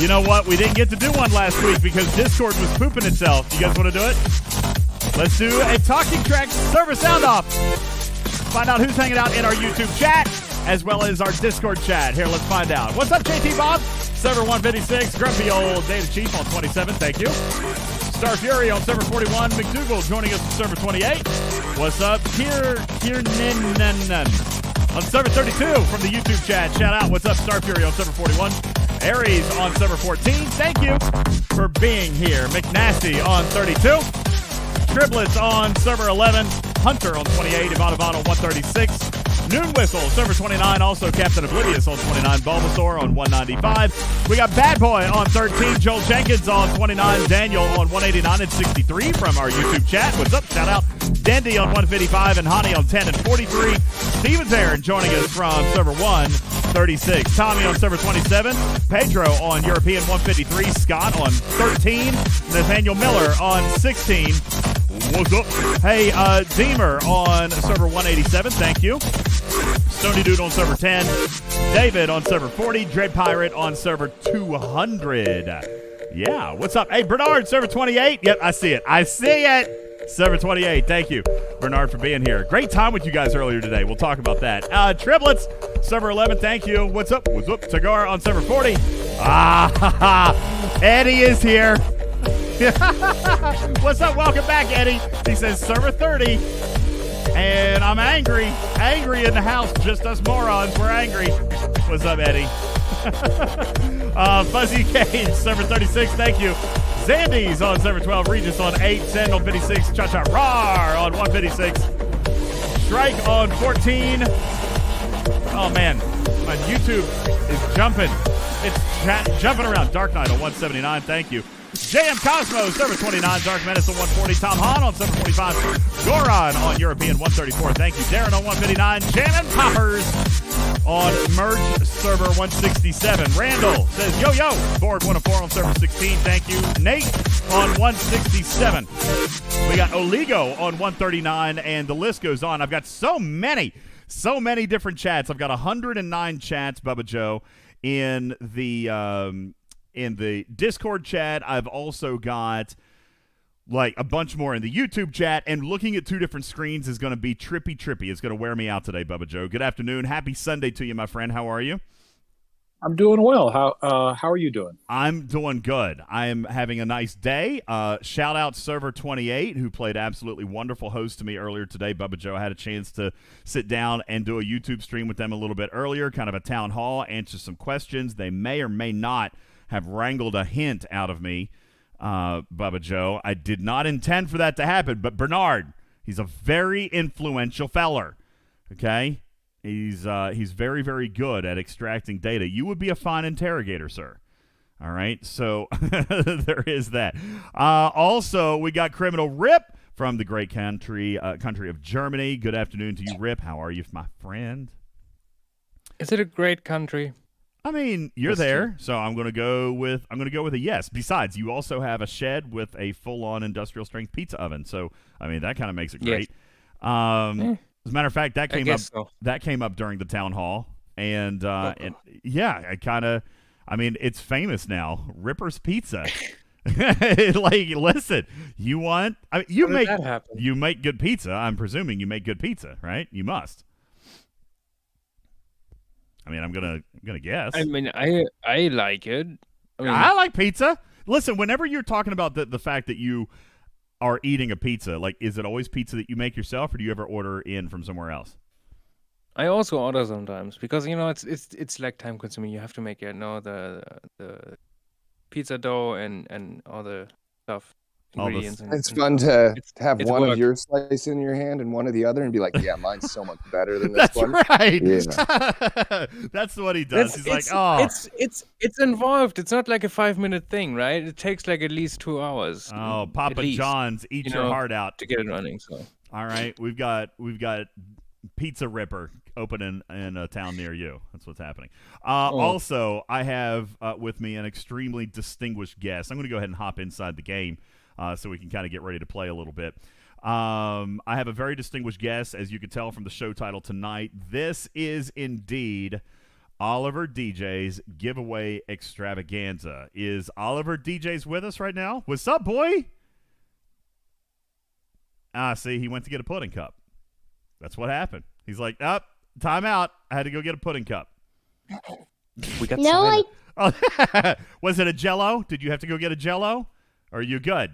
You know what? We didn't get to do one last week because Discord was pooping itself. You guys want to do it? Let's do a talking track server sound off. Find out who's hanging out in our YouTube chat as well as our Discord chat. Here, let's find out. What's up, JT Bob? Server 156, grumpy old Data Chief on 27. Thank you. Star Fury on server 41. McDougal joining us on server 28. What's up? Kiernan on server 32 from the YouTube chat. Shout out. What's up, Star Fury on server 41. Aries on server 14. Thank you for being here. McNasty on 32. Triplets on server 11. Hunter on 28. Yvonne on 136. Noon Whistle, server 29. Also Captain Oblivious on 29. Bulbasaur on 195. We got Bad Boy on 13. Joel Jenkins on 29. Daniel on 189 and 63 from our YouTube chat. What's up? Shout out. Dandy on 155 and Honey on 10 and 43. Steven's Aaron joining us from server 136. Tommy on server 27. Pedro on European 153. Scott on 13. Nathaniel Miller on 16. What's up? Hey, Deemer on server 187. Thank you. Stony Dude on server 10. David on server 40. Dread Pirate on server 200. Yeah, what's up? Hey, Bernard, server 28. Yep, I see it. I see it. Server 28. Thank you, Bernard, for being here. Great time with you guys earlier today. We'll talk about that. Triplets, server 11. Thank you. What's up? What's up? Tagar on server 40. Eddie is here. What's up? Welcome back, Eddie. He says server 30. And I'm angry. Angry in the house. Just us morons. We're angry. What's up, Eddie? Fuzzy Cage, server 36. Thank you. Zandy's on server 12. Regis on 8. Sand on 56. Cha-Cha Rar on 156. Strike on 14. Oh, man. My YouTube is jumping. It's jumping around. Dark Knight on 179. Thank you. JM Cosmos, server 29. Dark Menace on 140. Tom Hahn on server 45. Goron on European 134. Thank you. Darren on 159. Shannon Poppers on Merge server 167. Randall says, yo, yo. Borg 104 on server 16. Thank you. Nate on 167. We got Oligo on 139, and the list goes on. I've got so many different chats. I've got 109 chats, Bubba Joe, in the Discord chat. I've also got like a bunch more in the YouTube chat, and looking at two different screens is going to be trippy. It's going to wear me out today, Bubba Joe. Good afternoon. Happy Sunday to you, my friend. How are you? I'm doing well. How are you doing? I'm doing good. I'm having a nice day. Shout out server 28, who played absolutely wonderful host to me earlier today, Bubba Joe. I had a chance to sit down and do a YouTube stream with them a little bit earlier, kind of a town hall, answer some questions. They may or may not have wrangled a hint out of me, Bubba Joe. I did not intend for that to happen, but Bernard, he's a very influential feller, okay? He's very, very good at extracting data. You would be a fine interrogator, sir. All right, so there is that. Also, we got Criminal Rip from the great country of Germany. Good afternoon to you, Rip. How are you, my friend? Is it a great country? I mean, you're there, so I'm gonna go with a yes. Besides, you also have a shed with a full-on industrial strength pizza oven, so I mean that kind of makes it great. Yes. As a matter of fact, that came up during the town hall, and yeah, I mean, it's famous now. Ripper's Pizza. Like, listen, you make good pizza. I'm presuming you make good pizza, right? You must. I mean, I'm gonna guess. I mean, I like it. I like pizza. Listen, whenever you're talking about the fact that you are eating a pizza, like, is it always pizza that you make yourself, or do you ever order in from somewhere else? I also order sometimes because it's like time consuming. You have to make the pizza dough and all the stuff. Ingredients. It's fun to have one of your slice in your hand and one of the other and be like, yeah, mine's so much better than this one. That's right. Yeah. That's what he does. He's like, oh. It's involved. It's not like a 5-minute thing, right? It takes like at least 2 hours. Oh, Papa John's, eat your heart out. To get it running. So. All right. We've got Pizza Ripper open in a town near you. That's what's happening. Also, I have with me an extremely distinguished guest. I'm going to go ahead and hop inside the game. So we can kind of get ready to play a little bit. I have a very distinguished guest, as you can tell from the show title tonight. This is indeed Oliver DJz giveaway extravaganza. Is Oliver DJz with us right now? What's up, boy? See, he went to get a pudding cup. That's what happened. He's like, time out. I had to go get a pudding cup. We got No, Oh, was it a Jell-O? Did you have to go get a Jell-O? Or are you good?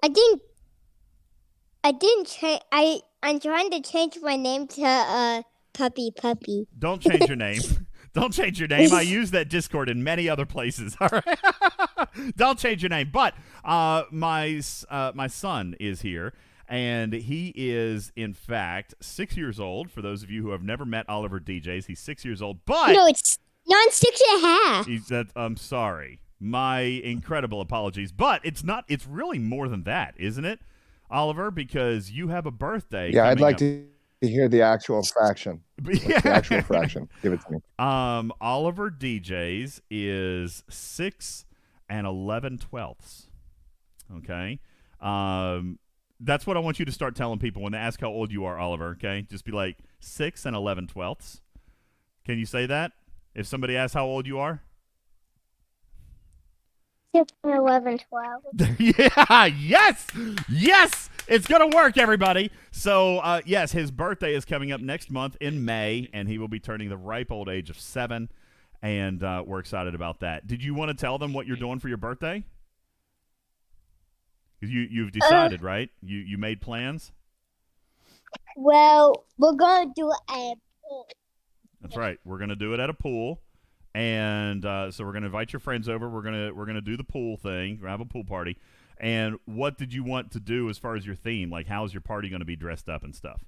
I didn't change. I'm trying to change my name to Puppy. Don't change your name. Don't change your name. I use that Discord in many other places. All right. Don't change your name. But my son is here, and he is, in fact, 6 years old. For those of you who have never met Oliver DJz, he's 6 years old. But No, it's not 6.5. he's that. I'm sorry. My incredible apologies. But it's not. It's really more than that, isn't it, Oliver? Because you have a birthday. Yeah, I'd coming like up. to hear the actual fraction. What's the actual fraction? Give it to me. Oliver DJz is 6 11/12. Okay. That's what I want you to start telling people when they ask how old you are, Oliver. Okay, just be like 6 11/12. Can you say that if somebody asks how old you are? 6, 11, 12. Yeah, yes, it's gonna work, everybody. So, yes, his birthday is coming up next month in May, and he will be turning the ripe old age of 7, and we're excited about that. Did you want to tell them what you're doing for your birthday? You've decided, right? You made plans. Well, we're gonna do a poll. That's right. We're gonna do it at a pool. And so we're going to invite your friends over. We're gonna do the pool thing. We're gonna have a pool party. And what did you want to do as far as your theme? Like, how's your party going to be dressed up and stuff?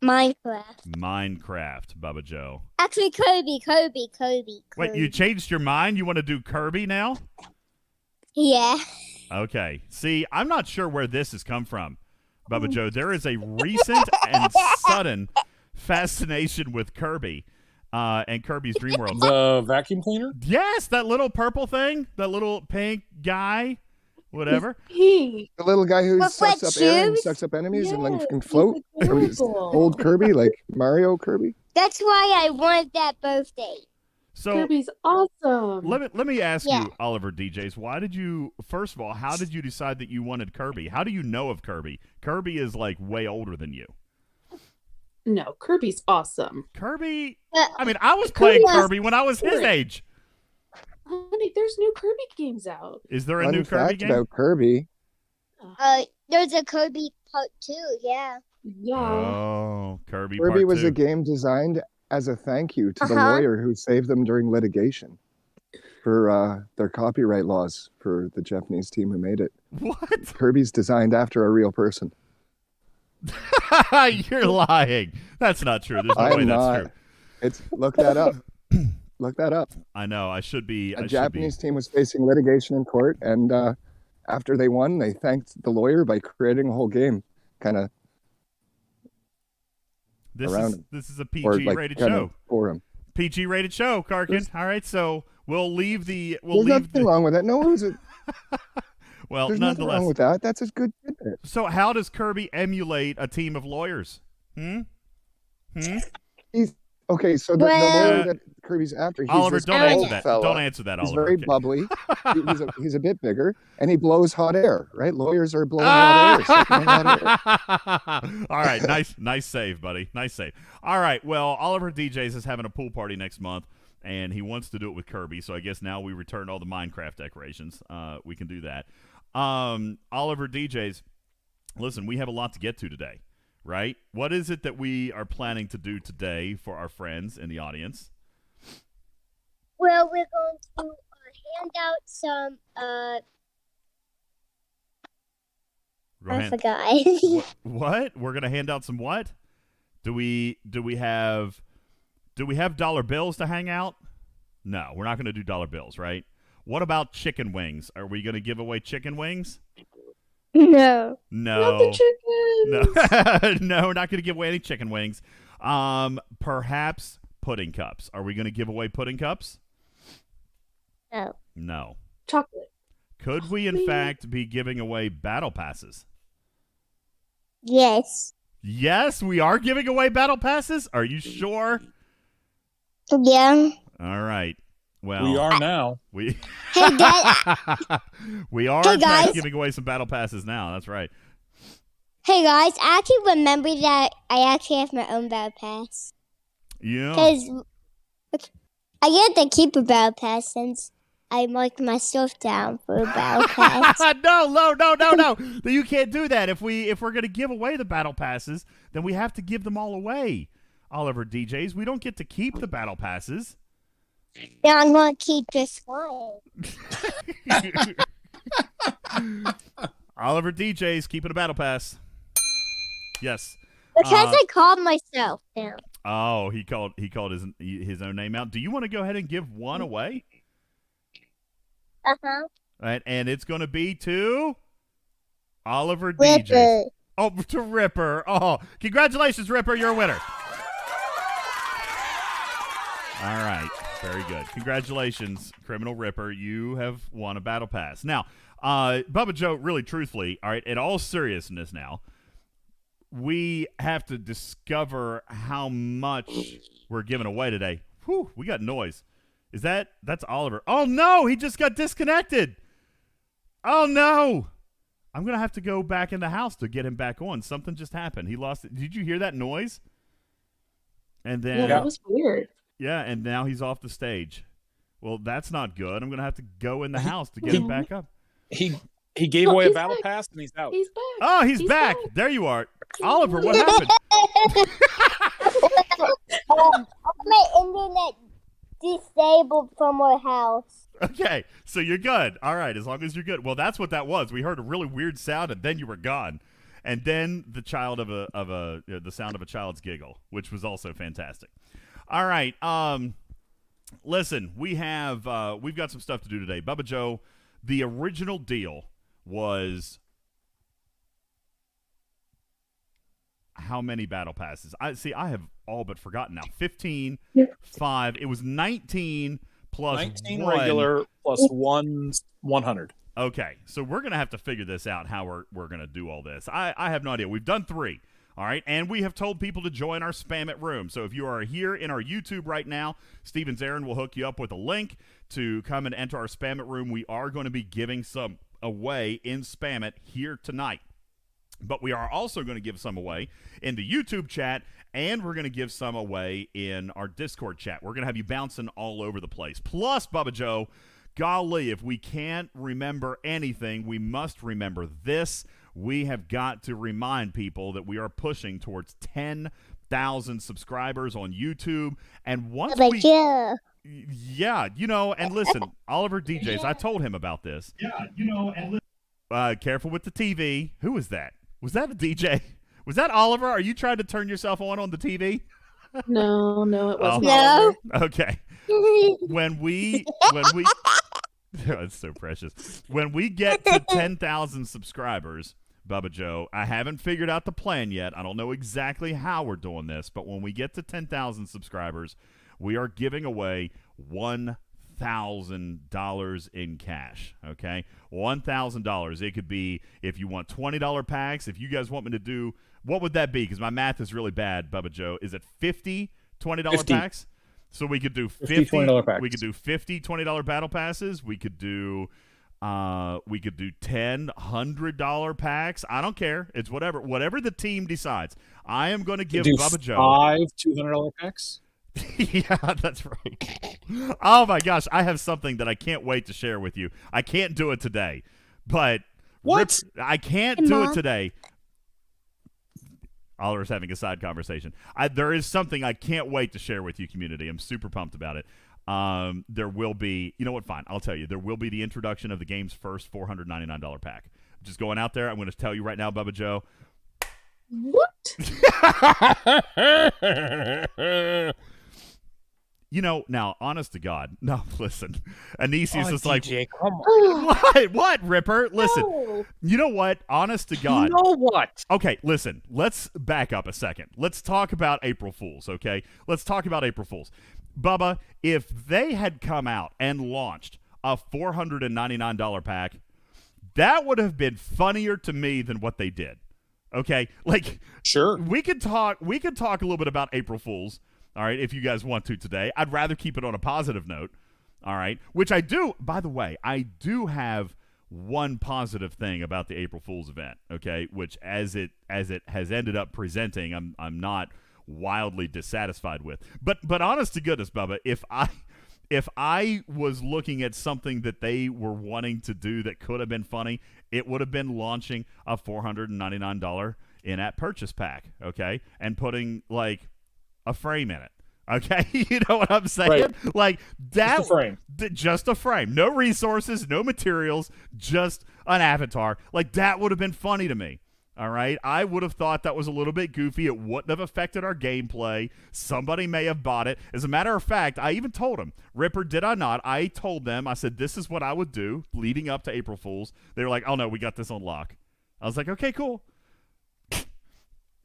Minecraft, Bubba Joe. Actually, Kobe. Wait, you changed your mind? You want to do Kirby now? Yeah. Okay. See, I'm not sure where this has come from, Bubba Joe. There is a recent and sudden fascination with Kirby and Kirby's Dream World. The vacuum cleaner? Yes, that little purple thing, that little pink guy, whatever. The little guy who With sucks red up air and shoes? sucks up enemies and Yeah, then can he's float. adorable. Old Kirby, like Mario Kirby. That's why I wanted that birthday. So Kirby's awesome. let me ask Yeah. you, Oliver DJz, why did you, first of all, how did you decide that you wanted Kirby? How do you know of Kirby? Kirby is like way older than you. No, Kirby's awesome. Kirby, Uh, I mean, I was playing Kirby was Kirby when I was his good. age. Honey, there's new Kirby games out. Is there a Fun new Kirby fact game? about Kirby. There's a Kobe part 2. Yeah. Yeah. Oh, Kirby Kirby Part was 2. a game designed as a thank you to the Uh-huh. lawyer who saved them during litigation for their copyright laws for the Japanese team who made it. What? Kirby's designed after a real person. You're lying. That's not true. There's no I way am that's not. true. It's look that up. Look that up. I know. I should be. A Japanese team was facing litigation in court, and after they won, they thanked the lawyer by creating a whole game, kind of around This is a or PG like rated kind show. of for him. PG rated show, Karkin. All right, so we'll leave the. There's nothing wrong with that. No, it was Well, there's nothing nonetheless. wrong with that. That's a good tidbit. So, how does Kirby emulate a team of lawyers? Okay, so the Well- lawyer that Kirby's after, he's Oliver, this don't old answer that. fella. Don't answer that, He's Oliver. very Okay. bubbly. He's a bit bigger, and he blows hot air. Right? Lawyers are blowing hot air. sucking in hot air. All right, nice save, buddy. Nice save. All right, well, Oliver DJz is having a pool party next month, and he wants to do it with Kirby. So I guess now we return all the Minecraft decorations. We can do that. Oliver DJz, listen, we have a lot to get to today, right? What is it that we are planning to do today for our friends in the audience? Well, we're going to hand out some. We're gonna I hand- forgot. What? We're gonna hand out some what? Do we have dollar bills to hang out? No, we're not gonna do dollar bills, right? What about chicken wings? Are we gonna give away chicken wings? No. No. Not the chickens. No, we're not gonna give away any chicken wings. Perhaps pudding cups. Are we gonna give away pudding cups? No. No. Chocolate. Could we in fact be giving away battle passes? Yes. Yes, we are giving away battle passes. Are you sure? Yeah. All right. Well, We are now. We Hey, Dad. we are Hey, in fact guys. giving away some battle passes now. That's right. Hey, guys. I actually remember that I actually have my own battle pass. Yeah. Because I get to keep a battle pass since I marked myself down for a battle pass. No. You can't do that. If we're going to give away the battle passes, then we have to give them all away. Oliver DJs, we don't get to keep the battle passes. Yeah, I'm going to keep this one. Oliver DJs keeping a battle pass. Yes. Because I called myself down. Oh, he called his own name out. Do you want to go ahead and give one away? Uh-huh. All right, and it's going to be to Oliver Ripper. DJs. Oh, to Ripper. Oh, congratulations, Ripper. You're a winner. All right. Very good. Congratulations, Criminal Ripper. You have won a battle pass. Now, Bubba Joe, really truthfully, all right, in all seriousness now, we have to discover how much we're giving away today. Whew, we got noise. That's Oliver. Oh, no, he just got disconnected. Oh, no. I'm going to have to go back in the house to get him back on. Something just happened. He lost it. Did you hear that noise? And then Yeah, that was weird. yeah, and now he's off the stage. Well, that's not good. I'm going to have to go in the house to get him back up. He gave Look, away a he's battle back. pass and he's out. He's back. Oh, he's back. There you are. Oliver, what happened? My internet disabled from our house. Okay, so you're good. All right, as long as you're good. Well, that's what that was. We heard a really weird sound, and then you were gone. And then the sound of a child's giggle, which was also fantastic. All right, listen, we've got some stuff to do today. Bubba Joe, the original deal was how many battle passes? I have all but forgotten now. 15, 5. It was 19 plus 19 1. regular plus 100. Okay, so we're going to have to figure this out, how we're going to do all this. I have no idea. We've done 3, all right? And we have told people to join our Spam It room. So if you are here in our YouTube right now, Steven Zarin will hook you up with a link to come and enter our Spam It room. We are going to be giving some away in Spam It here tonight. But we are also going to give some away in the YouTube chat, and we're going to give some away in our Discord chat. We're going to have you bouncing all over the place. Plus, Bubba Joe, golly, if we can't remember anything, we must remember this. We have got to remind people that we are pushing towards 10,000 subscribers on YouTube. And once we... Yeah, and listen, Oliver DJz, I told him about this. Yeah, and listen. Careful with the TV. Who was that? Was that a DJ? Was that Oliver? Are you trying to turn yourself on the TV? No, it wasn't. No. Okay. When we it's so precious. When we get to 10,000 subscribers, Bubba Joe, I haven't figured out the plan yet. I don't know exactly how we're doing this, but when we get to 10,000 subscribers, we are giving away $1,000 in cash, okay? $1,000. It could be if you want $20 packs. If you guys want me to do, what would that be? Because my math is really bad, Bubba Joe. Is it 50 $20 50. Packs? So we could do 50 $20 packs. We could do 50 $20 battle passes. We could do 10 $100 packs. I don't care. It's whatever the team decides. I am going to give Bubba Joe 5 $200 packs. Yeah, that's right. Oh my gosh, I have something that I can't wait to share with you. I can't do it today, but What? I can't do it today. Oliver's having a side conversation. There is something I can't wait to share with you, community. I'm super pumped about it. There will be, you know what? Fine, I'll tell you. There will be the introduction of the game's first $499 pack. Just going out there. I'm going to tell you right now, Bubba Joe. What? Now, honest to God. No, listen. Anisius is like, DJ, come on. What, Ripper? Listen. No. You know what? Honest to God. You know what? Okay, listen. Let's back up a second. Let's talk about April Fools, okay? Let's talk about April Fools. Bubba, if they had come out and launched a $499 pack, that would have been funnier to me than what they did. Okay, like Sure. we could talk a little bit about April Fools. All right, if you guys want to today, I'd rather keep it on a positive note. All right, which I do. By the way, I do have one positive thing about the April Fool's event. Okay, which as it has ended up presenting, I'm not wildly dissatisfied with. But honest to goodness, Bubba, if I was looking at something that they were wanting to do that could have been funny, it would have been launching a $499 in-app purchase pack, okay, and putting like a frame in it. Okay, you know what I'm saying? Right. Like that, Just a frame. Just a frame. No resources, no materials, just an avatar. Like that would have been funny to me. All right, I would have thought that was a little bit goofy. It wouldn't have affected our gameplay. Somebody may have bought it. As a matter of fact, I even told them, Ripper, did I not? I told them, I said, this is what I would do leading up to April Fools. They were like, oh, no, we got this on lock. I was like, okay, cool.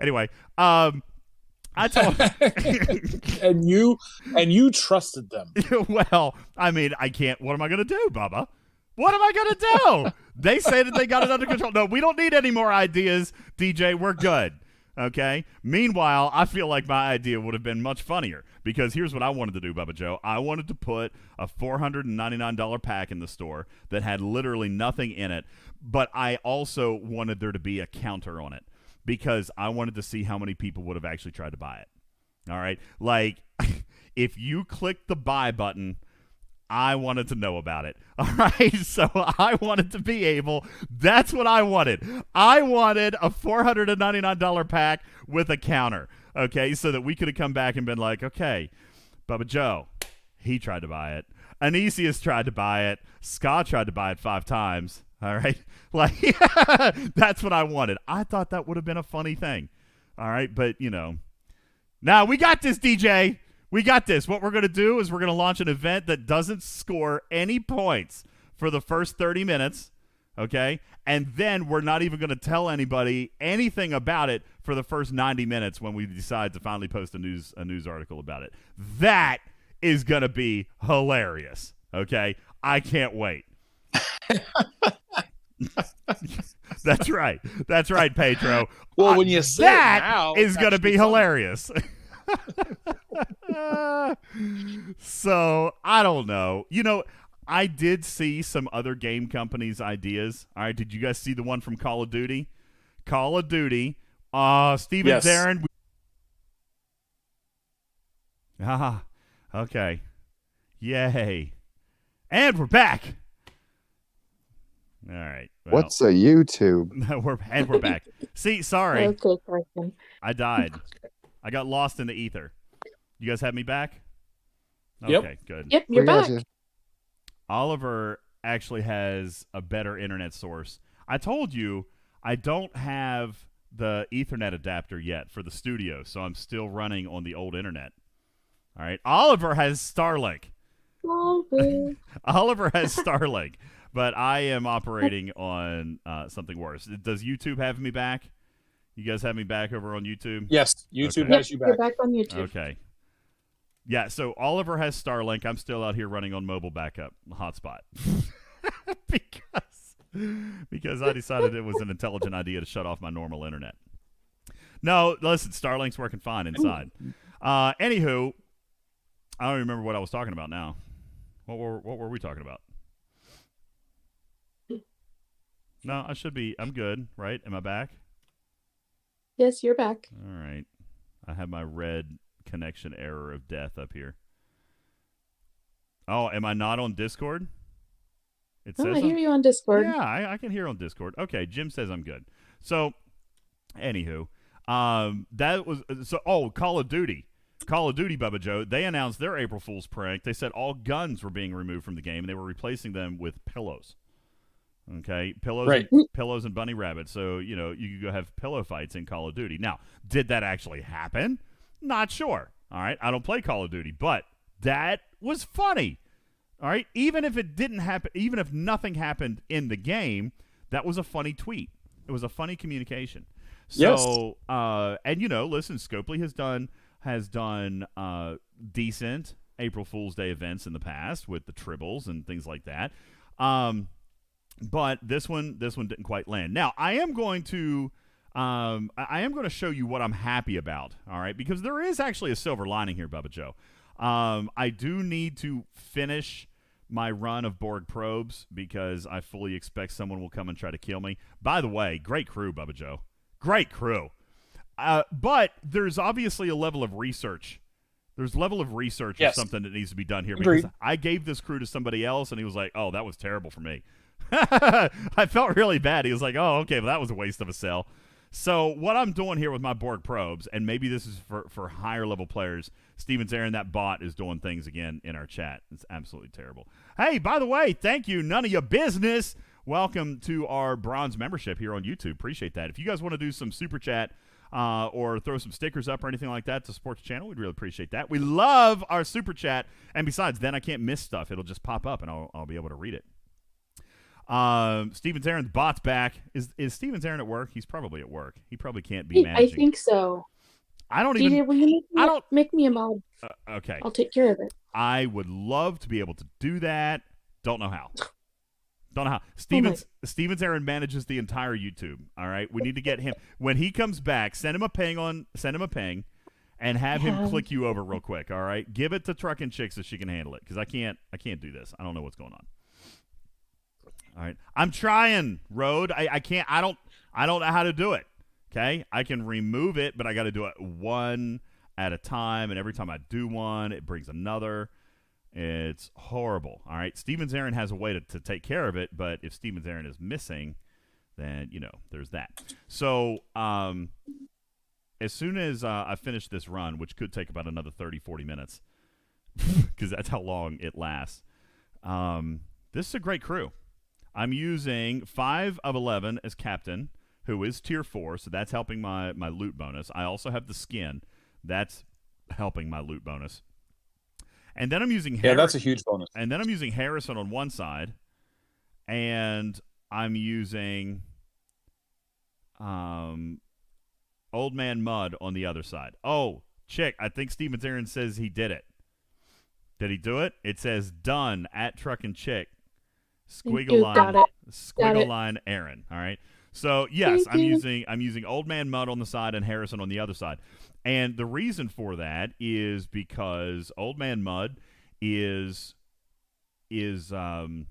Anyway, I told and you trusted them. Well, I mean, I can't. What am I going to do, Bubba? What am I going to do? They say that they got it under control. No, we don't need any more ideas, DJ. We're good. Okay? Meanwhile, I feel like my idea would have been much funnier because here's what I wanted to do, Bubba Joe. I wanted to put a $499 pack in the store that had literally nothing in it, but I also wanted there to be a counter on it because I wanted to see how many people would have actually tried to buy it. All right? Like, if you click the buy button, I wanted to know about it. All right, so I wanted to be able. That's what I wanted. I wanted a $499 pack with a counter. Okay, so that we could have come back and been like, okay, Bubba Joe, he tried to buy it. Anisius tried to buy it. Scott tried to buy it 5 times. All right, like that's what I wanted. I thought that would have been a funny thing. All right, but you know, now we got this, DJ. We got this. What we're going to do is we're going to launch an event that doesn't score any points for the first 30 minutes, okay? And then we're not even going to tell anybody anything about it for the first 90 minutes when we decide to finally post a news article about it. That is going to be hilarious, okay? I can't wait. That's right. That's right, Pedro. Well, when you say that it now, is going to be hilarious. So I don't know. You know, I did see some other game companies' ideas. All right, did you guys see the one from Call of Duty? Call of Duty. Steven Yes. Zarin. Okay. Yay. And we're back. All right. Well, What's a YouTube? we're back. See, sorry. Okay, Carson. I died. I got lost in the ether. You guys have me back? Yep. Okay, good. Yep, you're We got back. you. Oliver actually has a better internet source. I told you I don't have the Ethernet adapter yet for the studio, so I'm still running on the old internet. All right. Oliver has Starlink. Oliver. Oliver has Starlink, but I am operating on something worse. Does YouTube have me back? You guys have me back over on YouTube? Yes, YouTube Okay. has you You're back. back on YouTube. Okay. Yeah, so Oliver has Starlink. I'm still out here running on mobile backup hotspot. because I decided it was an intelligent idea to shut off my normal internet. No, listen, Starlink's working fine inside. Anywho, I don't remember what I was talking about now. What were we talking about? No, I should be. I'm good, right? Am I back? Yes, you're back. All right. I have my red connection error of death up here. Oh, am I not on Discord? It Oh, says I hear I'm- you on Discord. Yeah, I can hear on Discord. Okay, Jim says I'm good. So, anywho, that was Call of Duty. Call of Duty, Bubba Joe, they announced their April Fool's prank. They said all guns were being removed from the game, and they were replacing them with pillows. Okay, pillows, Right. pillows and bunny rabbits. So, you know, you could go have pillow fights in Call of Duty. Now, did that actually happen? Not sure. All right, I don't play Call of Duty, but that was funny. All right, even if it didn't happen, even if nothing happened in the game, that was a funny tweet. It was a funny communication. So, and you know, listen, Scopely has done decent April Fool's Day events in the past with the tribbles and things like that. But this one didn't quite land. Now, I am going to I am going to show you what I'm happy about, all right? Because there is actually a silver lining here, Bubba Joe. I do need to finish my run of Borg probes because I fully expect someone will come and try to kill me. By the way, great crew, Bubba Joe. Great crew. But there's obviously a level of research. There's a level of research or something that needs to be done here. Agreed. Because I gave this crew to somebody else, and he was like, oh, that was terrible for me. I felt really bad. He was like, oh, okay, well, that was a waste of a cell. So what I'm doing here with my Borg probes, and maybe this is for higher level players, Steven's Aaron, that bot is doing things again in our chat. It's absolutely terrible. Hey, by the way, thank you. None of your business. Welcome to our bronze membership here on YouTube. Appreciate that. If you guys want to do some super chat or throw some stickers up or anything like that to support the channel, we'd really appreciate that. We love our super chat. And besides, then I can't miss stuff. It'll just pop up and I'll be able to read it. Steven's Aaron, the bot's back. Is Steven's Aaron at work? He's probably at work. He probably can't be managing. I think so. I don't DJ, even. will you I don't. make me a mod? Okay. I'll take care of it. I would love to be able to do that. Don't know how. Don't know how. Steven's Aaron manages the entire YouTube. All right. We need to get him when he comes back. Send him a ping, and have him click you over real quick. All right. Give it to Truckin' Chick so she can handle it because I can't do this. I don't know what's going on. All right. I'm trying, Road. I can't. I don't know how to do it. Okay. I can remove it, but I got to do it one at a time. And every time I do one, it brings another. It's horrible. All right. Steven's Aaron has a way to take care of it. But if Steven's Aaron is missing, then, there's that. So as soon as I finish this run, which could take about another 30, 40 minutes, because that's how long it lasts, this is a great crew. I'm using 5 of 11 as captain, who is tier 4, so that's helping my loot bonus. I also have the skin. That's helping my loot bonus. And then I'm using that's a huge bonus. And then I'm using Harrison on one side, and I'm using Old Man Mud on the other side. Oh, Chick, I think Steven's Aaron says he did it. Did he do it? It says done at Truckin' Chick. Squiggle line Aaron. All right. So yes, I'm using Old Man Mud on the side and Harrison on the other side. And the reason for that is because Old Man Mud is giving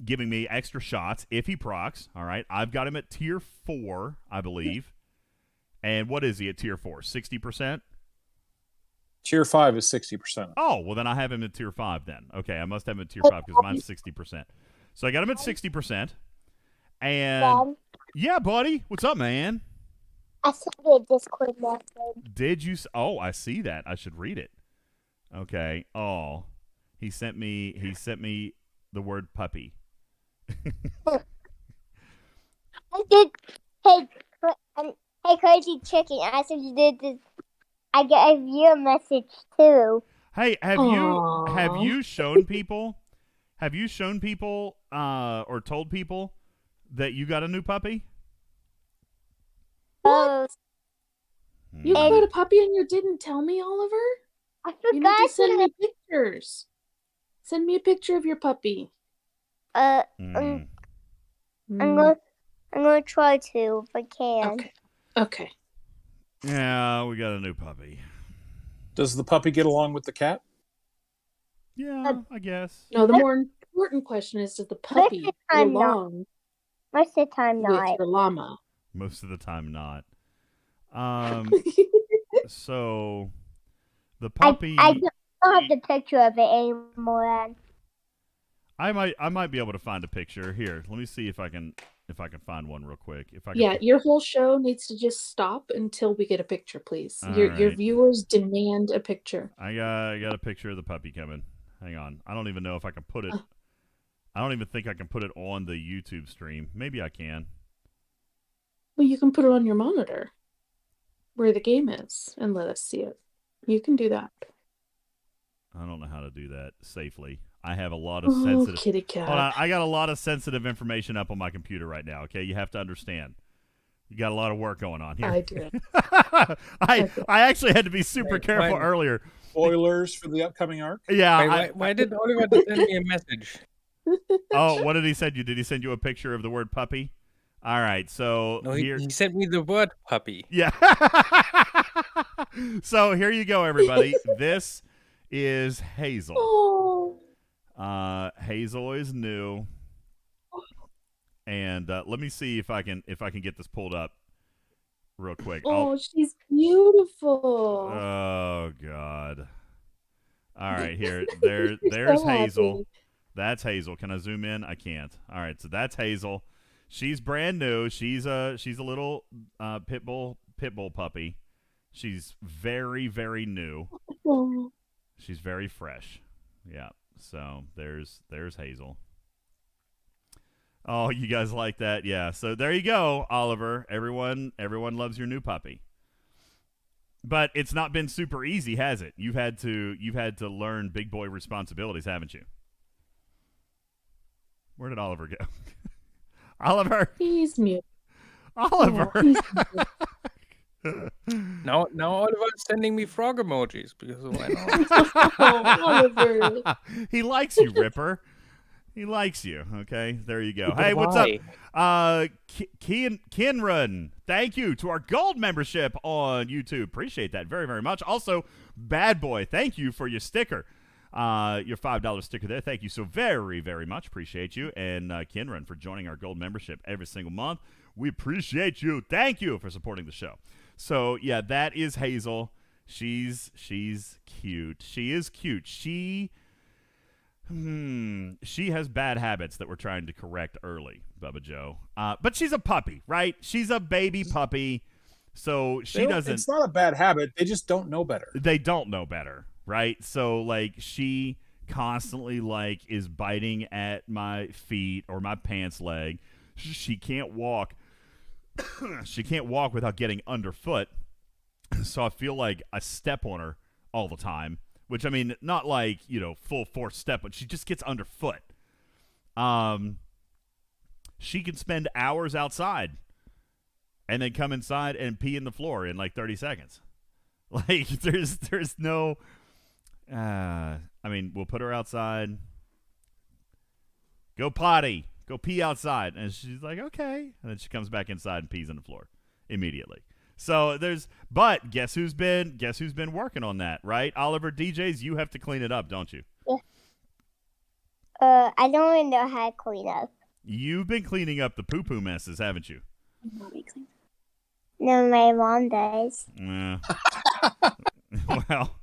me extra shots if he procs. All right. I've got him at tier 4, I believe. And what is he at tier 4? 60%? Tier 5 is 60%. Oh, well, then I have him at tier 5 then. Okay, I must have him at tier 5 because mine's 60%. So I got him at 60%. And, yeah, buddy. What's up, man? I sent you a Discord message. Did you? Oh, I see that. I should read it. Okay. Oh, he sent me the word puppy. I did. Hey, Crazy Chicken. I said you did this. I gave you a message too. Hey, have you shown people? Have you shown people or told people that you got a new puppy? Oh, You got a puppy and you didn't tell me, Oliver? I You need forgot to send me pictures. Send me a picture of your puppy. I'm gonna try to if I can. Okay. Yeah, we got a new puppy. Does the puppy get along with the cat? Yeah, I guess. No, the more important question is, does the puppy get along Most of the time, with not. your llama? Most of the time, not. So the puppy. I don't have the picture of it anymore. Then. I might be able to find a picture here. Let me see if I can find one real quick. If I can Your whole show needs to just stop until we get a picture, please. Your viewers demand a picture. I got a picture of the puppy coming. Hang on. I don't even know if I can put it. I don't even think I can put it on the YouTube stream. Maybe I can. Well, you can put it on your monitor where the game is and let us see it. You can do that. I don't know how to do that safely. I have a lot of sensitive. Kitty cat. Hold on, I got a lot of sensitive information up on my computer right now. Okay, you have to understand. You got a lot of work going on here. I do. I actually had to be super careful earlier. Spoilers for the upcoming arc? Yeah. Why did Oliver send me a message? Oh, what did he send you? Did he send you a picture of the word puppy All right, so No, here. he sent me the word puppy. Yeah. So here you go, everybody. This is Hazel. Oh. Hazel is new, and let me see if I can get this pulled up real quick. Oh, she's beautiful. Oh God. All right, here. There's So Hazel. happy. That's Hazel. Can I zoom in? I can't. All right, so that's Hazel. She's brand new. She's a little pit bull puppy. She's very, very new. Oh. She's very fresh. Yeah. So there's Hazel. Oh, you guys like that? Yeah. So there you go, Oliver. Everyone loves your new puppy. But it's not been super easy, has it? You've had to learn big boy responsibilities, haven't you? Where did Oliver go? Oliver. He's mute. Oliver. Oh, he's mute. Now Oliver's sending me frog emojis because why not? Oh, Oliver. He likes you, Ripper. He likes you. Okay, there you go. Hey, what's up? Kinrun, thank you to our gold membership on YouTube. Appreciate that very, very much. Also, Bad Boy, thank you for your sticker. Your $5 sticker there. Thank you so very, very much. Appreciate you. And Kinrun for joining our gold membership every single month. We appreciate you. Thank you for supporting the show. So, yeah, that is Hazel. She's cute. She is cute. She has bad habits that we're trying to correct early, Bubba Joe. But she's a puppy, right? She's a baby puppy. So she doesn't. It's not a bad habit. They just don't know better. They don't know better, right? So, like, she constantly, like, is biting at my feet or my pants leg. She can't walk. She can't walk without getting underfoot. So I feel like I step on her all the time. Which, I mean, not like, full force step, but she just gets underfoot. She can spend hours outside and then come inside and pee in the floor in like 30 seconds. Like, there's no, I mean, we'll put her outside. Go potty. Go pee outside. And she's like, okay. And then she comes back inside and pees on the floor immediately. So but guess who's been working on that, right? OliverDJz, you have to clean it up, don't you? Yeah. I don't even know how to clean up. You've been cleaning up the poo-poo messes, haven't you? No, my mom does. Well,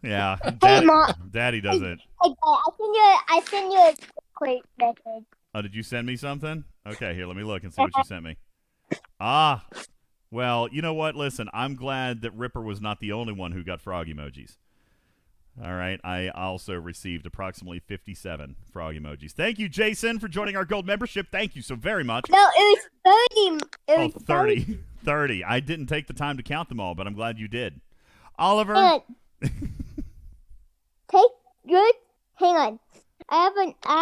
yeah. Hey, Mom. Daddy doesn't. Hey, I send you a quick message. Oh, did you send me something? Okay, here, let me look and see what you sent me. Well, you know what? Listen, I'm glad that Ripper was not the only one who got frog emojis. All right, I also received approximately 57 frog emojis. Thank you, Jason, for joining our gold membership. Thank you so very much. No, it was 30. It was 30. 30. I didn't take the time to count them all, but I'm glad you did. Oliver? Hang on. I have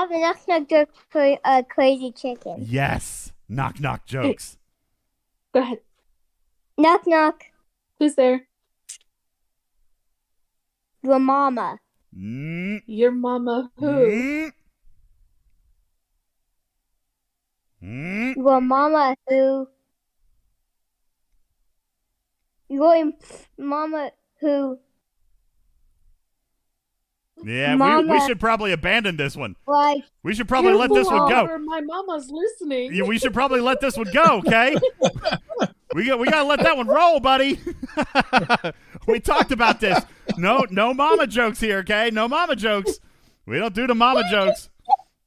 a knock-knock joke for Crazy Chicken. Yes. Knock-knock jokes. Go ahead. Knock-knock. Who's there? Your mama. Your mama who? Your mama who? Your mama who? Yeah, Mama, we should probably abandon this one. Like, We should probably let this one go. My mama's listening. Yeah, we should probably let this one go, okay? We gotta let that one roll, buddy. We talked about this. No mama jokes here, okay? No mama jokes. We don't do the mama jokes.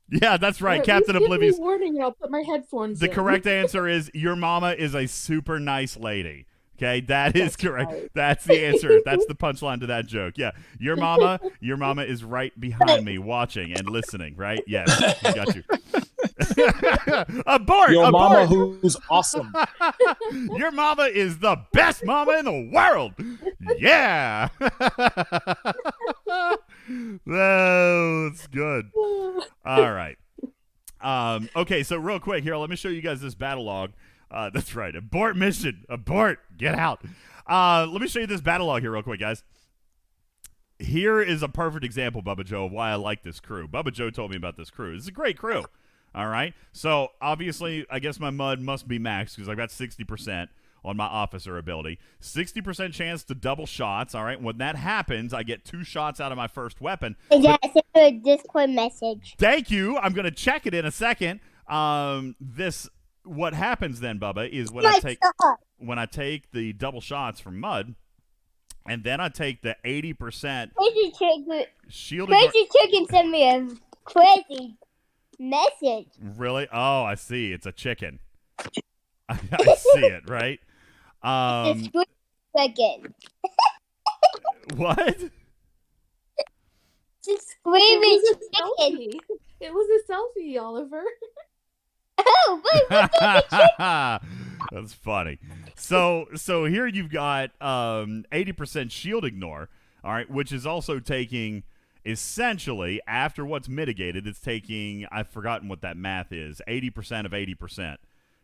Yeah, that's right, Captain Oblivious. Warning, I'll put my headphones The in. correct answer is your mama is a super nice lady. Okay, that's correct. Right. That's the answer. That's the punchline to that joke. Yeah, your mama is right behind me, watching and listening. Right? Yes, I got you. Abort! Your abort! mama who's awesome. Your mama is the best mama in the world. Yeah. That's good. All right. Okay, so real quick here, let me show you guys this battle log. That's right. Abort mission. Abort. Get out. Let me show you this battle log here real quick, guys. Here is a perfect example, Bubba Joe, of why I like this crew. Bubba Joe told me about this crew. This is a great crew. All right. So obviously, I guess my mud must be maxed because I've got 60% on my officer ability. 60% chance to double shots. All right. When that happens, I get 2 shots out of my first weapon. Yeah, send me a Discord message. Thank you. I'm going to check it in a second. What happens then, Bubba, is when I take the double shots from mud, and then I take the 80% shield. Crazy Chicken sent me a crazy message. Really? Oh, I see. It's a chicken. I see it, right? It's a chicken. What? It's a screaming chicken. It was a selfie, Oliver. Oh, wait, that's funny. So here you've got 80% shield ignore, all right, which is also taking essentially after what's mitigated. It's taking, I've forgotten what that math is. 80% of 80%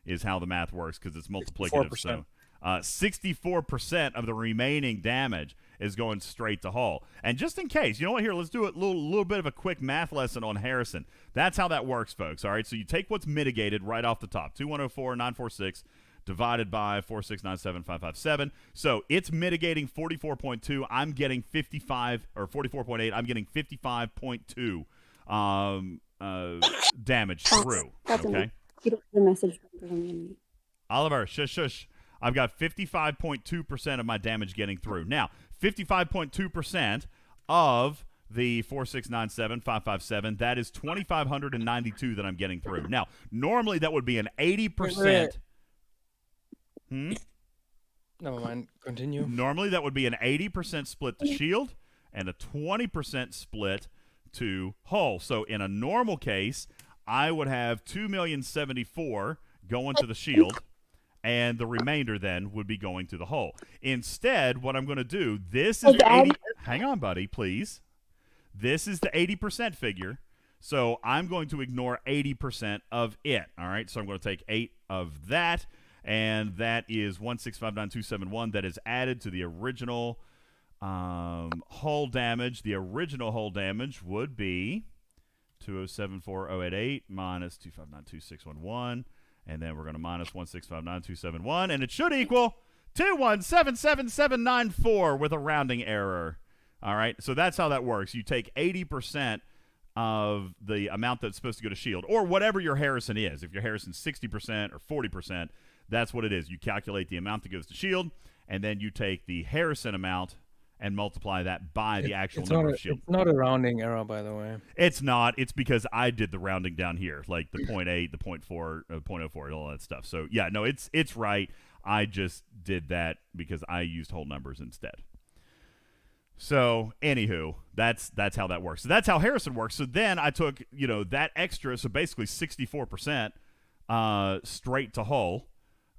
is how the math works because it's multiplicative. 64%. So 64% of the remaining damage is going straight to hull. And just in case, you know what? Here, let's do a little bit of a quick math lesson on Harrison. That's how that works, folks. All right, so you take what's mitigated right off the top, 2104,946 divided by 4697557. So it's mitigating 44.2. I'm getting 55 or 44.8. I'm getting 55.2 damage through. Okay. The message. Oliver, shush. I've got 55.2% of my damage getting through. Now, 55.2% of the 4697557, that is 2,592 that I'm getting through. Now, normally that would be an 80%. Never mind. Continue. Normally that would be an 80% split to shield and a 20% split to hull. So in a normal case, I would have 2,074,000 going to the shield, and the remainder then would be going to the hull. Instead, what I'm going to do, this is the 80. Hang on, buddy, please. This is the 80% figure, so I'm going to ignore 80% of it. All right, so I'm going to take 8 of that, and that is 1659271. That is added to the original hull damage. The original hull damage would be 2074088 minus 2592611. And then we're going to minus 1659271, and it should equal 2177794 with a rounding error. All right, so that's how that works. You take 80% of the amount that's supposed to go to shield, or whatever your Harrison is. If your Harrison's 60% or 40%, that's what it is. You calculate the amount that goes to shield, and then you take the Harrison amount and multiply that by the actual number of shield. It's not a rounding error, by the way. It's not. It's because I did the rounding down here, like the 0.8, the 0.4, 0.04, all that stuff. So, yeah, no, it's right. I just did that because I used whole numbers instead. So, anywho, that's how that works. So that's how Harrison works. So then I took, that extra, so basically 64% straight to hull.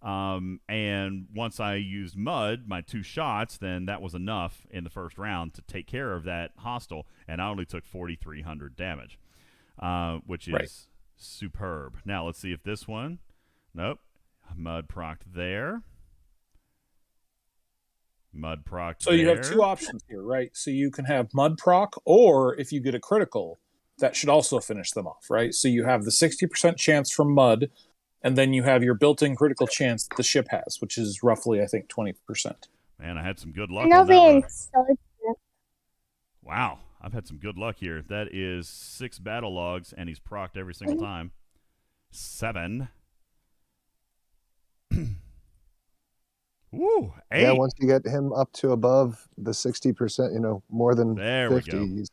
And once I used mud, my 2 shots, then that was enough in the first round to take care of that hostile, and I only took 4,300 damage, which is superb. Now, let's see if this one, nope, mud procced there. Mud proc. So you have 2 options here, right? So you can have mud proc, or if you get a critical, that should also finish them off, right? So you have the 60% chance from mud, and then you have your built-in critical chance that the ship has, which is roughly, I think, 20%. Man, I had some good luck on that one. So Wow, I've had some good luck here. That is 6 battle logs, and he's procced every single time. 7. Woo, 8. Yeah, once you get him up to above the 60%, more than there 50, he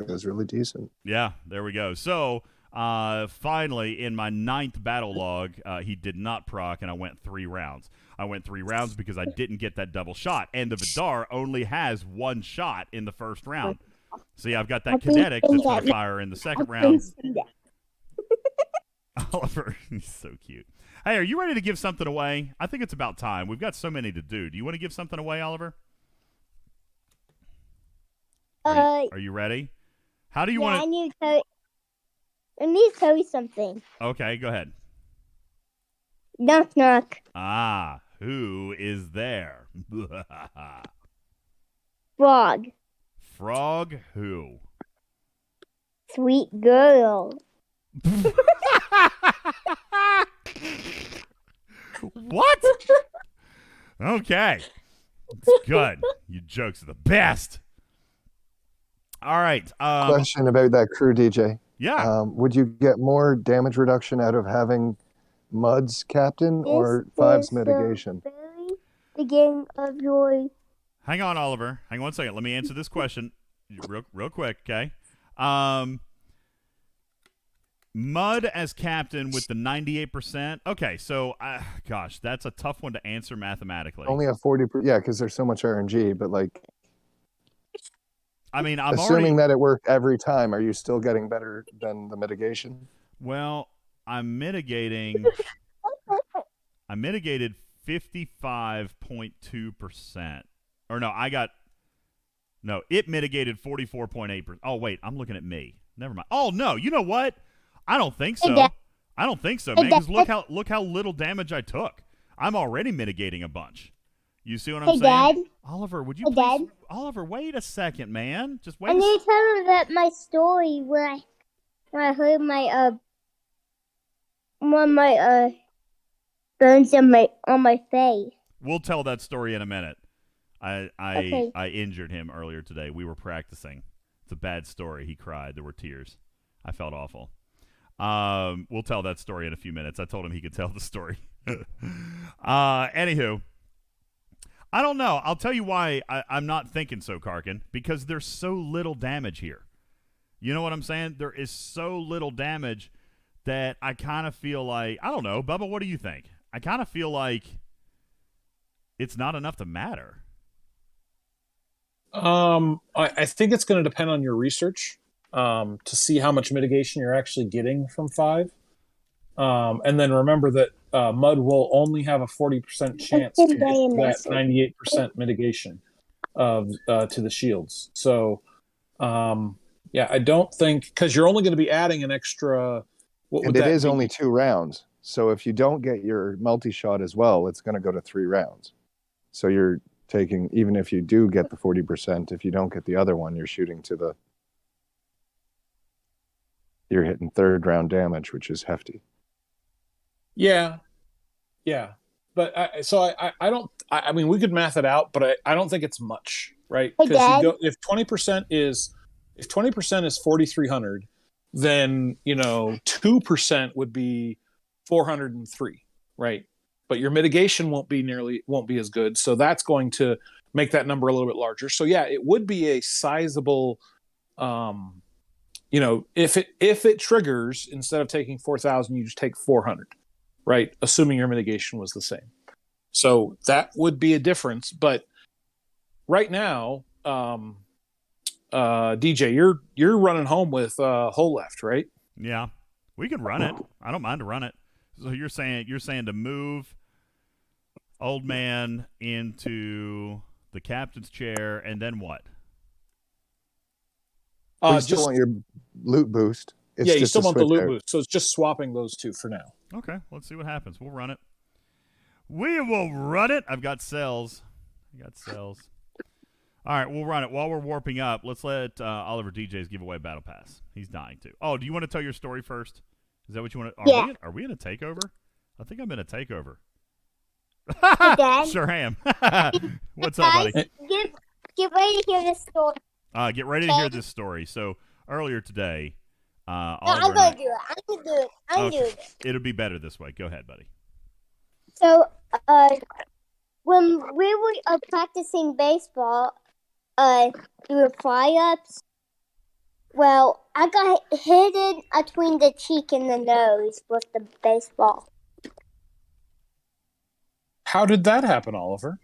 goes really decent. Yeah, there we go. So, finally, in my 9th battle log, he did not proc, and I went 3 rounds. I went 3 rounds because I didn't get that double shot, and the Vidar only has 1 shot in the first round. See, I've got that kinetic that's going to fire in the second round. Oliver, he's so cute. Hey, are you ready to give something away? I think it's about time. We've got so many to do. Do you want to give something away, Oliver? Are you ready? How do you want to... I need to tell you something. Okay, go ahead. Knock, knock. Ah, who is there? Frog. Frog who? Sweet girl. Okay. It's good. You jokes are the best. All right. Question about that crew DJ. Yeah. Would you get more damage reduction out of having Mud's captain or This Five's is the mitigation? very beginning of your. Hang on, Oliver. Hang on 1 second. Let me answer this question real quick, okay? Mud as captain with the 98%. Okay, so, gosh, that's a tough one to answer mathematically. Only a 40%. Yeah, because there's so much RNG, but like, I mean, I'm assuming already... that it worked every time, are you still getting better than the mitigation? Well, I'm mitigating... I mitigated 55.2%. Or no, No, it mitigated 44.8%. Oh, wait, I'm looking at me. Never mind. Oh, no, you know what? I don't think so. I don't think so, man, because look how little damage I took. I'm already mitigating a bunch. You see what I'm saying? Dad? Oliver, would you Hey, please... Dad? Oliver, wait a second, man. Just wait I need to tell you that my story where I heard my one of my burns on my face. We'll tell that story in a minute. Okay. I injured him earlier today. We were practicing. It's a bad story. He cried. There were tears. I felt awful. We'll tell that story in a few minutes. I told him he could tell the story. Anywho, I don't know. I'll tell you why I'm not thinking so, Karkin. Because there's so little damage here. You know what I'm saying? There is so little damage that I kind of feel like, I don't know, Bubba, what do you think? I kind of feel like it's not enough to matter. I think it's going to depend on your research to see how much mitigation you're actually getting from 5. And then remember that Mud will only have a 40% chance to get that 98% mitigation of to the shields. So, yeah, I don't think, because you're only going to be adding an extra. And it is only 2 rounds. So if you don't get your multi-shot as well, it's going to go to 3 rounds. So you're taking, even if you do get the 40%, if you don't get the other one, you're shooting to you're hitting 3rd round damage, which is hefty. Yeah. But I don't, I mean, we could math it out, but I don't think it's much, right? Because if 20% is 4,300, then, 2% would be 403, right? But your mitigation won't be as good. So that's going to make that number a little bit larger. So yeah, it would be a sizable, if it triggers, instead of taking 4,000, you just take 400, right? Assuming your mitigation was the same. So that would be a difference. But right now, DJ, you're running home with whole left, right? Yeah, we could run it. I don't mind to run it. So you're saying to move old man into the captain's chair, and then what? You still want your loot boost. It's you still want the loot boost. So it's just swapping those 2 for now. Okay, let's see what happens. We'll run it. We will run it. I've got cells. All right, we'll run it. While we're warping up, let's let OliverDJz give away Battle Pass. He's dying to. Oh, do you want to tell your story first? Is that what you want to? Yeah. Are we in a takeover? I think I'm in a takeover. Dad? Sure am. What's up, buddy? Get ready to hear this story. Get ready to hear this story. So earlier today, I'm going to do it. I'm doing it. It'll be better this way. Go ahead, buddy. So, when we were practicing baseball, doing fly-ups, well, I got hit between the cheek and the nose with the baseball. How did that happen, Oliver?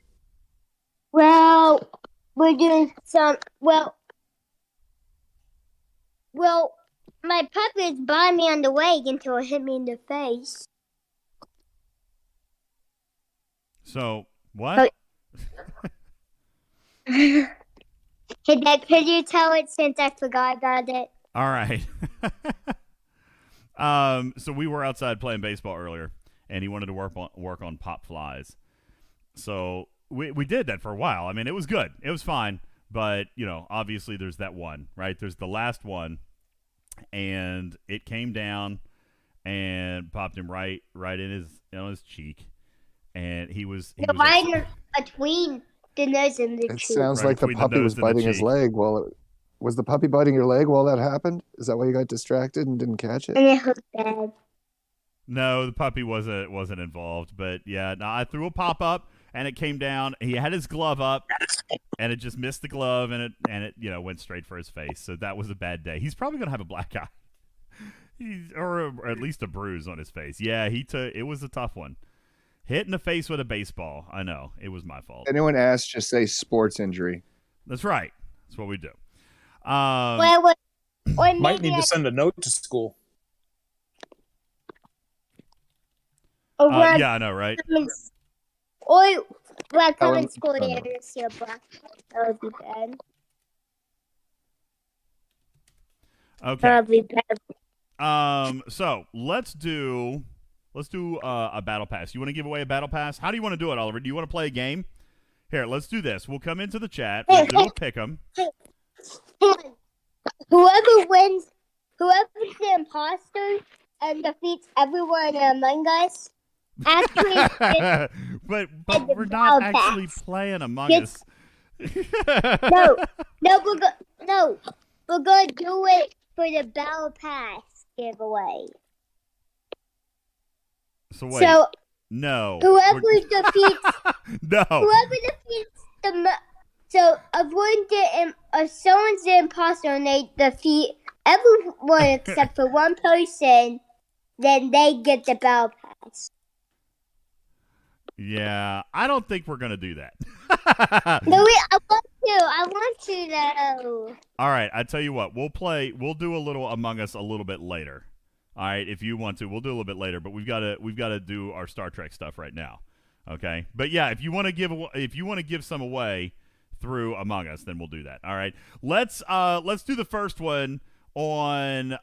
Well, we're doing some. Well, my puppy was by me on the leg until it hit me in the face. So what? Hey, Dad, could you tell it since I forgot about it? All right. So we were outside playing baseball earlier, and he wanted to work on pop flies. So we did that for a while. I mean, it was good. It was fine. But, obviously there's that one, right? There's the last one, and it came down and popped him right in his cheek. and he was The line between the nose and the It cheek. sounds Right like the between the puppy nose was and the biting his cheek. leg was the puppy biting your leg while that happened? Is that why you got distracted and didn't catch it? And it hurt bad. No, the puppy wasn't involved, but yeah, no, I threw a pop up and it came down. He had his glove up and it just missed the glove and it went straight for his face. So that was a bad day. He's probably gonna have a black eye, or at least a bruise on his face. Yeah, it was a tough one. Hit in the face with a baseball. I know it was my fault. Anyone asks, just say sports injury. That's right. That's what we do. Or Might maybe need to send a note to school. Yeah, I know, right? Or black Ellen- coming school oh, no. there to see a black. That would be bad. Okay. That would be bad. So let's do a battle pass. You want to give away a battle pass? How do you want to do it, Oliver? Do you want to play a game? Here, let's do this. We'll come into the chat. We'll do a pick 'em. Whoever wins, whoever's the imposter and defeats everyone Among Us, actually, but the we're not Battle actually Pass. playing Among Gets- Us. we're gonna do it for the Battle Pass giveaway. So wait. So No. whoever We're- defeats, No. whoever defeats so if someone's the imposter and they defeat everyone except for one person, then they get the Battle Pass. Yeah, I don't think we're gonna do that. No, I want to though. All right, I tell you what, we'll do a little Among Us a little bit later. All right, if you want to, we'll do a little bit later, but we've got to do our Star Trek stuff right now. Okay? But yeah, if you want to give some away through Among Us, then we'll do that. All right. Let's do the first one on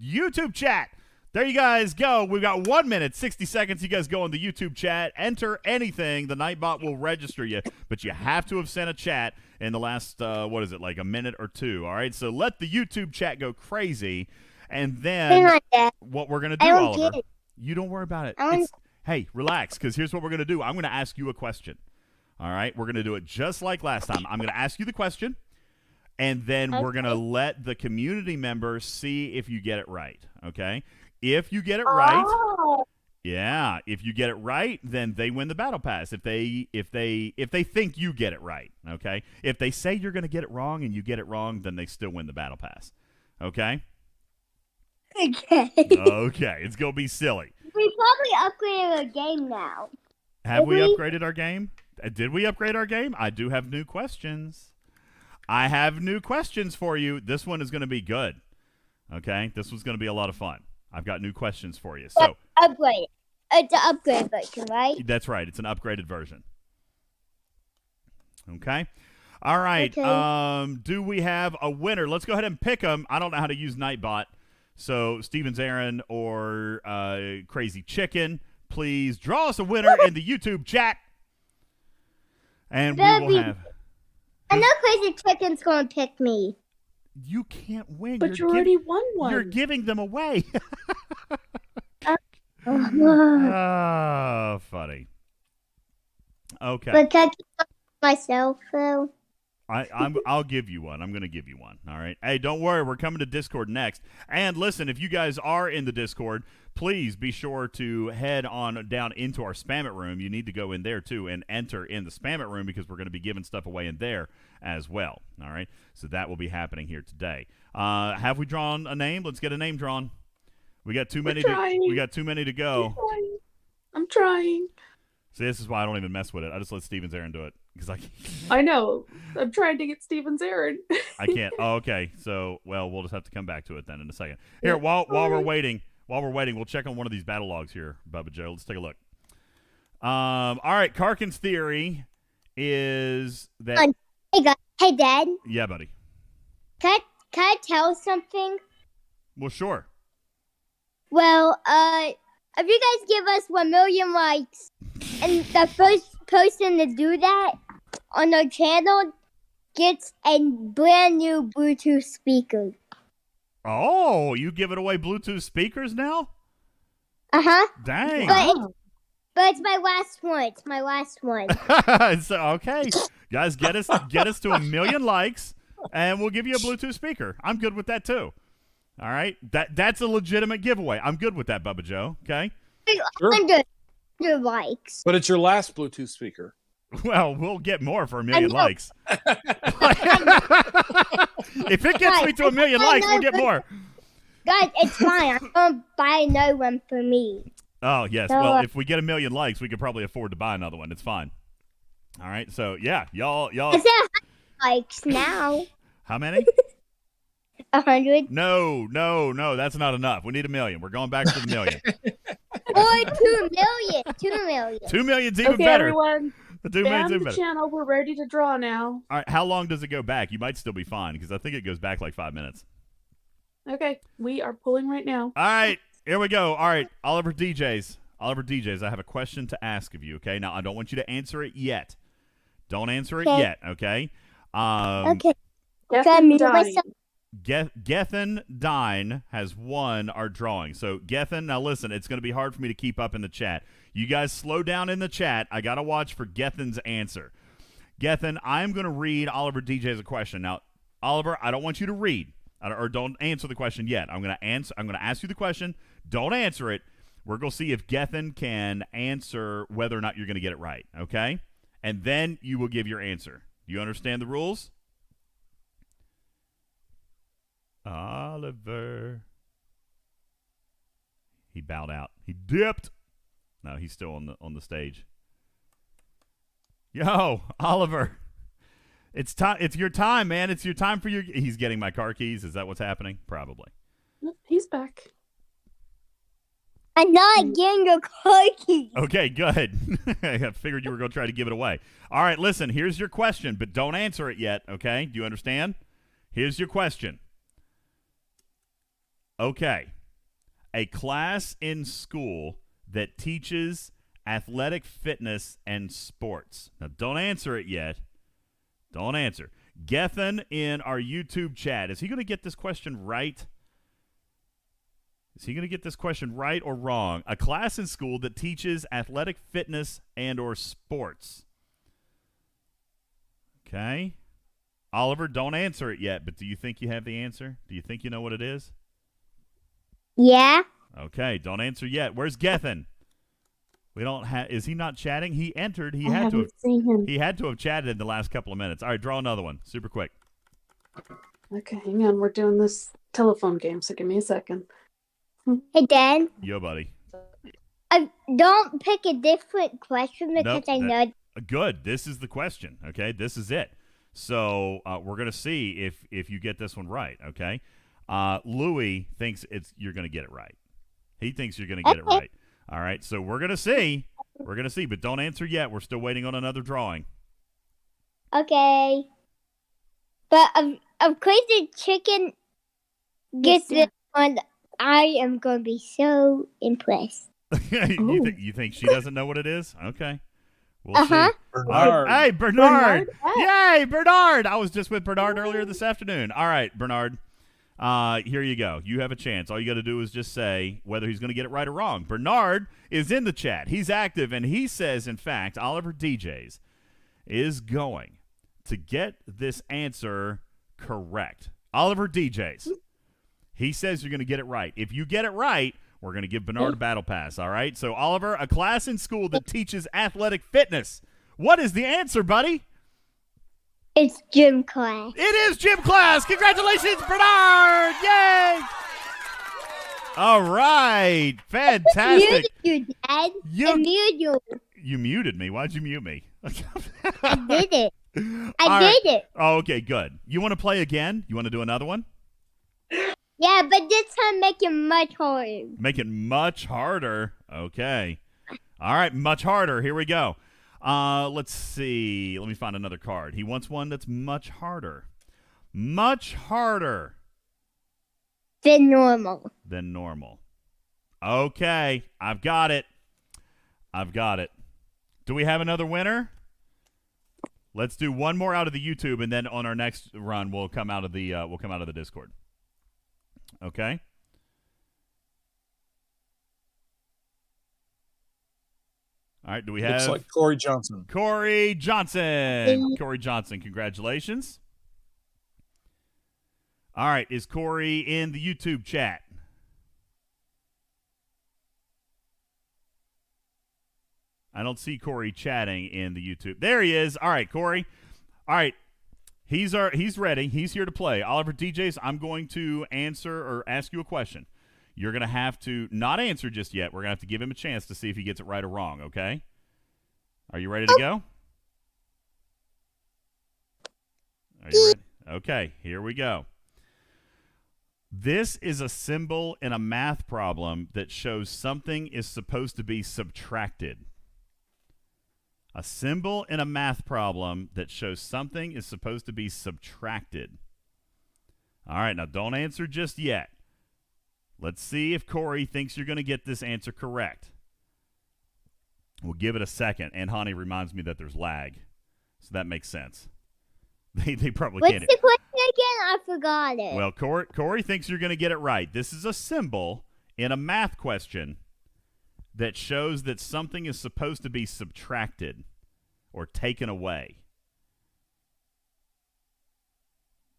YouTube chat. There you guys go. We've got 1 minute, 60 seconds. You guys go on the YouTube chat. Enter anything. The Nightbot will register you, but you have to have sent a chat in the last, like a minute or two. All right? So let the YouTube chat go crazy. And Hang then on, Dad. what we're going to do, I don't Oliver, get it. you don't worry about it. I don't- Hey, relax, because here's what we're going to do. I'm going to ask you a question. All right? We're going to do it just like last time. I'm going to ask you the question, and then we're going to let the community members see if you get it right. Okay? If you get it right, Oh. yeah. If you get it right, then they win the battle pass. If they think you get it right, okay. If they say you're going to get it wrong and you get it wrong, then they still win the battle pass. Okay. Okay. Okay. It's going to be silly. We probably upgraded our game now. Have we Did we? upgraded our game? Did we upgrade our game? I do have new questions. I have new questions for you. This one is going to be good. Okay? This one's going to be a lot of fun. I've got new questions for you. So Upgrade. It's an upgrade version, right? that's right. It's an upgraded version. Okay? All right. Okay. Do we have a winner? Let's go ahead and pick them. I don't know how to use Nightbot. So Stevens Aaron or Crazy Chicken, please draw us a winner in the YouTube chat. And we will have... I know Crazy Chicken's gonna pick me. You can't win. But you already won one. You're giving them away. But Funny. Okay. can I keep myself though? I'll give you one. I'm going to give you one. All right. Hey, don't worry. We're coming to Discord next. And listen, if you guys are in the Discord, please be sure to head on down into our Spam It room. You need to go in there too and enter in the Spam It room because we're going to be giving stuff away in there as well. All right. So that will be happening here today. Have we drawn a name? Let's get a name drawn. We got too many. We got too many to go. I'm trying. See, this is why I don't even mess with it. I just let Stevens Aaron do it because I know. I'm trying to get Stevens Aaron. I can't. Oh, okay. So, well, we'll just have to come back to it then in a second. Here, while we're waiting, we'll check on one of these battle logs here, Bubba Joe. Let's take a look. All right. Karkin's theory is that. Hey, Dad. Yeah, buddy. Can I tell something? Well, sure. Well, if you guys give us 1 million likes, and the first person to do that on our channel gets a brand new Bluetooth speaker. Oh, you giving away Bluetooth speakers now? Uh-huh. Dang. But it's my last one. It's my last one. So, okay, guys, get us to 1,000,000 likes, and we'll give you a Bluetooth speaker. I'm good with that too. All right, that's a legitimate giveaway. I'm good with that, Bubba Joe. Okay. Sure. 100 likes. But it's your last Bluetooth speaker. Well, we'll get more for 1,000,000 know. likes. If it gets me to 1,000,000 likes, we'll get more. Guys, it's fine. I'm going to buy another one for me. Oh, yes. So, Well, if we get 1,000,000 likes, we could probably afford to buy another one. It's fine. All right. So, yeah, y'all. I said 100 likes now. How many? 100. No. That's not enough. We need 1,000,000. We're going back to the 1,000,000. Or 2 million. 2 million. 2,000,000's even Okay, better. everyone. The 2,000,000's Ban even the better. channel. We're ready to draw now. All right. How long does it go back? You might still be fine because I think it goes back like 5 minutes. Okay, we are pulling right now. All right. Here we go. All right. Oliver DJs, I have a question to ask of you, okay? Now, I don't want you to answer it yet. Don't answer it Okay. yet, okay? Okay. Gethin Can I mute Donnie. myself? Gethin Dine has won our drawing. So, Gethin, now listen, it's going to be hard for me to keep up in the chat. You guys slow down in the chat. I got to watch for Gethin's answer. Gethin, I'm going to read Oliver DJ's a question. Now, Oliver, I don't want you to read or don't answer the question yet. I'm going to ask you the question. Don't answer it. We're going to see if Gethin can answer whether or not you're going to get it right, okay? And then you will give your answer. Do you understand the rules? Oliver. He bowed out. He dipped. No, he's still on the stage. Yo, Oliver. It's time. It's your time, man. It's your time for your. He's getting my car keys. Is that what's happening? Probably. Nope, he's back. I'm not getting your cookies. Okay, good. I figured you were going to try to give it away. All right, listen. Here's your question, but don't answer it yet. Okay? Do you understand? Here's your question. Okay. A class in school that teaches athletic fitness and sports. Now, don't answer it yet. Don't answer. Gethin in our YouTube chat. Is he going to get this question right? Is he going to get this question right or wrong? A class in school that teaches athletic fitness and or sports. Okay. Oliver, don't answer it yet, but do you think you have the answer? Do you think you know what it is? Yeah. Okay, don't answer yet. Where's Gethin? We don't have. Is he not chatting? He entered. He I had to have. haven't seen him. He had to have chatted in the last couple of minutes. All right, draw another one, super quick. Okay, hang on. We're doing this telephone game, so give me a second. Hey, Dan. Yo, buddy. Don't pick a different question because Nope, I know. Good. This is the question. Okay, this is it. So we're gonna see if you get this one right. Okay. Louis thinks you're gonna get it right. He thinks you're gonna get it right. All right. So we're gonna see. We're gonna see, but don't answer yet. We're still waiting on another drawing. Okay. But of course the chicken gets this one. I am going to be so impressed. you think she doesn't know what it is? Okay. We'll see. Bernard. Hey, Bernard. Bernard? Yay, Bernard. I was just with Bernard earlier this afternoon. All right, Bernard. Here you go. You have a chance. All you got to do is just say whether he's going to get it right or wrong. Bernard is in the chat. He's active, and he says, in fact, Oliver DJz is going to get this answer correct. Oliver DJz. He says you're going to get it right. If you get it right, we're going to give Bernard a battle pass, all right? So, Oliver, a class in school that teaches athletic fitness. What is the answer, buddy? It's gym class. It is gym class. Congratulations, Bernard. Yay. All right. Fantastic. Muted you, Dad. I muted you. You muted me. Why'd you mute me? I did it. All I right. did it. Oh, okay, good. You want to play again? You want to do another one? Yeah, but this time make it much harder. Make it much harder. Okay. All right, much harder. Here we go. Let's see. Let me find another card. He wants one that's much harder. Much harder Than normal. than normal. Okay, I've got it. I've got it. Do we have another winner? Let's do one more out of the YouTube, and then on our next run, we'll come out of the Discord. Okay. All right, do we Looks have like Corey Johnson. Corey Johnson? Corey Johnson, congratulations. All right, is Corey in the YouTube chat? I don't see Corey chatting in the YouTube. There he is. All right, Corey. All right, he's ready. He's here to play. OliverDJz, I'm going to answer or ask you a question. You're going to have to not answer just yet. We're going to have to give him a chance to see if he gets it right or wrong, okay? Are you ready to go? Are you ready? Okay, here we go. This is a symbol in a math problem that shows something is supposed to be subtracted. A symbol in a math problem that shows something is supposed to be subtracted. All right, now don't answer just yet. Let's see if Corey thinks you're going to get this answer correct. We'll give it a second. And Honey reminds me that there's lag, so that makes sense. They probably can't. What's the question again? I forgot it. Well, Corey thinks you're going to get it right. This is a symbol in a math question that shows that something is supposed to be subtracted or taken away.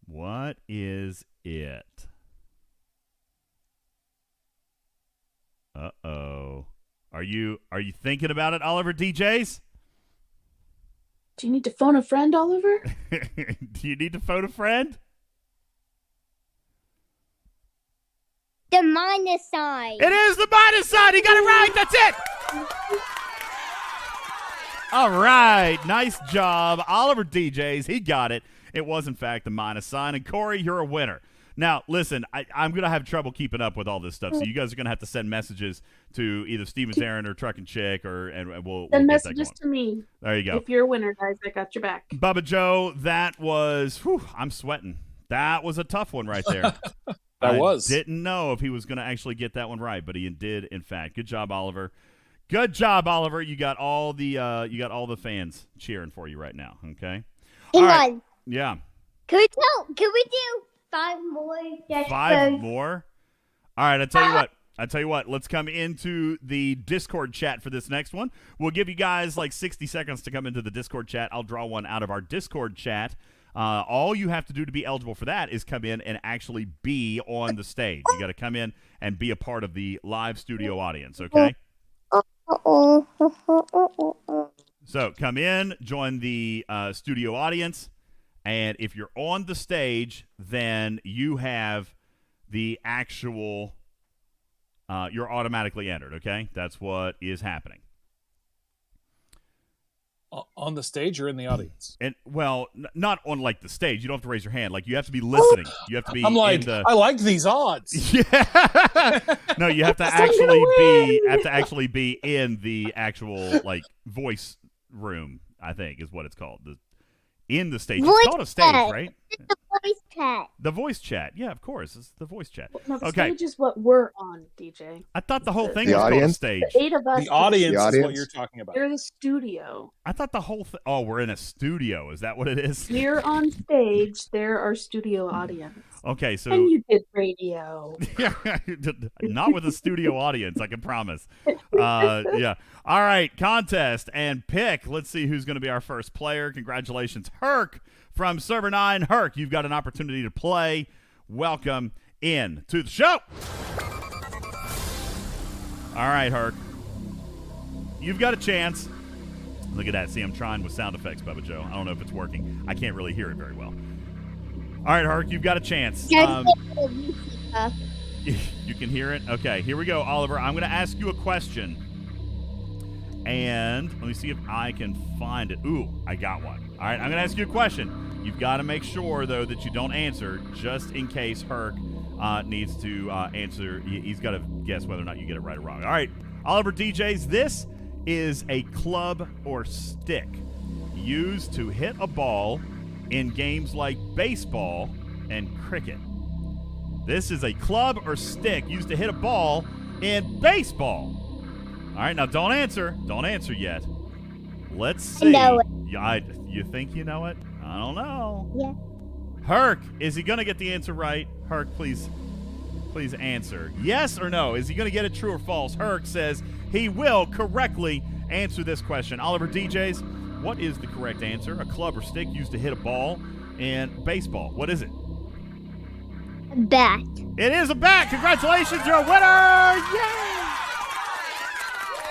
What is it? Uh-oh. Are you thinking about it, OliverDJz? Do you need to phone a friend, Oliver? Do you need to phone a friend? The minus sign. It is the minus sign. He got it right. That's it. All right. Nice job, OliverDJz. He got it. It was, in fact, the minus sign. And, Corey, you're a winner. Now, listen, I'm going to have trouble keeping up with all this stuff, so you guys are going to have to send messages to either Steven's Aaron or Truck and Chick, and we'll Send get messages that to me. There you go. If you're a winner, guys, I got your back. Bubba Joe, that was, I'm sweating. That was a tough one right there. I didn't know if he was going to actually get that one right, but he did, in fact. Good job, Oliver. Good job, Oliver. You got all the fans cheering for you right now. Okay. Hang right. on. Yeah. Can we do 5 more? Just 5 so- more? All right, I tell you what. Let's come into the Discord chat for this next one. We'll give you guys like 60 seconds to come into the Discord chat. I'll draw one out of our Discord chat. All you have to do to be eligible for that is come in and actually be on the stage. You got to come in and be a part of the live studio audience, okay? So come in, join the studio audience, and if you're on the stage, then you have the actual, you're automatically entered, okay? That's what is happening. On the stage or in the audience? And well, not on like the stage. You don't have to raise your hand. Like you have to be listening. You have to be. I'm like, I like these odds. Yeah. No, you have to actually be in the actual like voice room. I think is what it's called. In the stage. It's called a stage, right? It's the voice chat. The voice chat. Yeah, of course. It's the voice chat. No, the Okay. stage is what we're on, DJ. I thought the whole thing The was called a audience? stage. The 8 of us. The audience is what audience? you're talking about. They're the studio. I thought the whole thing. Oh, we're in a studio. Is that what it is? We're on stage. They're our studio audience. Okay, so And you did radio. not with a studio audience, I can promise. Yeah. All right, contest and pick. Let's see who's going to be our first player. Congratulations, Herc from Server 9. Herc, you've got an opportunity to play. Welcome in to the show. All right, Herc. You've got a chance. Look at that. See, I'm trying with sound effects, Bubba Joe. I don't know if it's working. I can't really hear it very well. All right, Herc, you've got a chance. You can hear it? Okay, here we go, Oliver. I'm going to ask you a question. And let me see if I can find it. Ooh, I got one. All right, I'm going to ask you a question. You've got to make sure, though, that you don't answer just in case Herc needs to answer. He's got to guess whether or not you get it right or wrong. All right, OliverDJz, this is a club or stick used to hit a ball in games like baseball and cricket. This is a club or stick used to hit a ball in baseball. All right, now don't answer. Don't answer yet. Let's see. I know it. You think you know it? I don't know. Yeah. Herc, is he going to get the answer right? Herc, please answer. Yes or no? Is he going to get it true or false? Herc says he will correctly answer this question. OliverDJz, what is the correct answer? A club or stick used to hit a ball in baseball. What is it? Bat. It is a bat. Congratulations, you're a winner! Yay!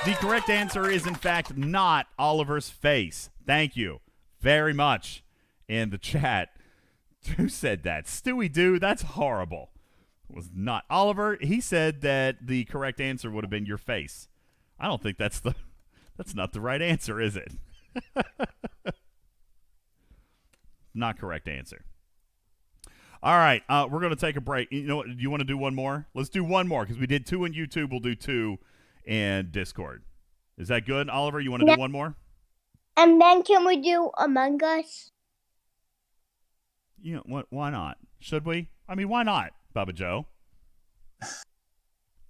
The correct answer is, in fact, not Oliver's face. Thank you very much in the chat. Who said that? Stewie Doo, that's horrible. It was not Oliver. He said that the correct answer would have been your face. I don't think that's not the right answer, is it? Not correct answer. All right, we're going to take a break. You know what? Do you want to do one more? Let's do one more because we did 2 in YouTube. We'll do 2 in Discord. Is that good, Oliver? You want to do one more? And then can we do Among Us? You know what? Why not? Should we? I mean, why not, Bubba Joe?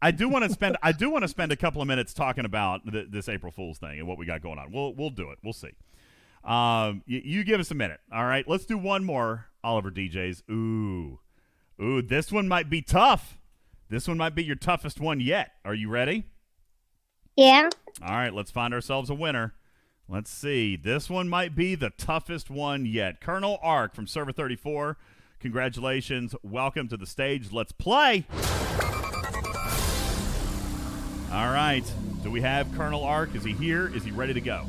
I do want to spend a couple of minutes talking about this April Fool's thing and what we got going on. We'll do it. We'll see. You give us a minute. All right, let's do one more, OliverDJz. Ooh, this one might be tough. This one might be your toughest one yet. Are you ready? Yeah. All right, let's find ourselves a winner. Let's see. This one might be the toughest one yet. Colonel Ark from Server 34. Congratulations. Welcome to the stage. Let's play. All right. Do we have Colonel Ark? Is he here? Is he ready to go?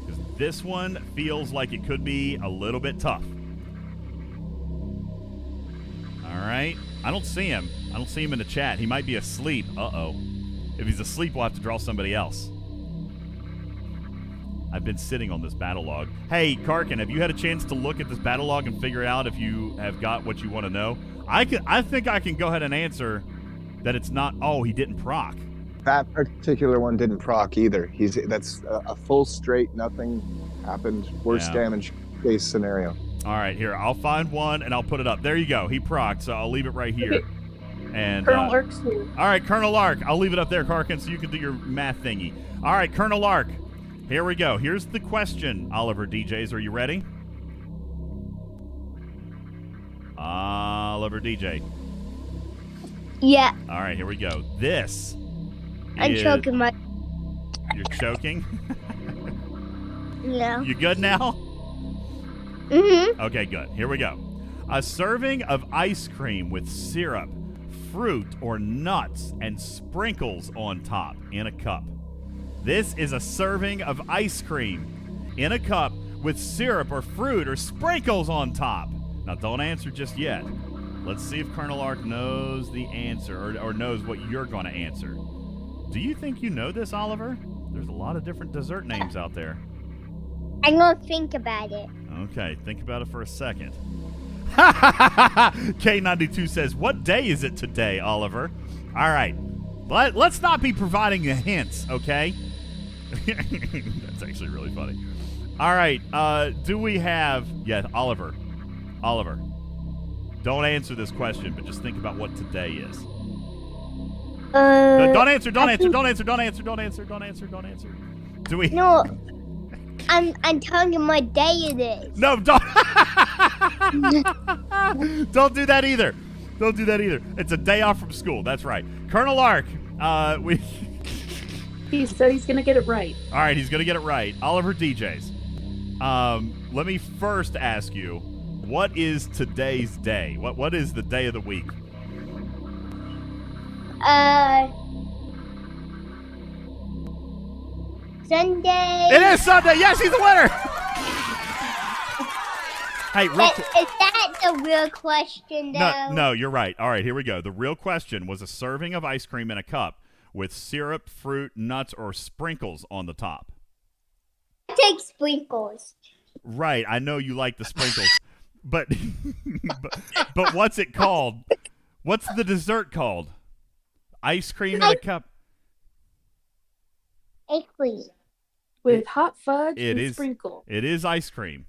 Because this one feels like it could be a little bit tough. All right. I don't see him. I don't see him in the chat. He might be asleep. Uh-oh. If he's asleep, we'll have to draw somebody else. I've been sitting on this battle log. Hey, Karkin, have you had a chance to look at this battle log and figure out if you have got what you want to know? I think I can go ahead and answer that it's not. Oh, he didn't proc. That particular one didn't proc either. That's a full straight, nothing happened. Worst damage case scenario. All right, here, I'll find one and I'll put it up. There you go. He procced, so I'll leave it right here. And Colonel Ark's here. All right, Colonel Ark. I'll leave it up there, Karkin, so you can do your math thingy. All right, Colonel Ark. Here we go. Here's the question, OliverDJz. Are you ready? OliverDJ. Yeah. All right, here we go. This I'm choking my. You're choking? No. You good now? Mm-hmm. Okay, good. Here we go. A serving of ice cream with syrup, fruit, or nuts, and sprinkles on top in a cup. This is a serving of ice cream in a cup with syrup or fruit or sprinkles on top. Now, don't answer just yet. Let's see if Colonel Ark knows the answer or knows what you're going to answer. Do you think you know this, Oliver? There's a lot of different dessert names out there. I'm going to think about it. Okay, think about it for a second. K92 says, what day is it today, Oliver? All right. But let's not be providing the hints, okay? That's actually really funny. All right. Do we have... Yeah, Oliver. Oliver. Don't answer this question, but just think about what today is. Don't answer. Do we... No. I'm telling you what day it is. No, don't. Don't do that either. Don't do that either. It's a day off from school. That's right. Colonel Ark, He said he's going to get it right. All right, he's going to get it right. OliverDJz. Let me first ask you, what is today's day? What is the day of the week? Sunday. It is Sunday. Yes, he's the winner. Hey, Is that the real question, though? No, you're right. All right, here we go. The real question was a serving of ice cream in a cup with syrup, fruit, nuts, or sprinkles on the top. I take sprinkles. Right, I know you like the sprinkles, but but what's it called? What's the dessert called? Ice cream in a cup. Ice cream. With hot fudge and sprinkle. It is ice cream,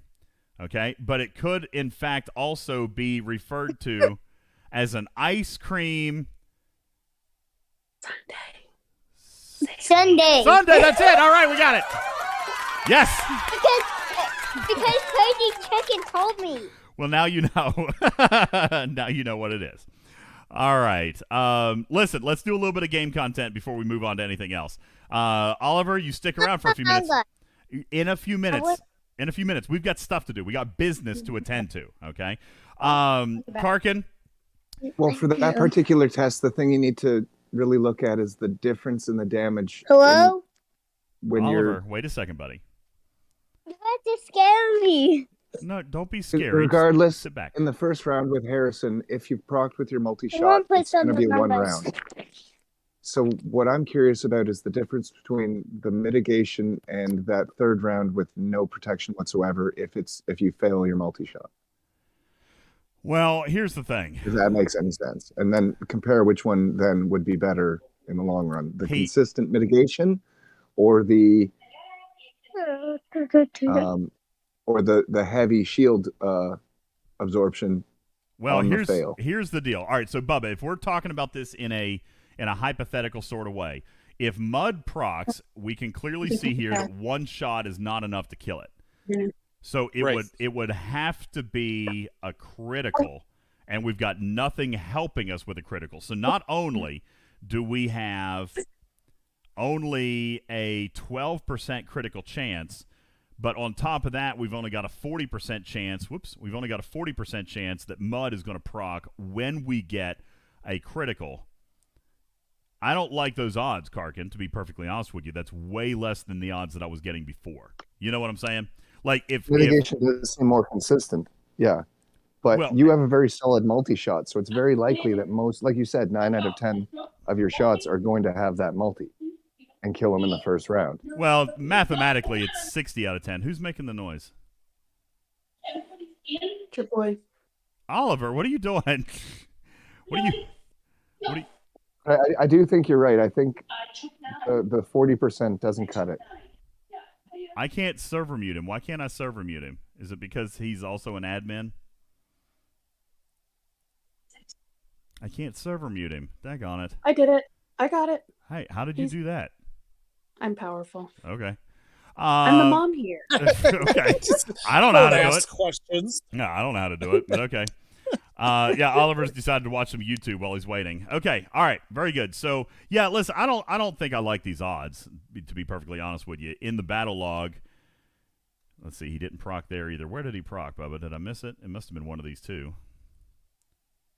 okay? But it could, in fact, also be referred to as an ice cream... Sunday. Sunday, that's it. All right, we got it. Yes. Because Crazy Chicken told me. Well, now you know. Now you know what it is. All right. Listen, let's do a little bit of game content before we move on to anything else. Oliver, you stick around for a few minutes. In a few minutes, we've got stuff to do. We got business to attend to. Okay. Karkin. Well, for that particular test, the thing you need to really look at is the difference in the damage. Hello? When Oliver, wait a second, buddy. You have to scare me. No, don't be scared. Regardless, Sit back. in the first round with Harrison, if you've procced with your I multi-shot, won't put it's going to be some one numbers. round. So what I'm curious about is the difference between the mitigation and that third round with no protection whatsoever if you fail your multi-shot. Well, here's the thing. If that makes any sense. And then compare which one then would be better in the long run. The consistent mitigation or the heavy shield absorption. Well, on the fail. Here's the deal. All right, so Bubba, if we're talking about this in a hypothetical sort of way, if Mud procs, we can clearly see here that one shot is not enough to kill it. So it would have to be a critical, and we've got nothing helping us with a critical. So not only do we have only a 12% critical chance, but on top of that, we've only got a 40% chance. We've only got a 40% chance that Mud is going to proc when we get a critical. I don't like those odds, Karkin, to be perfectly honest with you. That's way less than the odds that I was getting before. You know what I'm saying? Like if mitigation does seem more consistent, yeah. But you have a very solid multi-shot, so it's very likely that most, like you said, 9 out of 10 of your shots are going to have that multi and kill them in the first round. Well, mathematically, it's 60 out of 10. Who's making the noise? It's your boy. Oliver, what are you doing? What are you? I do think you're right. I think the 40% doesn't cut it. I can't server mute him. Why can't I server mute him? Is it because he's also an admin? I can't server mute him. Daggone it. I did it. I got it. Hey, how did you do that? I'm powerful. Okay. I'm the mom here. Okay. I don't know how to do it. Questions. No, I don't know how to do it, but okay. Yeah, Oliver's decided to watch some YouTube while he's waiting. Okay, all right, very good. So, yeah, listen, I don't think I like these odds, to be perfectly honest with you. In the battle log, let's see, he didn't proc there either. Where did he proc, Bubba? Did I miss it? It must have been one of these two.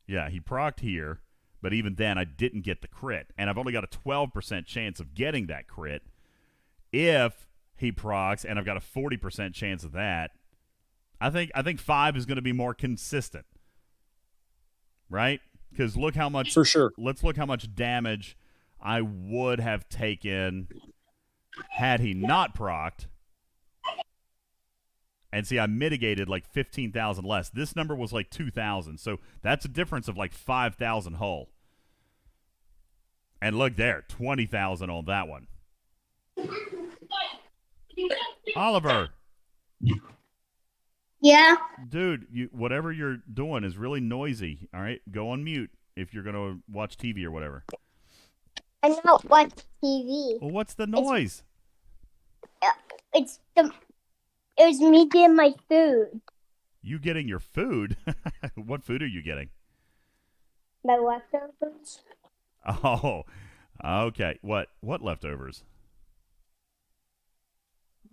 Yeah, he procced here, but even then I didn't get the crit, and I've only got a 12% chance of getting that crit. If he procs, and I've got a 40% chance of that, I think 5 is going to be more consistent. Right? Because look how much. For sure. Let's look how much damage I would have taken had he not procced. And see, I mitigated like 15,000 less. This number was like 2,000. So that's a difference of like 5,000 hull. And look there, 20,000 on that one. Oliver. Yeah. Dude, whatever you're doing is really noisy. All right, go on mute if you're going to watch TV or whatever. I'm not watching TV. Well, what's the noise? It was me getting my food. You getting your food? What food are you getting? My leftovers. Oh, okay. What leftovers?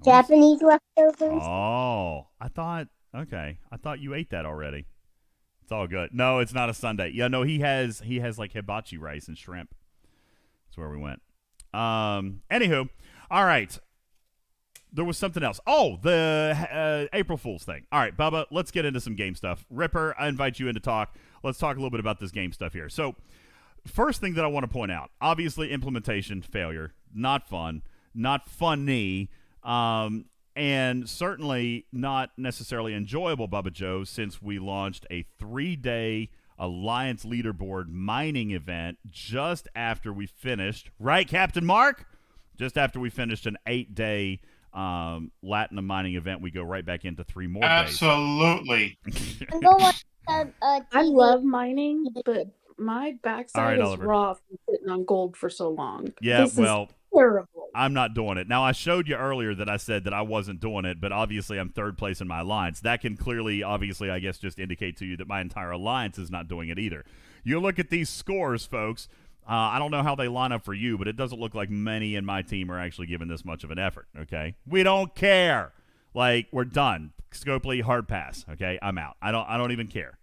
Japanese leftovers. Oh, I thought you ate that already. It's all good. No, it's not a Sunday. Yeah, no, he has like hibachi rice and shrimp. That's where we went. Anywho, all right. There was something else. Oh, the April Fool's thing. All right, Bubba, let's get into some game stuff. Ripper, I invite you in to talk. Let's talk a little bit about this game stuff here. So, first thing that I want to point out, obviously implementation failure. Not fun. Not funny. And certainly not necessarily enjoyable, Bubba Joe, since we launched a 3-day Alliance leaderboard mining event just after we finished, right, Captain Mark? Just after we finished an 8-day Latinum mining event, we go right back into 3 more days. Absolutely. I love mining, but my backside is Oliver. raw from sitting on gold for so long. Yeah, This well, is terrible. I'm not doing it. Now, I showed you earlier that I said that I wasn't doing it, but obviously I'm third place in my alliance. That can clearly, obviously, I guess, just indicate to you that my entire alliance is not doing it either. You look at these scores, folks. I don't know how they line up for you, but it doesn't look like many in my team are actually giving this much of an effort, okay? We don't care. Like, we're done. Scopely, hard pass, okay? I'm out. I don't even care,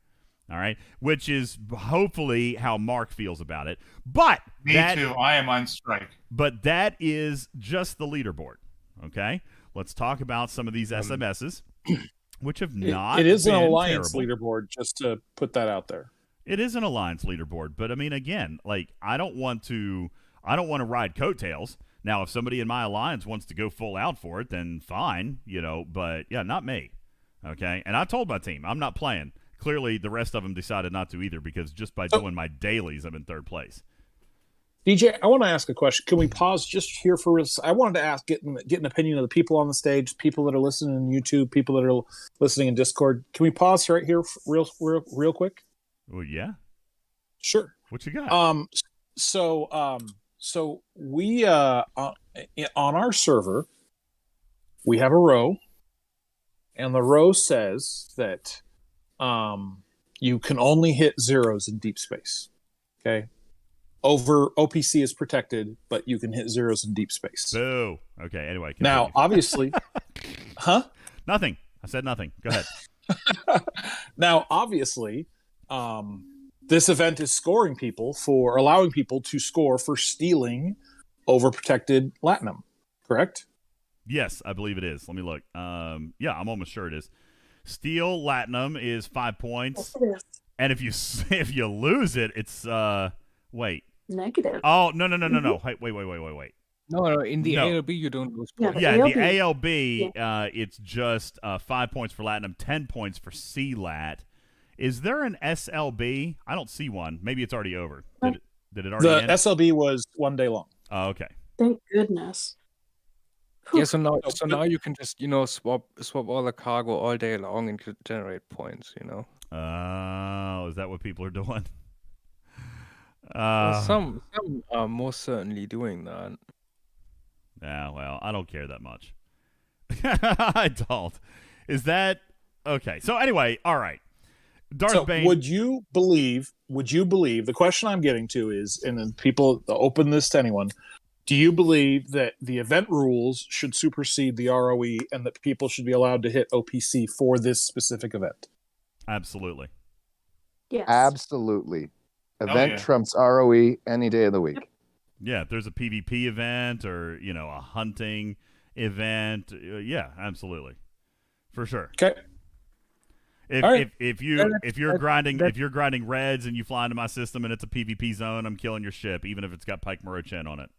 all right? Which is hopefully how Mark feels about it. But Me too. I am on strike. But that is just the leaderboard, okay? Let's talk about some of these SMSs, which have not It is an been alliance terrible. leaderboard, just to put that out there. It is an alliance leaderboard, but I mean, again, like I don't want to ride coattails. Now, if somebody in my alliance wants to go full out for it, then fine, But yeah, not me. Okay, and I told my team I'm not playing. Clearly, the rest of them decided not to either because just by doing my dailies, I'm in third place. DJ, I want to ask a question. Can we pause just here for? I wanted to ask, get an opinion of the people on the stage, people that are listening on YouTube, people that are listening in Discord. Can we pause right here, real quick? Well, yeah, sure. What you got? So we on our server, we have a row, and the row says that you can only hit zeros in deep space. Okay, over OPC is protected, but you can hit zeros in deep space. Boo. Okay. Anyway, continue. Now, obviously, huh? Nothing. I said nothing. Go ahead. Now, obviously, this event is scoring people for allowing people to score for stealing overprotected Latinum, correct? Yes, I believe it is. Let me look. Yeah, I'm almost sure it is. Steal Latinum is 5 points, and if you lose it, it's wait. Negative. Oh no. Wait. No, in the No. ALB you don't lose points. Yeah, ALB. the ALB, it's just 5 points for Latinum, 10 points for CLAT. Is there an SLB? I don't see one. Maybe it's already over. Did it already The end? SLB was 1 day long. Oh, okay. Thank goodness. Yeah, so now you can just swap all the cargo all day long and generate points. Oh, is that what people are doing? Some are most certainly doing that. Yeah, well, I don't care that much. I don't. Is that okay? So anyway, all right. Darthbane. Would you believe the question I'm getting to is, and then people open this to anyone, do you believe that the event rules should supersede the ROE and that people should be allowed to hit OPC for this specific event? Absolutely. Yes. Absolutely. Event yeah. trumps ROE any day of the week. Yeah, if there's a PvP event or a hunting event, yeah, absolutely, for sure. Okay. If you're grinding reds and you fly into my system and it's a PvP zone, I'm killing your ship, even if it's got Pike Morochin on it.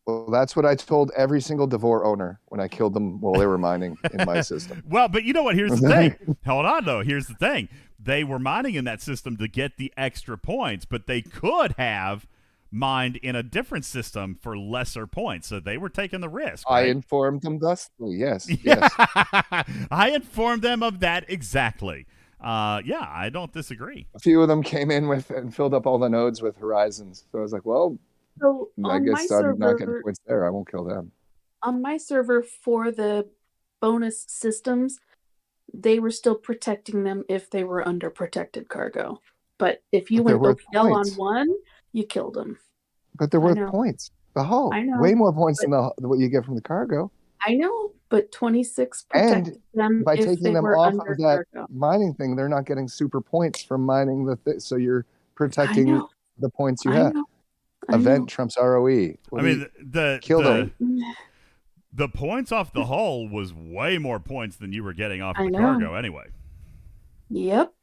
Well, that's what I told every single Devore owner when I killed them while they were mining in my system. Well, but you know what? Here's the thing. Hold on, though. Here's the thing. They were mining in that system to get the extra points, but they could have mined in a different system for lesser points, so they were taking the risk. Right? I informed them thusly. Yes. Yeah. Yes. I informed them of that exactly. Yeah, I don't disagree. A few of them came in and filled up all the nodes with horizons. So I was like, well, So I on my guess I'm not getting server, points there. I won't kill them. on my server for the bonus systems, they were still protecting them if they were under protected cargo. But if you But they're went worth OPL points. on one, you killed them. But they're I worth know. points. The hull. I know, Way more points but- than what you get from the cargo. I know, but 26 And protected them By if taking they them were off under of that cargo. mining thing, they're not getting super points from mining so you're I protecting know. the points you I have. know. I Event trumps ROE. I mean, kill them. the points off the hull was way more points than you were getting off I of the know. cargo anyway. Yep.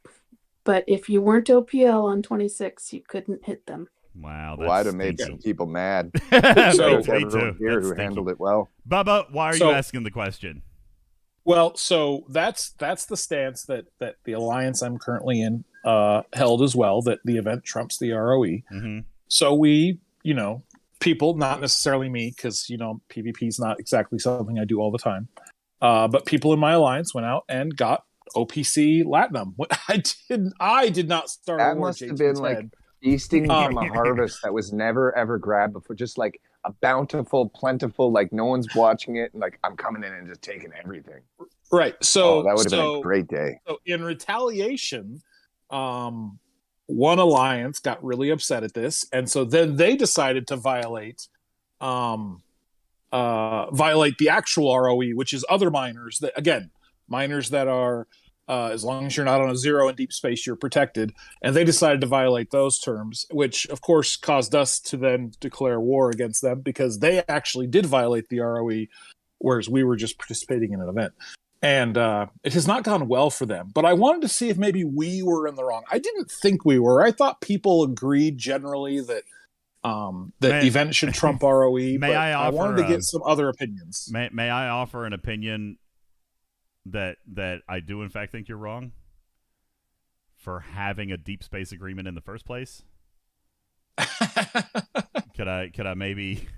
But if you weren't OPL on 26, you couldn't hit them. Wow, Well, I'd that's have made some stinky. people mad. So- Me Everyone too. here That's who stinky. handled it well. Bubba, why are So- you asking the question? Well, so that's the stance that the alliance I'm currently in held as well, that the event trumps the ROE. Mm-hmm. So we, people, not necessarily me, because PvP is not exactly something I do all the time. But people in my alliance went out and got OPC Latinum. I did not start a That war. must have JT's been like head. feasting from a harvest that was never ever grabbed before. Just like a bountiful, plentiful, like no one's watching it, and like I'm coming in and just taking everything. Right. So that would have been a great day. So in retaliation, one alliance got really upset at this, and so then they decided to violate the actual ROE, which is other miners that, again, miners that are as long as you're not on a zero in deep space, you're protected. And they decided to violate those terms, which of course caused us to then declare war against them because they actually did violate the ROE, whereas we were just participating in an event. And it has not gone well for them. But I wanted to see if maybe we were in the wrong. I didn't think we were. I thought people agreed generally that event should trump ROE. But I wanted to get some other opinions. May I offer an opinion that I do in fact think you're wrong for having a deep space agreement in the first place? Could I maybe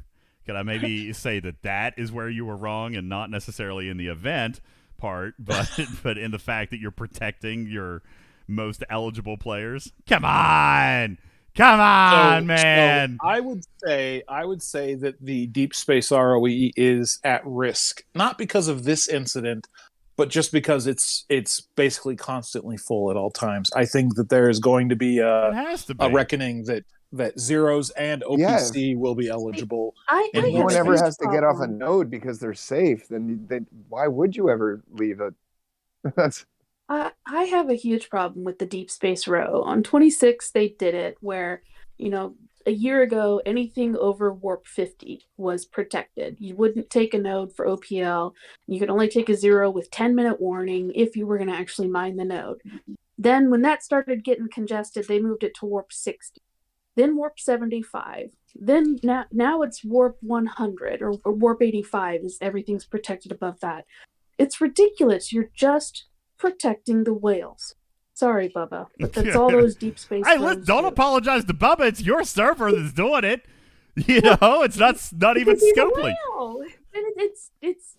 say that is where you were wrong and not necessarily in the event part, but in the fact that you're protecting your most eligible players? Come on, man. So I would say that the deep space ROE is at risk, not because of this incident, but just because it's basically constantly full at all times. I think that there is going to be a reckoning that zeros and OPC will be eligible. If no one ever has to get off a node because they're safe, then why would you ever leave it? I have a huge problem with the deep space row. On 26, they did it where, a year ago, anything over warp 50 was protected. You wouldn't take a node for OPL. You could only take a zero with 10-minute warning if you were going to actually mine the node. Then when that started getting congested, they moved it to warp 60. Then warp 75. Then now it's warp 100 or warp 85 is everything's protected above that. It's ridiculous. You're just protecting the whales. Sorry, Bubba, but that's all those deep space. Hey, don't apologize to Bubba. It's your server that's doing it. It's not even Scopely. It's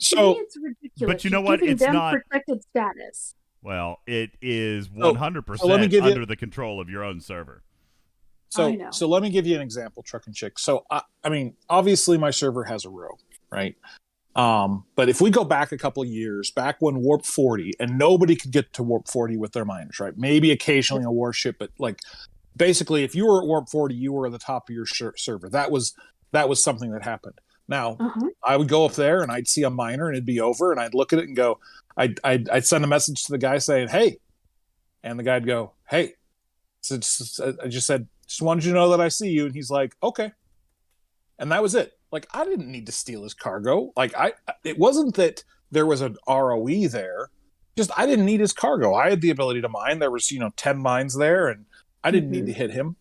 ridiculous. But you know what? It's them not protected status. Well, it is 100% under the control of your own server. So let me give you an example, Truck and Chick. So I mean, obviously my server has a row, right? But if we go back a couple of years, back when warp 40, and nobody could get to warp 40 with their miners, right? Maybe occasionally a warship, but like basically if you were at warp 40, you were at the top of your server. That was something that happened. Now, I would go up there and I'd see a miner and it'd be over and I'd look at it and go, I'd send a message to the guy saying, hey, and the guy'd go, hey. So I just said, just wanted you to know that I see you. And he's like, okay. And that was it. Like, I didn't need to steal his cargo. Like, it wasn't that there was an ROE there. Just, I didn't need his cargo. I had the ability to mine. There was, 10 mines there, and I didn't need to hit him.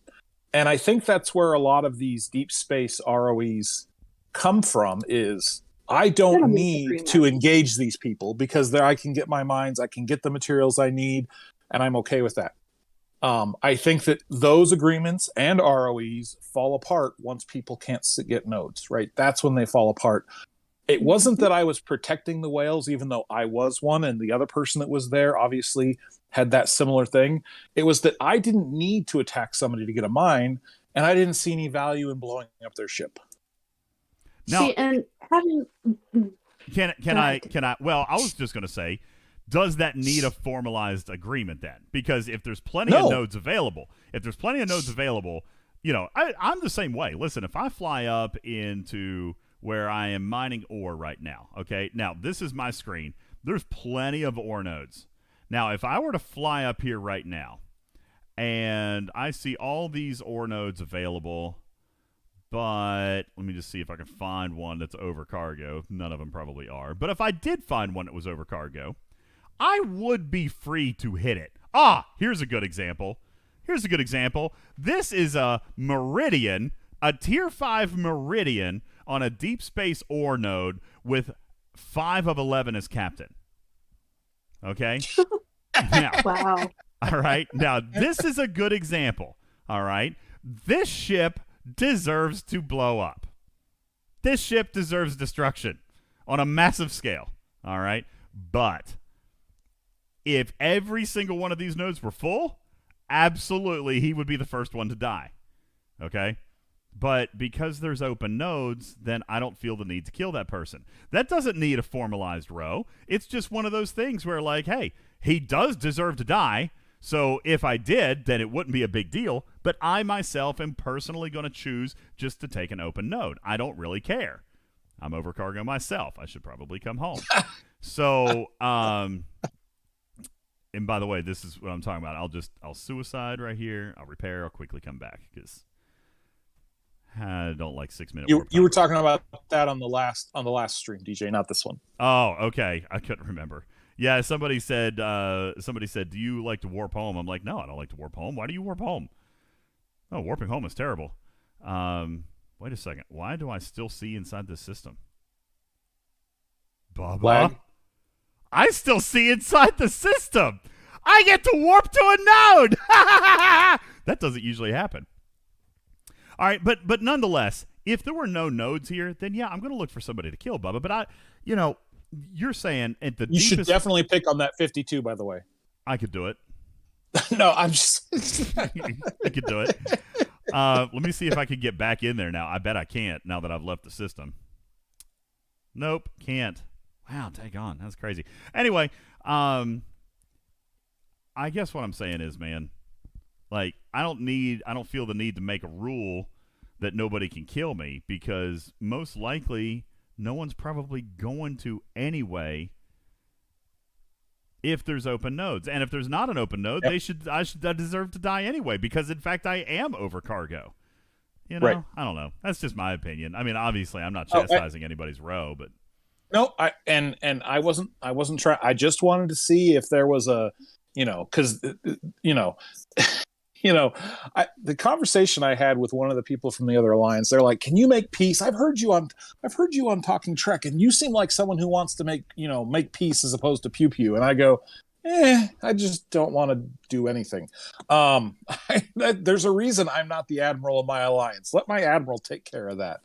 And I think that's where a lot of these deep space ROEs come from is I don't need to engage these people because there I can get my mines, I can get the materials I need, and I'm okay with that. I think that those agreements and ROEs fall apart once people can't get nodes, right? That's when they fall apart. It wasn't that I was protecting the whales, even though I was one, and the other person that was there obviously had that similar thing. It was that I didn't need to attack somebody to get a mine, and I didn't see any value in blowing up their ship. Now, and having can I? Well, I was just going to say, does that need a formalized agreement then? Because if there's plenty of nodes available, I'm the same way. Listen, if I fly up into where I am mining ore right now, okay? Now, this is my screen. There's plenty of ore nodes. Now, if I were to fly up here right now and I see all these ore nodes available, but let me just see if I can find one that's over cargo. None of them probably are. But if I did find one that was over cargo, I would be free to hit it. Here's a good example. This is a Meridian, a Tier 5 Meridian on a deep space ore node with 5 of 11 as captain. Okay? Now, wow. All right? Now, this is a good example. All right? This ship deserves to blow up. This ship deserves destruction on a massive scale. All right? But if every single one of these nodes were full, absolutely he would be the first one to die. Okay? But because there's open nodes, then I don't feel the need to kill that person. That doesn't need a formalized row. It's just one of those things where, like, hey, he does deserve to die, So if I did, then it wouldn't be a big deal. But I myself am personally going to choose just to take an open node. I don't really care. I'm over cargo myself. I should probably come home. So, and by the way, this is what I'm talking about. I'll suicide right here. I'll repair. I'll quickly come back because I don't like 6 minute. You were talking about that on the last stream, DJ, not this one. Oh, okay. I couldn't remember. Yeah, somebody said, do you like to warp home? I'm like, no, I don't like to warp home. Why do you warp home? Oh, warping home is terrible. Wait a second. Why do I still see inside this system? Bubba? Lag? I still see inside the system. I get to warp to a node. That doesn't usually happen. All right, but nonetheless, if there were no nodes here, then yeah, I'm going to look for somebody to kill, Bubba. But you're saying at the You deepest... should definitely pick on that 52, by the way. I could do it. No, I'm just... I could do it. Let me see if I can get back in there now. I bet I can't now that I've left the system. Nope, can't. Wow, take on. That's crazy. Anyway, I guess what I'm saying is, man, like, I don't feel the need to make a rule that nobody can kill me because most likely no one's probably going to anyway if there's open nodes. And if there's not an open node, I deserve to die anyway because, in fact, I am over cargo. You know? Right. I don't know. That's just my opinion. I mean, obviously, I'm not chastising anybody's row, but... No, I wasn't trying. I just wanted to see if there was a, because, the conversation I had with one of the people from the other alliance, they're like, "Can you make peace? I've heard you on Talking Trek, and you seem like someone who wants to make peace as opposed to pew pew." And I go, I just don't want to do anything. There's a reason I'm not the admiral of my alliance. Let my admiral take care of that.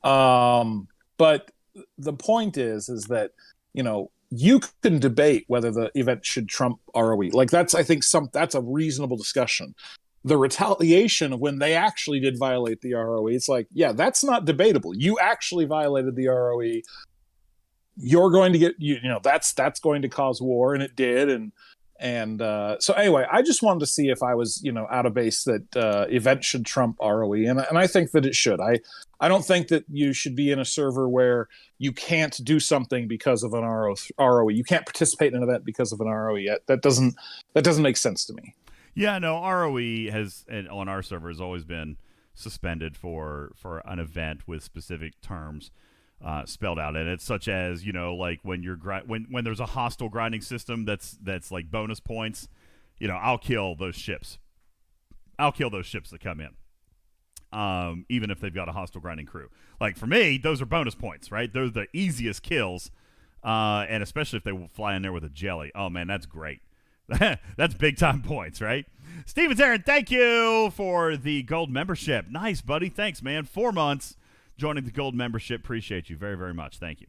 But the point is that, you can debate whether the event should trump ROE. Like that's a reasonable discussion. The retaliation of when they actually did violate the ROE, it's like, yeah, that's not debatable. You actually violated the ROE. You're going to get, that's going to cause war, and it did. And so anyway, I just wanted to see if I was, out of base that event should trump ROE, and I think that it should. I don't think that you should be in a server where you can't do something because of an ROE. You can't participate in an event because of an ROE yet. That doesn't make sense to me. Yeah, no, ROE on our server has always been suspended for an event with specific terms spelled out in it, such as like when you're when there's a hostile grinding system that's like bonus points. I'll kill those ships. I'll kill those ships that come in. Even if they've got a hostile grinding crew. Like for me, those are bonus points, right? Those are the easiest kills, and especially if they fly in there with a jelly. Oh man, that's great. That's big time points, right? Steven Aaron, thank you for the gold membership. Nice, buddy. Thanks, man. 4 months joining the gold membership. Appreciate you very, very much. Thank you.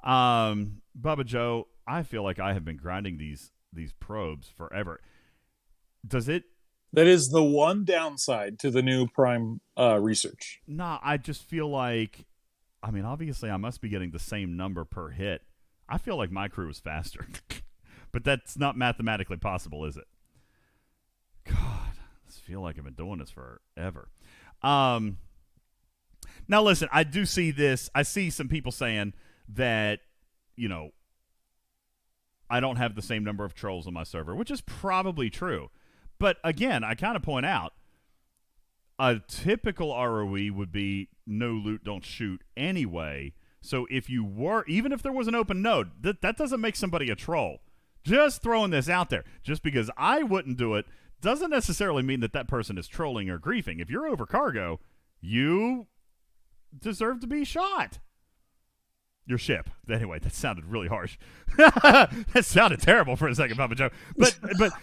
Bubba Joe, I feel like I have been grinding these probes forever. Does it? That is the one downside to the new Prime research. Nah, I just feel like, obviously I must be getting the same number per hit. I feel like my crew is faster. But that's not mathematically possible, is it? God, I feel like I've been doing this forever. Now, listen, I do see this. I see some people saying that, I don't have the same number of trolls on my server, which is probably true. But again, I kind of point out a typical ROE would be no loot, don't shoot anyway. So even if there was an open node, that doesn't make somebody a troll. Just throwing this out there. Just because I wouldn't do it doesn't necessarily mean that person is trolling or griefing. If you're over cargo, you deserve to be shot. Your ship. Anyway, that sounded really harsh. That sounded terrible for a second, Papa Joe. But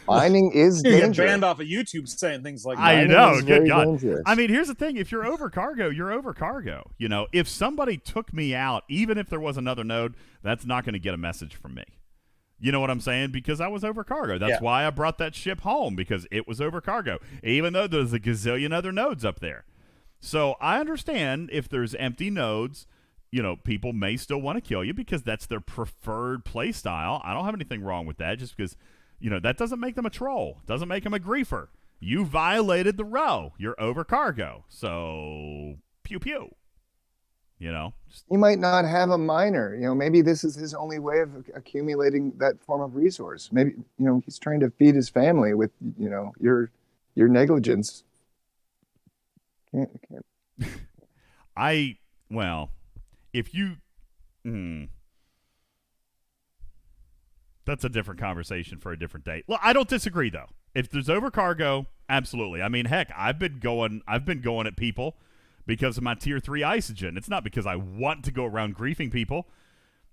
mining is you dangerous. get banned off of YouTube saying things like that. I know. Good God. Dangerous. Here's the thing. If you're over cargo, you're over cargo. If somebody took me out, even if there was another node, that's not going to get a message from me. You know what I'm saying? Because I was over cargo. That's why I brought that ship home, because it was over cargo, even though there's a gazillion other nodes up there. So I understand if there's empty nodes, people may still want to kill you because that's their preferred play style. I don't have anything wrong with that, just because that doesn't make them a troll. Doesn't make them a griefer. You violated the row. You're over cargo. So, pew pew. He might not have a miner. Maybe this is his only way of accumulating that form of resource. Maybe, he's trying to feed his family with, your negligence. Can't. If you... that's a different conversation for a different day. Look, I don't disagree, though. If there's overcargo, absolutely. I mean, heck, I've been going at people because of my tier 3 isogen. It's not because I want to go around griefing people,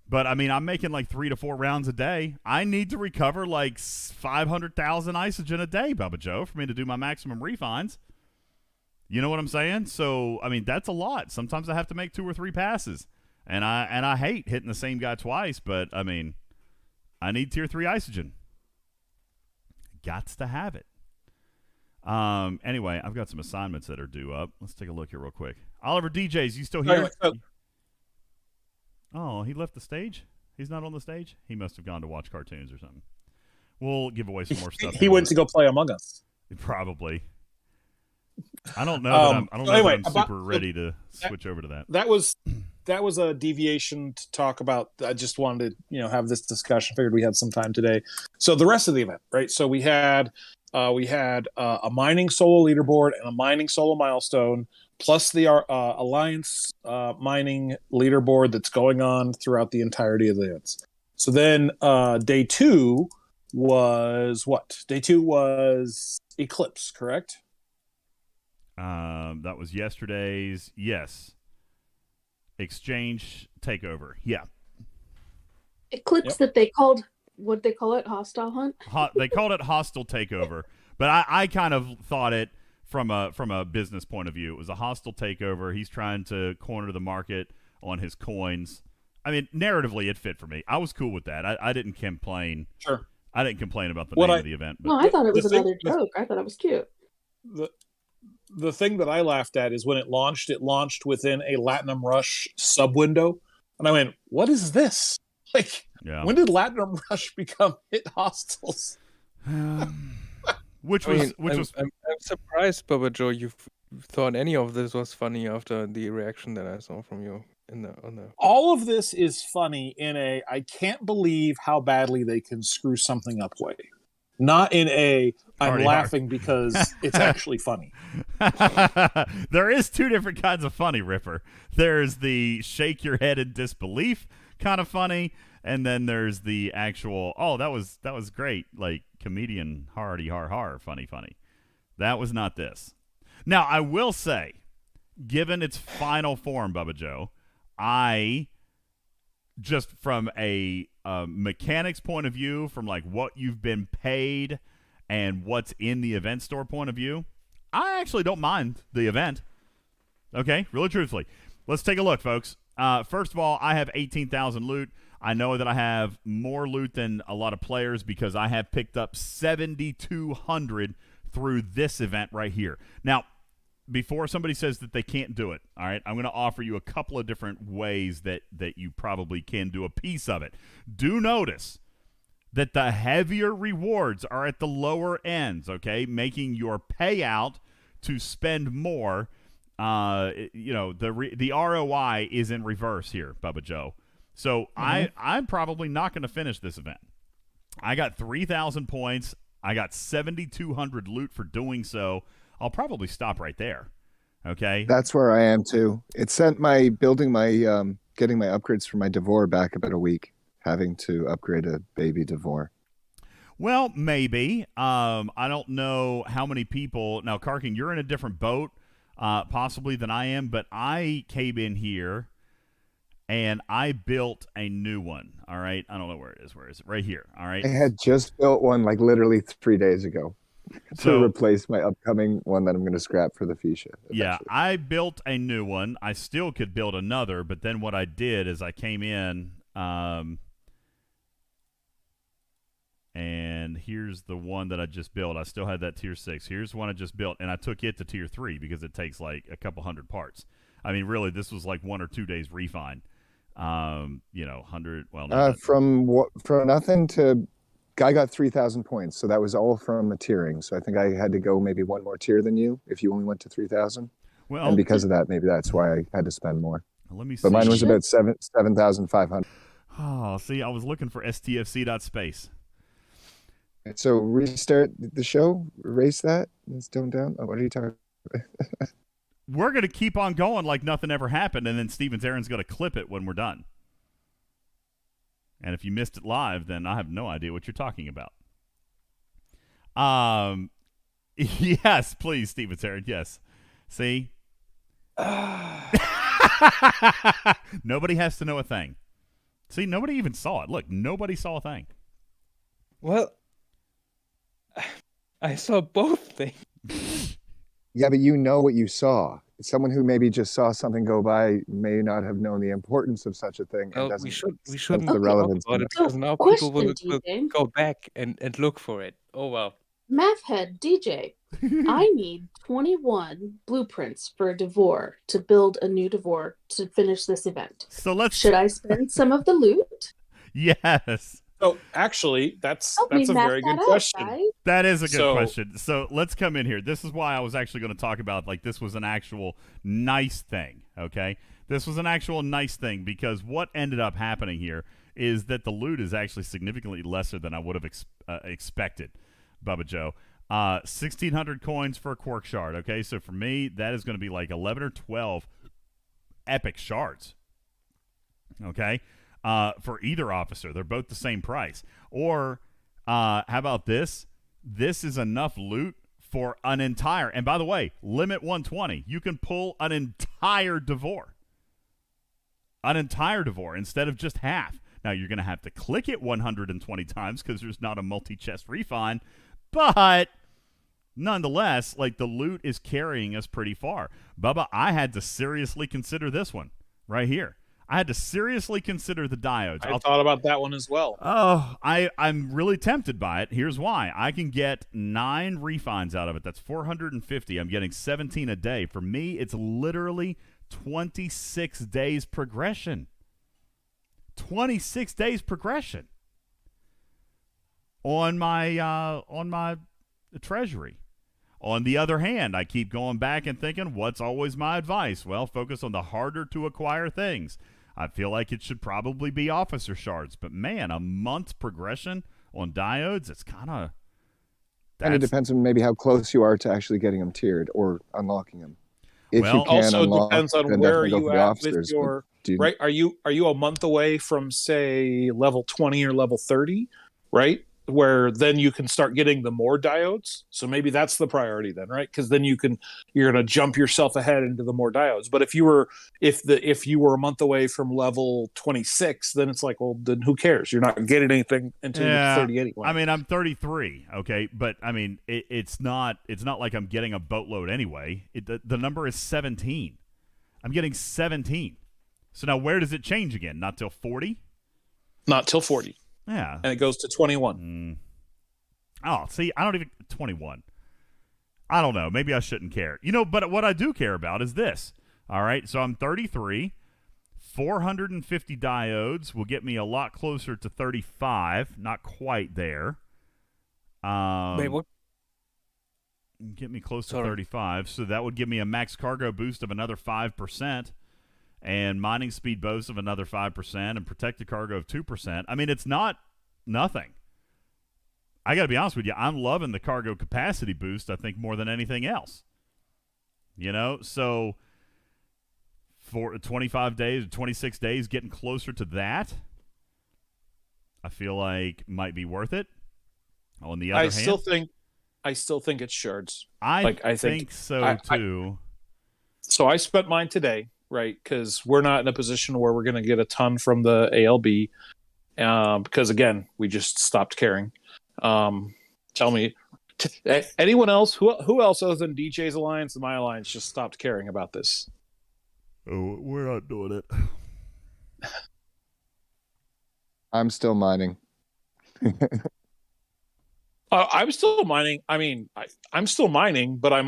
but I mean, I'm making like 3 to 4 rounds a day. I need to recover like 500,000 isogen a day, Bubba Joe, for me to do my maximum refines. You know what I'm saying? So, I mean, that's a lot. Sometimes I have to make 2 or 3 passes, and I hate hitting the same guy twice, but I mean, I need tier 3 isogen. Gots to have it. Anyway, I've got some assignments that are due up. Let's take a look here real quick. Oliver DJz, you still here? Oh, he left the stage? He's not on the stage? He must have gone to watch cartoons or something. We'll give away some more stuff. He went to go play Among Us. Probably. I don't know that I'm super ready to switch over to that. That was a deviation to talk about. I just wanted to, have this discussion. Figured we had some time today. So the rest of the event, right? So we had a mining solo leaderboard and a mining solo milestone, plus the Alliance mining leaderboard that's going on throughout the entirety of the events. So then day 2 was what? Day 2 was Eclipse, correct? That was yesterday's. Yes. Exchange takeover. Yeah. Eclipse that they called, what'd they call it? Hostile hunt? They called it hostile takeover. But I kind of thought it from a business point of view. It was a hostile takeover. He's trying to corner the market on his coins. I mean, narratively, it fit for me. I was cool with that. I didn't complain. Sure. I didn't complain about the name of the event. But No, I thought it was another joke. I thought it was cute. The thing that I laughed at is when it launched within a Latinum Rush sub window. And I went, what is this? When did Latinum Rush become hit hostiles? Which was I'm surprised, Bubba Joe, you thought any of this was funny after the reaction that I saw from you on the. All of this is funny in a I can't believe how badly they can screw something up way. Not in a I'm laughing because it's actually funny. There is 2 different kinds of funny, Ripper. There's the shake your head in disbelief kind of funny, and then there's the actual that was great, like comedian hardy har funny. That was not this. Now, I will say, given its final form, Bubba Joe, I just from a mechanics point of view, from like what you've been paid and what's in the event store point of view, I actually don't mind the event. Okay, really truthfully. Let's take a look, folks. First of all, I have 18,000 loot. I know that I have more loot than a lot of players because I have picked up 7,200 through this event right here. Now, before somebody says that they can't do it, all right, I'm going to offer you a couple of different ways that you probably can do a piece of it. Do notice that the heavier rewards are at the lower ends, okay, making your payout to spend more, the ROI is in reverse here, Bubba Joe. So I'm probably not going to finish this event. I got 3,000 points. I got 7,200 loot for doing so. I'll probably stop right there. Okay. That's where I am too. It sent my getting my upgrades for my Devore back about a week, having to upgrade a baby Devore. Well, maybe. I don't know how many people now. Karkin, you're in a different boat, possibly than I am. But I came in here and I built a new one. All right. I don't know where it is. Where is it? Right here. All right. I had just built one like literally 3 days ago. To replace my upcoming one that I'm going to scrap for the Fuchsia. Yeah, I built a new one. I still could build another, but then what I did is I came in, and here's the one that I just built. I still had that tier 6. Here's the one I just built, and I took it to tier 3 because it takes like a couple hundred parts. I mean, really, this was like 1 or 2 days refine. 100. Well, from nothing to Guy got 3,000 points, so that was all from the tiering. So I think I had to go maybe one more tier than you if you only went to 3,000. Well, And because of that, maybe that's why I had to spend more. let me see. But mine was about 7,500. Oh, see, I was looking for stfc.space. So restart the show, erase that, let's tone down. Oh, what are you talking about? We're going to keep on going like nothing ever happened, and then Stevens Aaron's going to clip it when we're done. And if you missed it live, then I have no idea what you're talking about. Yes, please, Stevens Aaron, yes. See? Nobody has to know a thing. See, nobody even saw it. Look, nobody saw a thing. Well, I saw both things. Yeah, but you know what you saw. Someone who maybe just saw something go by may not have known the importance of such a thing. And Well, we shouldn't the talk relevance about of it it. because now Question, people will DJ. go back and look for it. Oh well. Math head DJ, I need 21 blueprints for a Devore to build a new Devore to finish this event. So let's. Should I spend some of the loot? Yes. So actually, that's Help me a math very good that out, question. guys. That is a good So- question. So let's come in here. This is why I was actually going to talk about, like, this was an actual nice thing, okay? This was an actual nice thing because what ended up happening here is that the loot is actually significantly lesser than I would have expected, Bubba Joe. 1,600 coins for a Quark shard, okay? So for me, that is going to be like 11 or 12 epic shards, okay? For either officer. They're both the same price. Or how about this? This is enough loot for an entire, and by the way, limit 120. You can pull an entire Devore. An entire Devore instead of just half. Now, you're going to have to click it 120 times because there's not a multi-chest refund, but nonetheless, like, the loot is carrying us pretty far. Bubba, I had to seriously consider this one right here. I had to seriously consider the diodes. I thought about that one as well. Oh, I'm really tempted by it. Here's why. I can get 9 refines out of it. That's 450. I'm getting 17 a day. For me, it's literally 26 days progression. 26 days progression on my treasury. On the other hand, I keep going back and thinking, what's always my advice? Well, focus on the harder to acquire things. I feel like it should probably be officer shards, but man, a month's progression on diodes, it's kind of... And it depends on maybe how close you are to actually getting them tiered or unlocking them. If Well, you can Also unlock, depends on then where definitely go you for the at officers. with your Do you- right. Are you a month away from, say, level 20 or level 30, right? Where then you can start getting the more diodes. So maybe that's the priority then, right? Because then you're going to jump yourself ahead into the more diodes. But if you were a month away from level 26, then it's like, well, then who cares? You're not getting anything until you're 30 anyway. I mean, I'm 33, okay, but I mean, it's not like I'm getting a boatload anyway. The number is 17. I'm getting 17. So now where does it change again? Not till 40? Not till 40. Yeah. And it goes to 21. Oh, see, I don't even... 21. I don't know. Maybe I shouldn't care. But what I do care about is this. All right, so I'm 33. 450 diodes will get me a lot closer to 35. Not quite there. Wait, what? Get me close to 35. So that would give me a max cargo boost of another 5%. And mining speed boost of another 5%, and protected cargo of 2%. I mean, it's not nothing. I got to be honest with you. I'm loving the cargo capacity boost, I think, more than anything else. So for 25 days, 26 days, getting closer to that, I feel like might be worth it. On the other hand, I still think it's shards. I think so too. So I spent mine today. Right, because we're not in a position where we're going to get a ton from the ALB, because again, we just stopped caring. Tell me, anyone else? Who else other than DJ's Alliance and my alliance just stopped caring about this? Oh, we're not doing it. I'm still mining. I'm still mining. I mean, I'm still mining, but I'm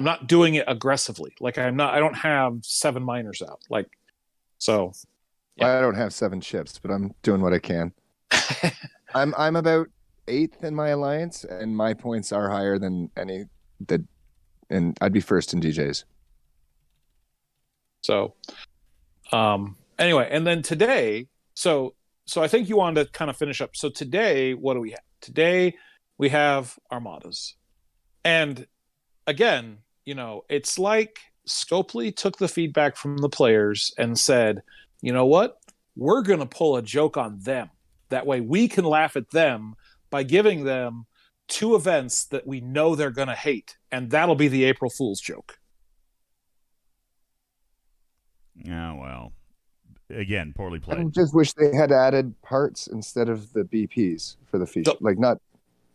not doing it aggressively. Like I don't have 7 miners out. Like, so. Yeah. I don't have 7 chips, but I'm doing what I can. I'm about 8th in my alliance, and my points are higher than and I'd be first in DJs. So, anyway, and then today, so I think you wanted to kind of finish up. So today, what do we have? Today we have armadas, and again, it's like Scopely took the feedback from the players and said, you know what? We're going to pull a joke on them. That way we can laugh at them by giving them 2 events that we know they're going to hate. And that'll be the April Fool's joke. Yeah, well, again, poorly played. I just wish they had added parts instead of the BPs for the Fisha.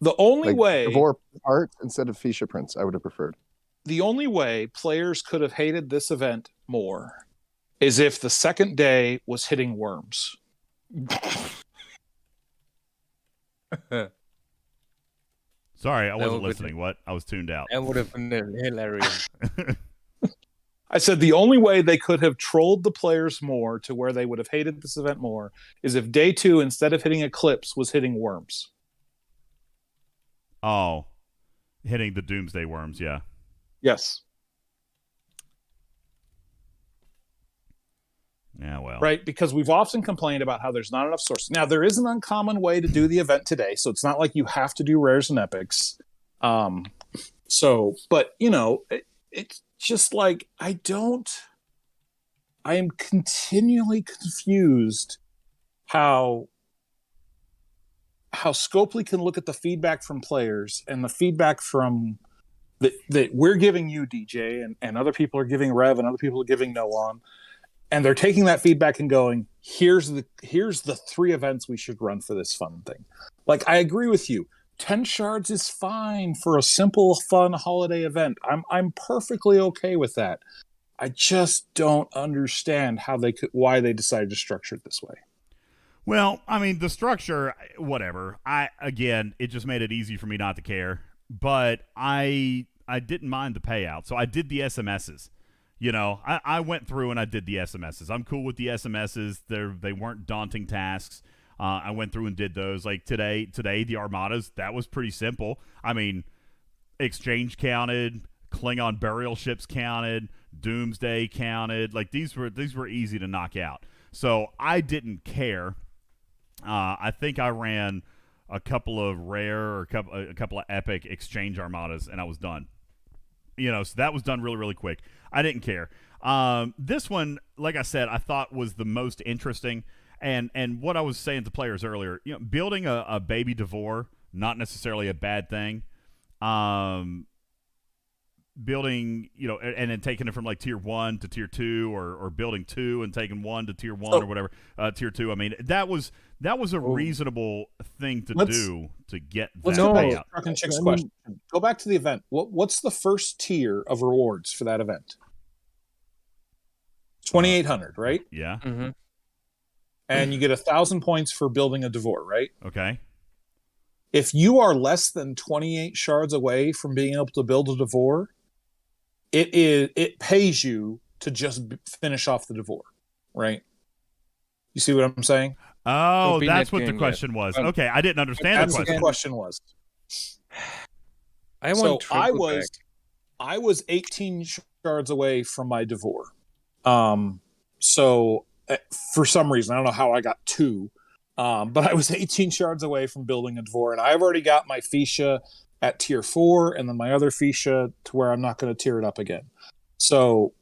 The only way... Devore parts instead of Fisha prints, I would have preferred. The only way players could have hated this event more is if the second day was hitting worms. Sorry, I wasn't listening. What? I was tuned out. That would have been hilarious. I said the only way they could have trolled the players more to where they would have hated this event more is if day 2, instead of hitting Eclipse, was hitting worms. Oh, hitting the Doomsday worms, yeah. Yes. Yeah, well. Right, because we've often complained about how there's not enough sources. Now, there is an uncommon way to do the event today, so it's not like you have to do rares and epics. But, it's just like, I am continually confused how Scopely can look at the feedback from players and the feedback from that we're giving you, DJ, and other people are giving Rev and other people are giving Noam, and they're taking that feedback and going, here's the 3 events we should run for this fun thing. Like, I agree with you. 10 shards is fine for a simple, fun holiday event. I'm perfectly okay with that. I just don't understand why they decided to structure it this way. Well, I mean, the structure, whatever. It just made it easy for me not to care. But I didn't mind the payout, so I did the SMSs. I went through and I did the SMSs. I'm cool with the SMSs. They weren't daunting tasks. I went through and did those. Like today, the Armadas, that was pretty simple. I mean, Exchange counted, Klingon burial ships counted, Doomsday counted. Like these were easy to knock out. So I didn't care. I think I ran a couple of rare or a couple of epic Exchange Armadas, and I was done. So that was done really, really quick. I didn't care. This one, like I said, I thought was the most interesting. And what I was saying to players earlier, building a baby Devore, not necessarily a bad thing. Building, and then taking it from like tier 1 to tier 2, or building 2 and taking 1 to tier 1 or whatever, tier 2. I mean, that was a reasonable thing to do to get that payout. Truck and Chick's question. Go back to the event. What's the first tier of rewards for that event? 2,800, right? Yeah. Mm-hmm. And you get 1,000 points for building a Devore, right? Okay. If you are less than 28 shards away from being able to build a Devore, it pays you to just finish off the Devore, right? You see what I'm saying? Oh, that's what the question was. Okay, I didn't understand the question. That's what the question was. I was 18 shards away from my Devore. So for some reason, I don't know how I got 2, but I was 18 shards away from building a Devore, and I've already got my Fisha at tier 4, and then my other Fisha to where I'm not going to tier it up again. So,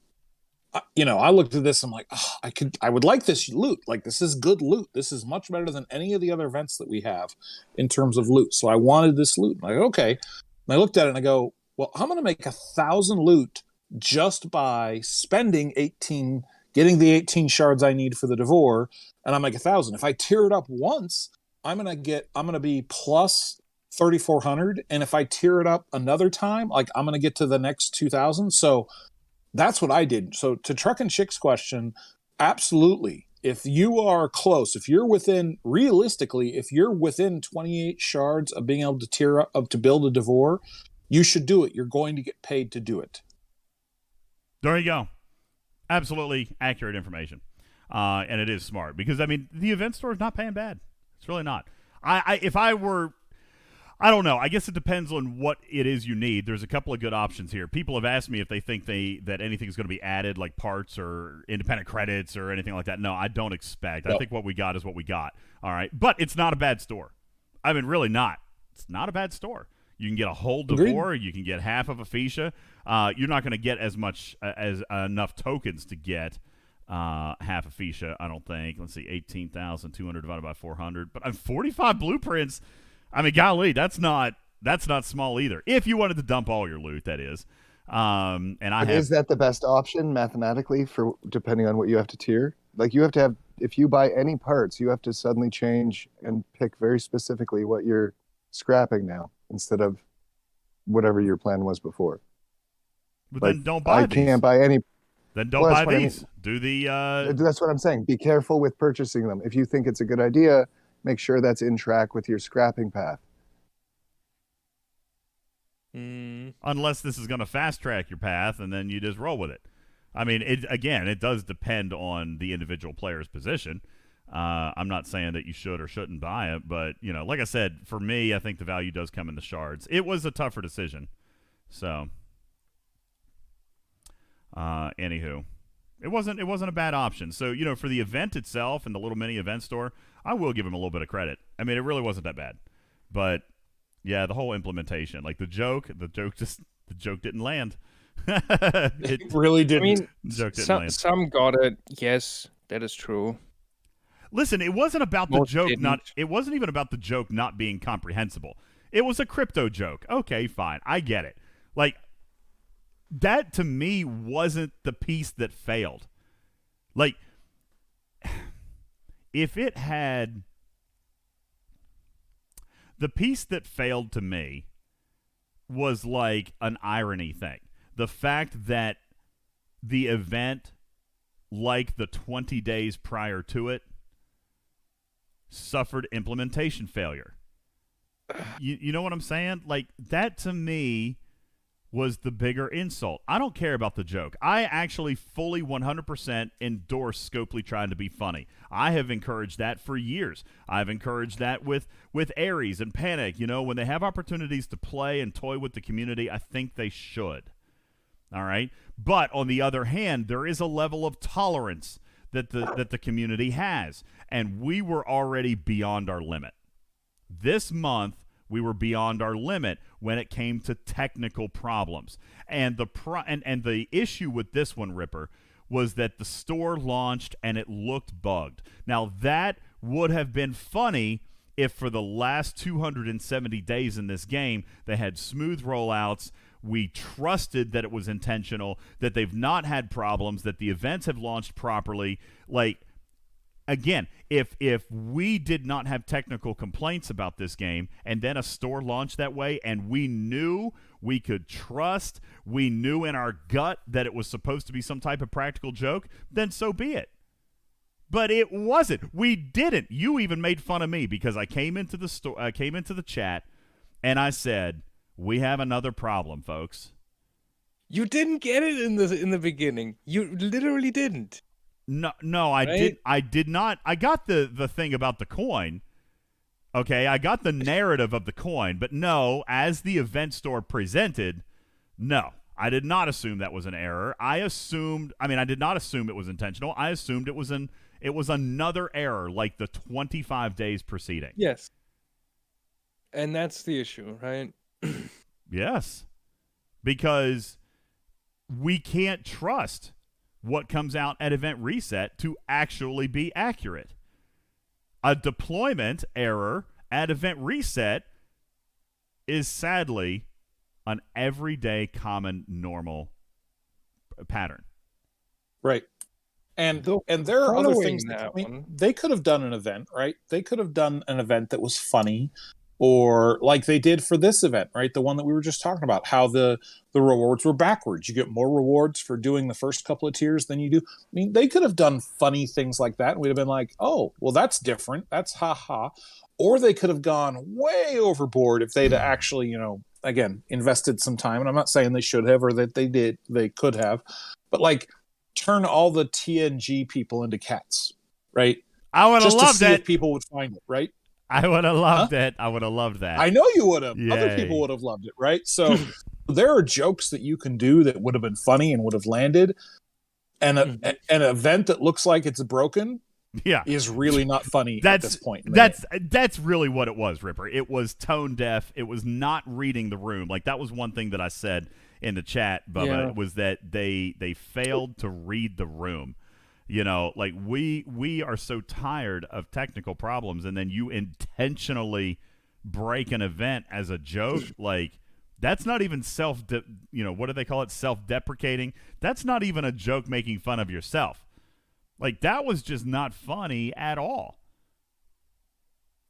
I looked at this, I'm like, I would like this loot. Like, this is good loot. This is much better than any of the other events that we have in terms of loot. So I wanted this loot. I'm like, okay. And I looked at it and I go, well, I'm going to make 1,000 loot just by spending 18, getting the 18 shards I need for the Devore, and I'm like 1,000. If I tier it up once, I'm gonna be plus 3,400, and if I tier it up another time, like I'm gonna get to the next 2,000. So that's what I did. So to Truck and Chick's question, absolutely. If you are close, if you're within 28 shards of being able to tier up to build a Devore, you should do it. You're going to get paid to do it. There you go. Absolutely accurate information. And it is smart because, I mean, the event store is not paying bad. It's really not. If I were, I don't know. I guess it depends on what it is you need. There's a couple of good options here. People have asked me if they think that anything is going to be added, like parts or independent credits or anything like that. No, I don't expect. I think what we got is what we got. All right, but it's not a bad store. I mean, really not. It's not a bad store. You can get a whole Devore. You can get half of a Fuchsia. You're not going to get as much as enough tokens to get half a Fuchsia, I don't think. Let's see, 18,200 divided by 400. But 45 blueprints. I mean, golly, that's not small either. If you wanted to dump all your loot, that is. Is that the best option mathematically for depending on what you have to tier? Like you have to have, if you buy any parts, you have to suddenly change and pick very specifically what you're scrapping now instead of whatever your plan was before. But then don't buy these. I can't buy any. Then don't buy these. Do the. That's what I'm saying. Be careful with purchasing them. If you think it's a good idea, make sure that's in track with your scrapping path. Unless this is going to fast track your path, and then you just roll with it. I mean, it does depend on the individual player's position. I'm not saying that you should or shouldn't buy it, but like I said, for me, I think the value does come in the shards. It was a tougher decision, so. Anywho, it wasn't a bad option. So for the event itself and the little mini event store, I will give him a little bit of credit. I mean, it really wasn't that bad, but yeah, the whole implementation, like the joke didn't land. It really didn't. I mean, joke didn't land. Some got it. Yes, that is true. Listen, it wasn't about the joke it wasn't even about the joke not being comprehensible. It was a crypto joke. Okay, fine. I get it. Like, that to me wasn't the piece that failed. Like, if it had, the piece that failed to me was like an irony thing. The fact that the event, like the 20 days prior to it, suffered implementation failure. You know what I'm saying? Like, that to me was the bigger insult. I don't care about the joke. I actually fully 100% endorse Scopely trying to be funny. I have encouraged that for years. I've encouraged that with Ares and Panic. When they have opportunities to play and toy with the community, I think they should. All right? But on the other hand, there is a level of tolerance that the community has, and we were already beyond our limit. This month, we were beyond our limit when it came to technical problems. And the issue with this one, Ripper, was that the store launched and it looked bugged. Now, that would have been funny if for the last 270 days in this game, they had smooth rollouts. We trusted that it was intentional, that they've not had problems, that the events have launched properly. Like, again, if we did not have technical complaints about this game and then a store launched that way and we knew we could trust, we knew in our gut that it was supposed to be some type of practical joke, then so be it. But it wasn't. We didn't. You even made fun of me because I came into the store, I came into the chat and I said, "We have another problem, folks." You didn't get it in the beginning. You literally didn't. No, I did not. I got the thing about the coin. Okay, I got the narrative of the coin, but no, as the event store presented, no, I did not assume that was an error. I did not assume it was intentional. I assumed it was another error, like the 25 days preceding. Yes. And that's the issue, right? Yes. Because we can't trust what comes out at event reset to actually be accurate. A deployment error at event reset is sadly an everyday common normal pattern. Right. And there are other things they could have done an event, right? They could have done an event that was funny, or like they did for this event, right? The one that we were just talking about, how the rewards were backwards. You get more rewards for doing the first couple of tiers than you do. I mean, they could have done funny things like that. And we'd have been like, oh, well, that's different. That's ha-ha. Or they could have gone way overboard if they'd actually, again, invested some time. And I'm not saying they should have or that they could have. But like, turn all the TNG people into cats, right? I would have loved that. it. If people would find it, right? I would have loved it. I would have loved that. I know you would have. Other Yay. people would have loved it, right? So there are jokes that you can do that would have been funny and would have landed. And an event that looks like it's broken is really not funny at this point. That's really what it was, Ripper. It was tone deaf. It was not reading the room. Like, that was one thing that I said in the chat, Bubba, was that they failed to read the room. You know, like, we are so tired of technical problems, and then you intentionally break an event as a joke. Like, that's not even what do they call it? Self-deprecating. That's not even a joke making fun of yourself. Like, that was just not funny at all.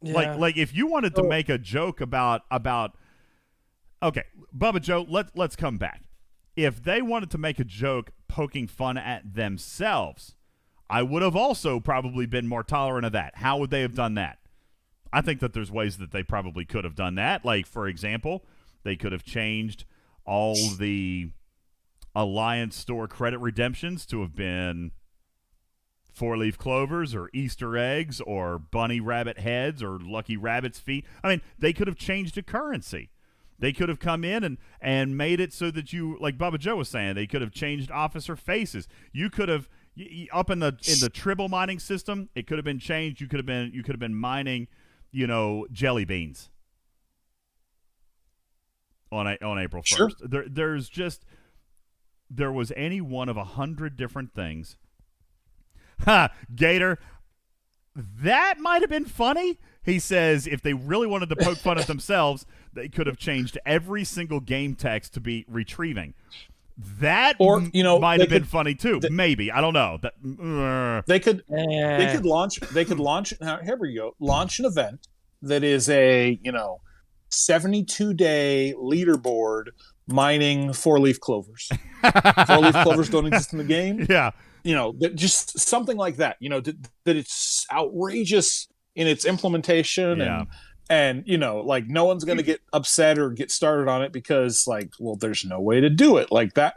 Yeah. Like if you wanted to make a joke about okay, Bubba Joe, let's come back. If they wanted to make a joke poking fun at themselves, I would have also probably been more tolerant of that. How would they have done that? I think that there's ways that they probably could have done that. Like, for example, they could have changed all the Alliance Store credit redemptions to have been 4-leaf clovers or Easter eggs or bunny rabbit heads or lucky rabbit's feet. I mean, they could have changed the currency. They could have come in and made it so that you, like Bubba Joe was saying, they could have changed officer faces. You could have up in the tribble mining system. It could have been changed. You could have been mining, jelly beans on April 1st. Sure. There was any one of 100 different things. Gator, that might have been funny. He says if they really wanted to poke fun at themselves, they could have changed every single game text to be retrieving. That might have been funny too. Maybe, I don't know. They could launch. Now, here we go. Launch an event that is a 72-day leaderboard mining 4-leaf clovers. 4-leaf clovers don't exist in the game. Yeah. Just something like that. That it's outrageous in its implementation, and like no one's going to get upset or get started on it because there's no way to do it like that.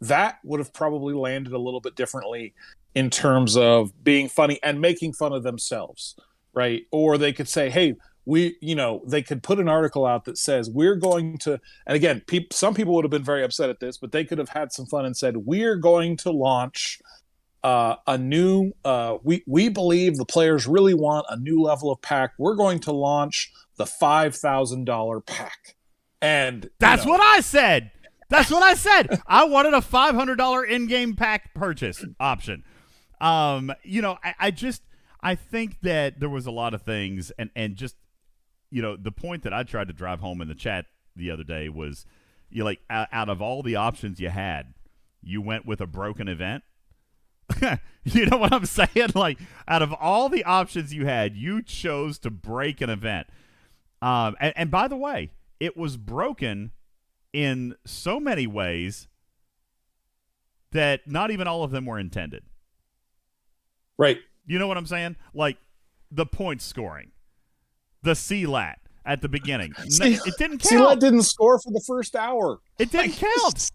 That would have probably landed a little bit differently in terms of being funny and making fun of themselves, right? Or they could say, hey, they could put an article out that says we're going to, and again, some people would have been very upset at this, but they could have had some fun and said, we're going to launch a new, we believe the players really want a new level of pack. We're going to launch the $5,000 pack. And that's what I said. That's what I said. I wanted a $500 in-game pack purchase option. I think that there was a lot of things, and just, the point that I tried to drive home in the chat the other day was, out of all the options you had, you went with a broken event. You know what I'm saying? Like, out of all the options you had, you chose to break an event. And by the way, it was broken in so many ways that not even all of them were intended. Right. You know what I'm saying? Like, the point scoring. The CLAT at the beginning. It didn't count. CLAT didn't score for the first hour. It didn't count.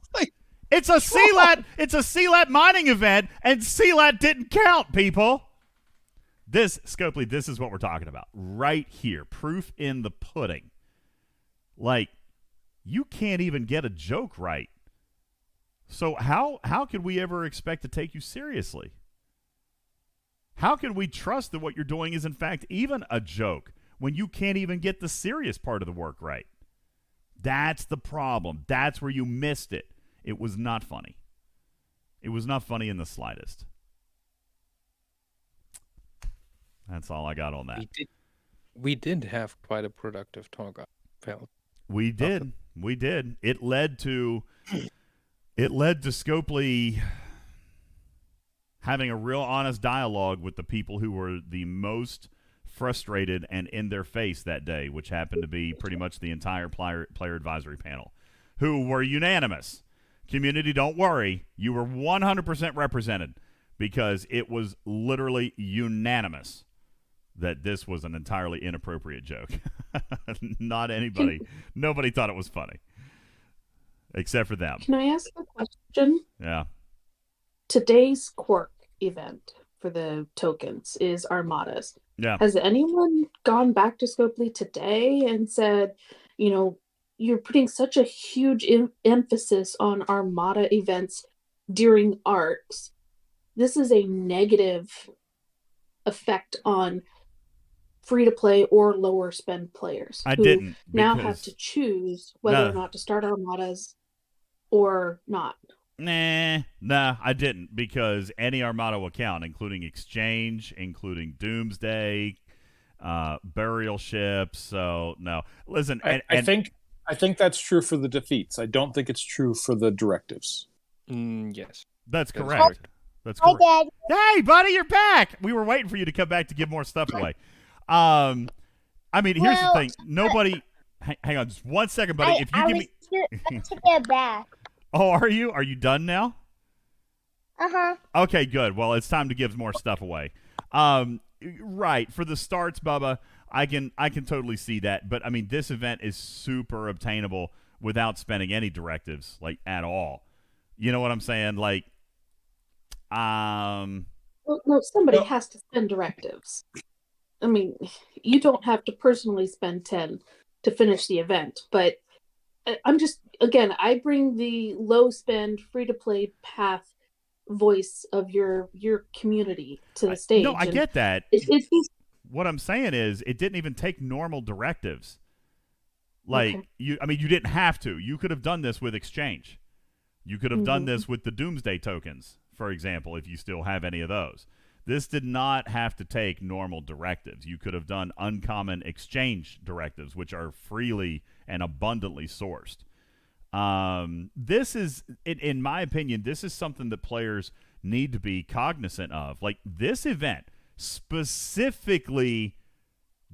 It's a CLAT. It's a CLAT mining event, and CLAT didn't count, people. Scopely, this is what we're talking about right here. Proof in the pudding. Like, you can't even get a joke right. So how could we ever expect to take you seriously? How can we trust that what you're doing is in fact even a joke when you can't even get the serious part of the work right? That's the problem. That's where you missed it. It was not funny. It was not funny in the slightest. That's all I got on that. We did have quite a productive talk, I felt. We did. We did. It led to Scopely having a real honest dialogue with the people who were the most frustrated and in their face that day, which happened to be pretty much the entire player advisory panel, who were unanimous. Community, don't worry. You were 100% represented because it was literally unanimous that this was an entirely inappropriate joke. Not anybody. Nobody thought it was funny. Except for them. Can I ask a question? Yeah. Today's Quirk event for the tokens is armadas. Yeah. Has anyone gone back to Scopely today and said, you know, you're putting such a huge emphasis on armada events during arcs? This is a negative effect on free-to-play or lower spend players I who didn't, now because- have to choose whether or not to start armadas or not. Nah, I didn't, because any armada will count, including exchange, including doomsday, burial ships. So no, listen. I think that's true for the defeats. I don't think it's true for the directives. Yes. That's That is correct. That's Hi, correct. Dad. Hey, buddy, you're back. We were waiting for you to come back to give more stuff away. I mean, here's the Well, thing. Nobody. Hang on, just 1 second, buddy. If you give me. I took it back. Oh, are you? Are you done now? Uh-huh. Okay, good. Well, it's time to give more stuff away. Right, for the starts, Bubba, I can totally see that. But I mean, this event is super obtainable without spending any directives, like, at all. You know what I'm saying? Like, Well, no, somebody has to spend directives. I mean, you don't have to personally spend 10 to finish the event, but I'm just, again, I bring the low spend, free to play path voice of your community to the stage. No, I get that. It's just, What I'm saying is, it didn't even take normal directives. Like, Okay. you didn't have to. You could have done this with exchange. You could have done this with the Doomsday tokens, for example, if you still have any of those. This did not have to take normal directives. You could have done uncommon exchange directives, which are freely and abundantly sourced. This is, in my opinion, this is something that players need to be cognizant of. Like, this event specifically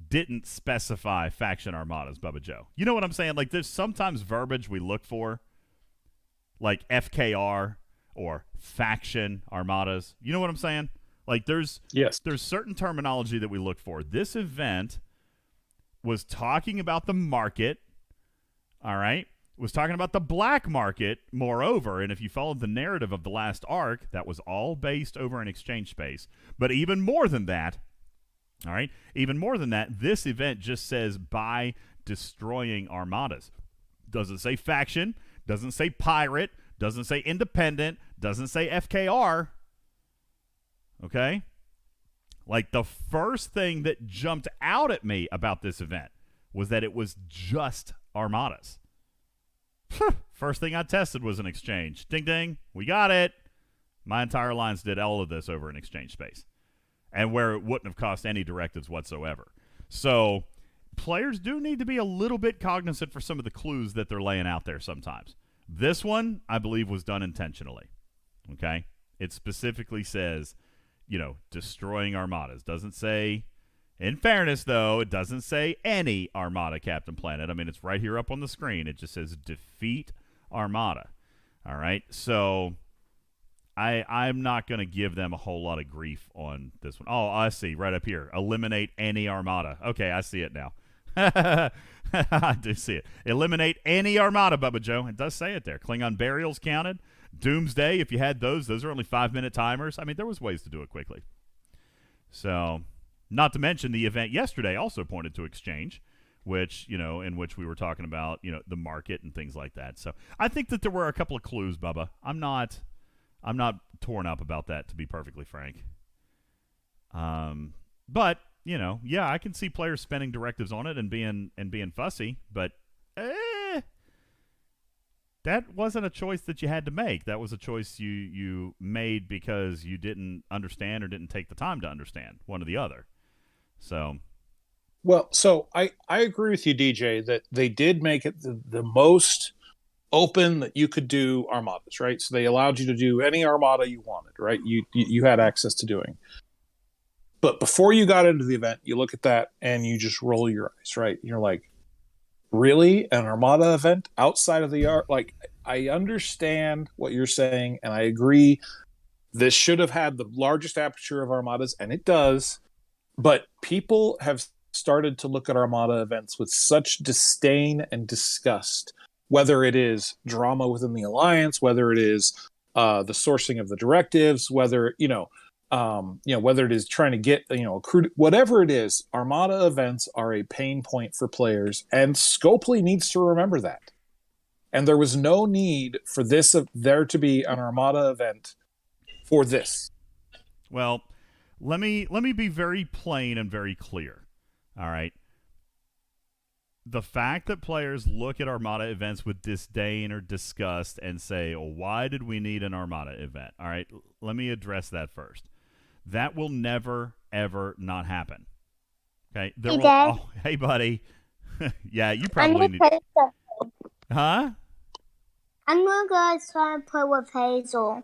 didn't specify faction armadas, Bubba Joe. You know what I'm saying? Like, there's sometimes verbiage we look for, like FKR or faction armadas. You know what I'm saying? Like, there's certain terminology that we look for. This event was talking about the market, all right? It was talking about the black market, moreover, and if you followed the narrative of the last arc, that was all based over an exchange space. But even more than that, all right, even more than that, this event just says by destroying armadas. Doesn't say faction, doesn't say pirate, doesn't say independent, doesn't say FKR. Okay? Like, the first thing that jumped out at me about this event was that it was just armadas. First thing I tested was an exchange. Ding, ding. We got it. My entire lines did all of this over an exchange space, and where it wouldn't have cost any directives whatsoever. So players do need to be a little bit cognizant for some of the clues that they're laying out there sometimes. This one, I believe, was done intentionally. Okay? It specifically says, destroying armadas. Doesn't say, in fairness, though, it doesn't say any armada, Captain Planet. I mean, it's right here up on the screen. It just says defeat armada. All right? So I'm not going to give them a whole lot of grief on this one. Oh, I see. Right up here. Eliminate any armada. Okay, I see it now. I do see it. Eliminate any armada, Bubba Joe. It does say it there. Klingon burials counted. Doomsday, if you had those are only 5-minute timers. I mean, there was ways to do it quickly. So, not to mention the event yesterday also pointed to exchange, which, in which we were talking about, the market and things like that. So, I think that there were a couple of clues, Bubba. I'm not torn up about that, to be perfectly frank. But, I can see players spending directives on it and being fussy, but that wasn't a choice that you had to make. That was a choice you made because you didn't understand or didn't take the time to understand, one or the other. So, well, I agree with you, DJ, that they did make it the most open that you could do armadas, right? So they allowed you to do any armada you wanted, right? You had access to doing. But before you got into the event, you look at that and you just roll your eyes, right? You're like, really? An armada event outside of the art? Like, I understand what you're saying, and I agree. This should have had the largest aperture of armadas, and it does. But people have started to look at armada events with such disdain and disgust, whether it is drama within the alliance, whether it is the sourcing of the directives, whether, Whether it is trying to get, accrued, whatever it is, Armada events are a pain point for players, and Scopely needs to remember that. And there was no need for there to be an Armada event for this. Well, let me be very plain and very clear. All right. The fact that players look at Armada events with disdain or disgust and say, "Oh, why did we need an Armada event?" All right, let me address that first. That will never, ever not happen. Okay? Hey, Dad. Hey, buddy. Yeah, you I'm probably gonna need... play something. Huh? I'm gonna go try and play with Hazel.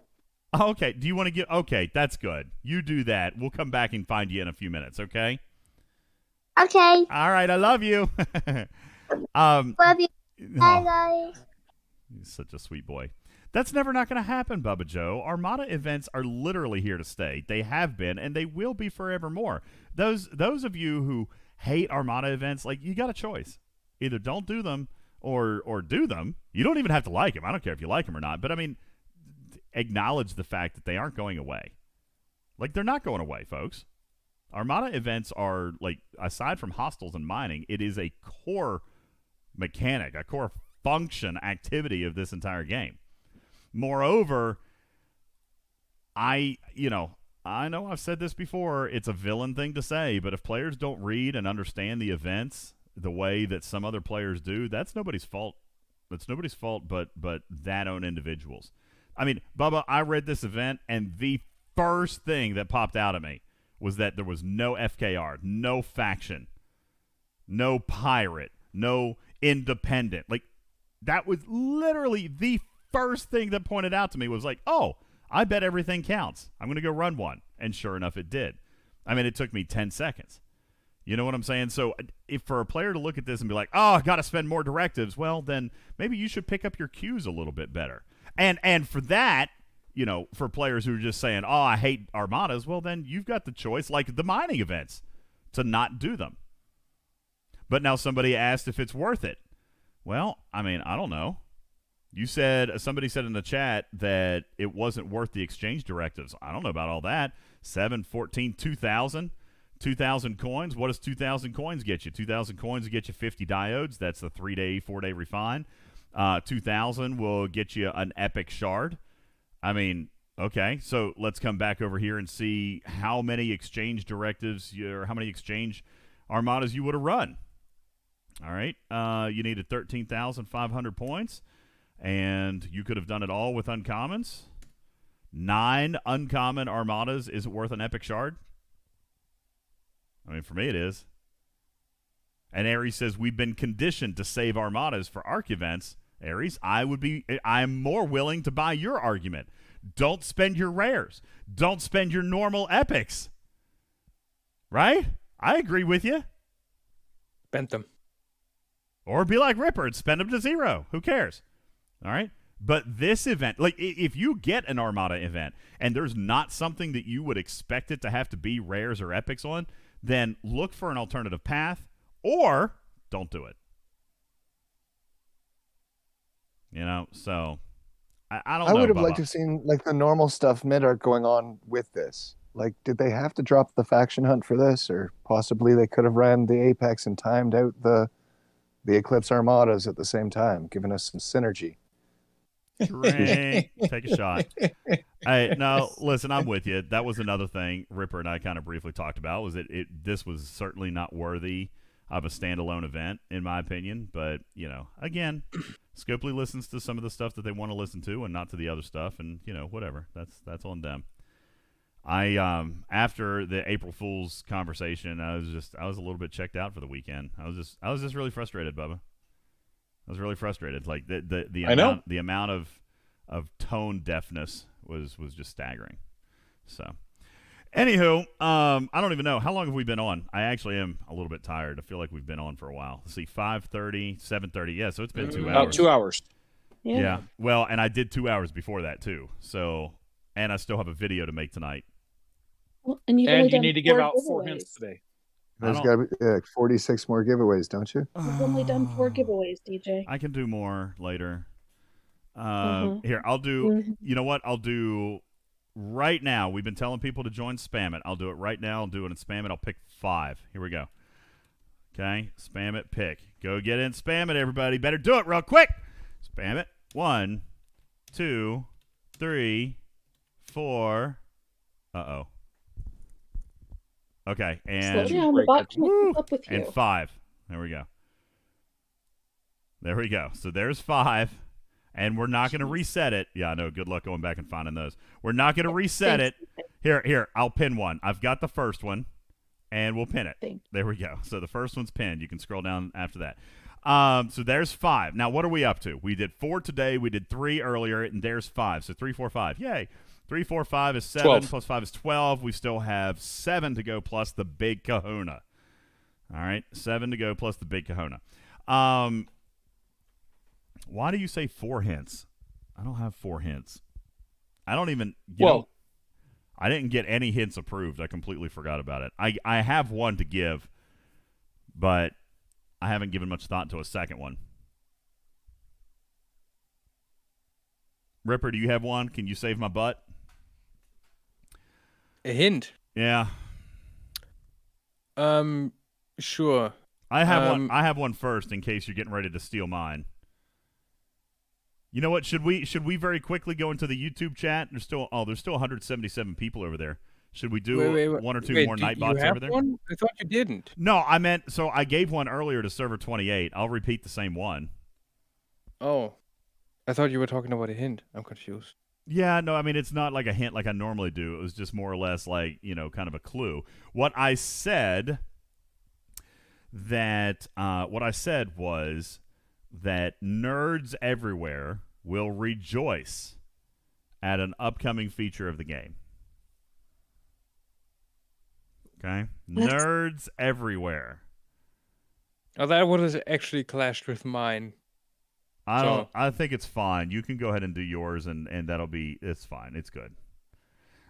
Oh, okay. Do you want to get... Okay, that's good. You do that. We'll come back and find you in a few minutes, okay? Okay. All right, I love you. Love you. Bye, guys. He's such a sweet boy. That's never not going to happen, Bubba Joe. Armada events are literally here to stay. They have been, and they will be forevermore. Those of you who hate Armada events, like, you got a choice. Either don't do them or do them. You don't even have to like them. I don't care if you like them or not. But, I mean, acknowledge the fact that they aren't going away. Like, they're not going away, folks. Armada events are, like, aside from hostels and mining, it is a core mechanic, a core function activity of this entire game. Moreover, I know I've said this before, it's a villain thing to say, but if players don't read and understand the events the way that some other players do, that's nobody's fault. That's nobody's fault but that own individuals. I mean, Bubba, I read this event, and the first thing that popped out at me was that there was no FKR, no faction, no pirate, no independent. Like, that was literally the first thing that pointed out to me was like, oh, I bet everything counts. I'm going to go run one. And sure enough, it did. I mean, it took me 10 seconds. You know what I'm saying? So if for a player to look at this and be like, oh, I got to spend more directives, well, then maybe you should pick up your cues a little bit better. And for that, for players who are just saying, oh, I hate Armadas, well, then you've got the choice, like the mining events, to not do them. But now somebody asked if it's worth it. Well, I mean, I don't know. Somebody said in the chat that it wasn't worth the exchange directives. I don't know about all that. 7, 14, 2,000. 2,000 coins. What does 2,000 coins get you? 2,000 coins will get you 50 diodes. That's the 3-day, 4-day refine. 2,000 will get you an epic shard. I mean, okay, so let's come back over here and see how many exchange directives or how many exchange armadas you would have run. All right, you needed 13,500 points, and you could have done it all with uncommons. 9 uncommon armadas is it worth an epic shard? I mean, for me it is. And Aries says, we've been conditioned to save armadas for ARC events. Aries, I'm more willing to buy your argument. Don't spend your rares. Don't spend your normal epics. Right? I agree with you. Spend them. Or be like Ripper and spend them to 0. Who cares? All right? But this event, like if you get an Armada event and there's not something that you would expect it to have to be rares or epics on, then look for an alternative path or don't do it. So I don't know. I would have liked to have seen like the normal stuff mid-arc going on with this. Like, did they have to drop the faction hunt for this? Or possibly they could have ran the Apex and timed out the Eclipse Armadas at the same time, giving us some synergy. Drink. Take a shot. Hey, no, listen, I'm with you. That was another thing Ripper and I kind of briefly talked about, was that this was certainly not worthy of a standalone event, in my opinion. But, again, Scopely listens to some of the stuff that they want to listen to and not to the other stuff, and, whatever. That's on them. After the April Fool's conversation, I was a little bit checked out for the weekend. I was just really frustrated, Bubba. I was really frustrated. Like the amount of tone deafness was just staggering. So, anywho, I don't even know how long have we been on. I actually am a little bit tired. I feel like we've been on for a while. Let's see, 5:30, 7:30. Yeah, so it's been 2 hours. About 2 hours. Yeah. Well, and I did 2 hours before that too. So, and I still have a video to make tonight. Well, and you need to give out 4 hints today. There's got to be 46 more giveaways, don't you? You've only done 4 giveaways, DJ. I can do more later. Here, I'll do. You know what? I'll do right now. We've been telling people to join Spam It. I'll do it right now. I'll do it and Spam It. I'll pick 5. Here we go. Okay, Spam It, pick. Go get in, Spam It, everybody. Better do it real quick. Spam It. 1, 2, 3, 4. Uh-oh. Okay, and Slow down, the bot can't keep up with you. and 5. There we go. There we go. So there's 5, and we're not going to reset it. Yeah, I know. Good luck going back and finding those. We're not going to reset it. Here, I'll pin one. I've got the first one, and we'll pin it. There we go. So the first one's pinned. You can scroll down after that. So there's 5. Now, what are we up to? We did 4 today. We did 3 earlier, and there's 5. So 3, 4, 5. Yay. 3, 4, 5 is 7. 12. Plus 5 is 12. We still have 7 to go plus the big kahuna. All right, 7 to go plus the big kahuna. Why do you say 4 hints? I don't have 4 hints. I don't even. I didn't get any hints approved. I completely forgot about it. I have one to give, but I haven't given much thought to a second one. Ripper, do you have one? Can you save my butt? A hint. Yeah. Sure. I have one. I have one first in case you're getting ready to steal mine. You know what? Should we very quickly go into the YouTube chat? There's still 177 people over there. Should we do one or two more night bots over there? One? I thought you didn't. No, I meant so I gave one earlier to server 28. I'll repeat the same one. Oh. I thought you were talking about a hint. I'm confused. Yeah, no, I mean, it's not like a hint like I normally do. It was just more or less like, kind of a clue. What I said was that nerds everywhere will rejoice at an upcoming feature of the game. Okay? Nerds everywhere. Oh, that would have actually clashed with mine. I think it's fine. You can go ahead and do yours, and it's fine. It's good.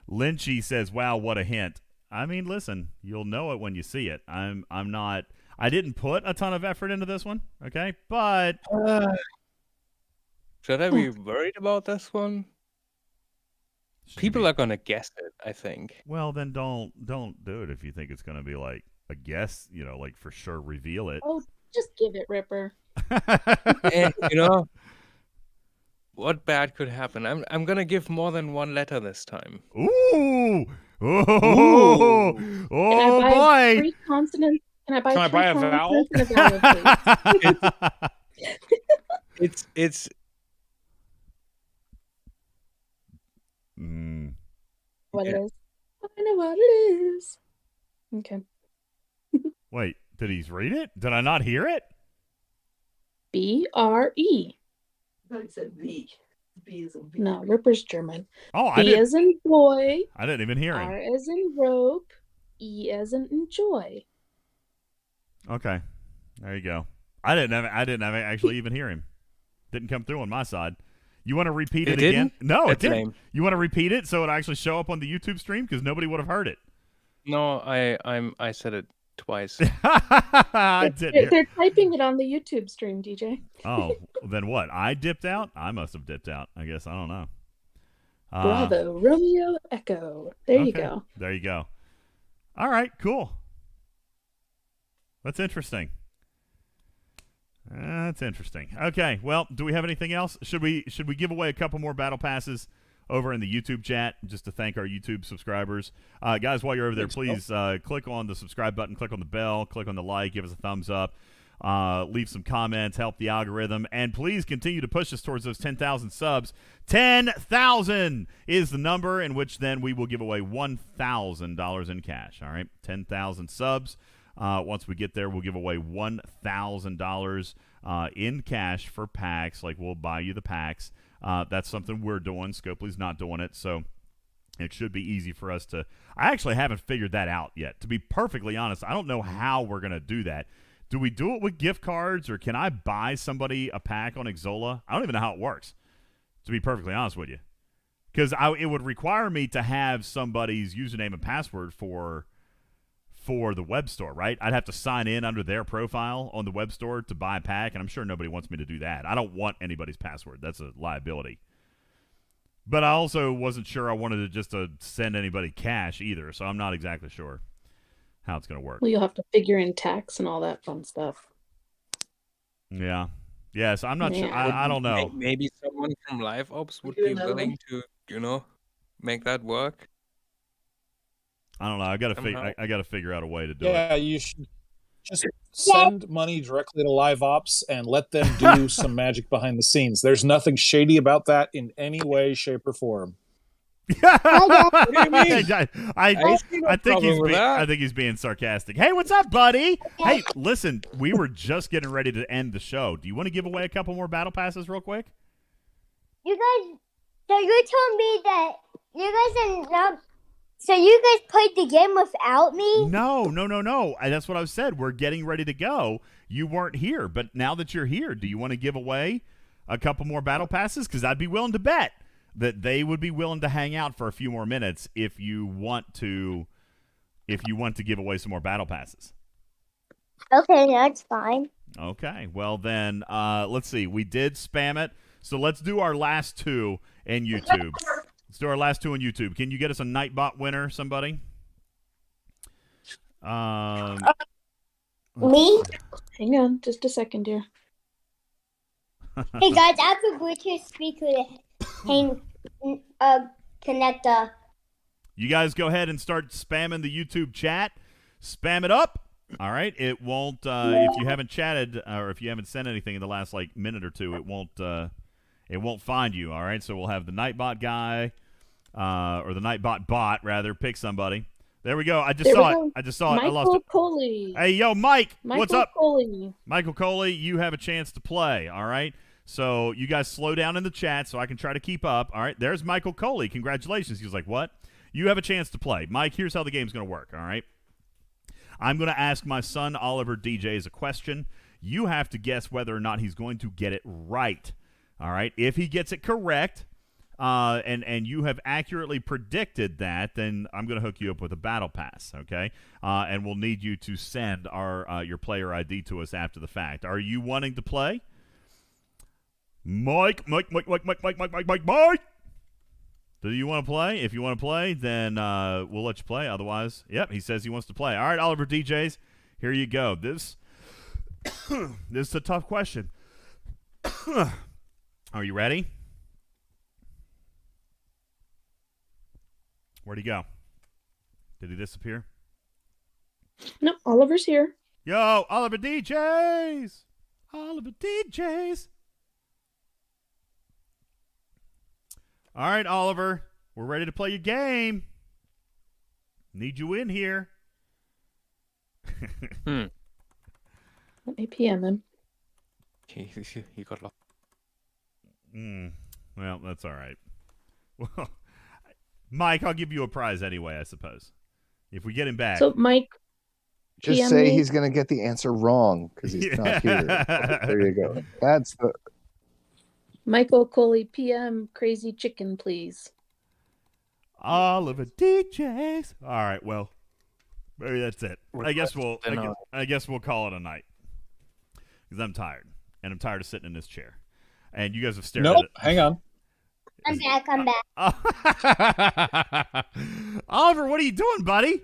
Lynchy says, "Wow, what a hint." I mean, listen, you'll know it when you see it. I didn't put a ton of effort into this one, okay? But should I be worried about this one? People are gonna guess it, I think. Well, then don't do it if you think it's gonna be like a guess. Like for sure, reveal it. Oh, just give it, Ripper. And, what bad could happen? I'm gonna give more than one letter this time. Ooh! Oh boy! 3 consonants. Can I buy a vowel? And a vowel, please? It's. What it is? I know what it is. Okay. Wait, did he read it? Did I not hear it? BRE. I thought he said V. B is in B. No, Ripper's German. Oh, B as in boy. I didn't even hear him. R as in rope. E as in enjoy. Okay, there you go. I didn't actually even hear him. Didn't come through on my side. You want to repeat it again? No, it didn't. You want to repeat it so it actually show up on the YouTube stream because nobody would have heard it. No, I said it twice. They're typing it on the YouTube stream, DJ. Oh, then what? I dipped out? I must have dipped out. I guess. I don't know. Bravo, Romeo, Echo. There you go. There you go. All right, cool. That's interesting. That's interesting. Okay, well, do we have anything else? Should we give away a couple more battle passes over in the YouTube chat just to thank our YouTube subscribers? Guys, while you're over there, please click on the subscribe button, click on the bell, click on the like, give us a thumbs up, leave some comments, help the algorithm, and please continue to push us towards those 10,000 subs. 10,000 is the number in which then we will give away $1,000 in cash, all right? 10,000 subs. Once we get there, we'll give away $1,000 in cash for packs. Like, we'll buy you the packs. That's something we're doing. Scopely's not doing it, so it should be easy for us to... I actually haven't figured that out yet. To be perfectly honest, I don't know how we're going to do that. Do we do it with gift cards, or can I buy somebody a pack on Exola? I don't even know how it works, to be perfectly honest with you. Because it would require me to have somebody's username and password for the web store, right? I'd have to sign in under their profile on the web store to buy a pack, and I'm sure nobody wants me to do that. I don't want anybody's password. That's a liability. But I also wasn't sure I wanted to just send anybody cash either, so I'm not exactly sure how it's going to work. Well, you'll have to figure in tax and all that fun stuff. Yeah. Yes, I'm not sure. Yeah. I don't know. Maybe someone from Live Ops would be willing to, make that work. I don't know. I got to figure out a way to do it. Yeah, you should just send money directly to Live Ops and let them do some magic behind the scenes. There's nothing shady about that in any way, shape, or form. I think he's being sarcastic. Hey, what's up, buddy? Hey, listen, we were just getting ready to end the show. Do you want to give away a couple more battle passes real quick? You guys, so you told me that you guys are not. So you guys played the game without me? No. That's what I said. We're getting ready to go. You weren't here, but now that you're here, do you want to give away a couple more battle passes? Because I'd be willing to bet that they would be willing to hang out for a few more minutes if you want to give away some more battle passes. Okay, that's fine. Okay, well then, let's see. We did spam it, so let's do our last two in YouTube. Let's do our last two on YouTube. Can you get us a Nightbot winner, somebody? Me? Hang on, just a second here. Hey guys, I have a Bluetooth speaker to connect. You guys go ahead and start spamming the YouTube chat. Spam it up. All right. It won't. If you haven't chatted or if you haven't sent anything in the last minute or two, it won't. It won't find you. All right. So we'll have the Nightbot guy. Or the Nightbot bot, rather. Pick somebody. There we go. I just saw it. I lost it. Michael Coley. Hey, yo, Mike. What's up? Coley. Michael Coley, you have a chance to play, all right? So you guys slow down in the chat so I can try to keep up. All right, there's Michael Coley. Congratulations. He was like, what? You have a chance to play. Mike, here's how the game's going to work, all right? I'm going to ask my son, Oliver DJz, a question. You have to guess whether or not he's going to get it right, all right? If he gets it correct, and you have accurately predicted that, then I'm going to hook you up with a battle pass, okay? And we'll need you to send your player ID to us after the fact. Are you wanting to play? Mike. Do you want to play? If you want to play, then we'll let you play. Otherwise, yep, he says he wants to play. All right, Oliver DJz, here you go. This is a tough question. Are you ready? Where'd he go? Did he disappear? No, Oliver's here. Yo, Oliver DJz! Oliver DJz! All right, Oliver. We're ready to play your game. Need you in here. Let me PM him. He got lost. Well, that's all right. Well, Mike, I'll give you a prize anyway, I suppose. If we get him back. So, Mike, just PM say me. he's going to get the answer wrong because he's not here. There you go. That's the. Michael Coley, PM Crazy Chicken, please. Oliver DJz. All right, well, maybe that's it. I guess we'll call it a night because I'm tired and I'm tired of sitting in this chair. And you guys have stared at it. Hang on. I'm back. Oliver, what are you doing, buddy?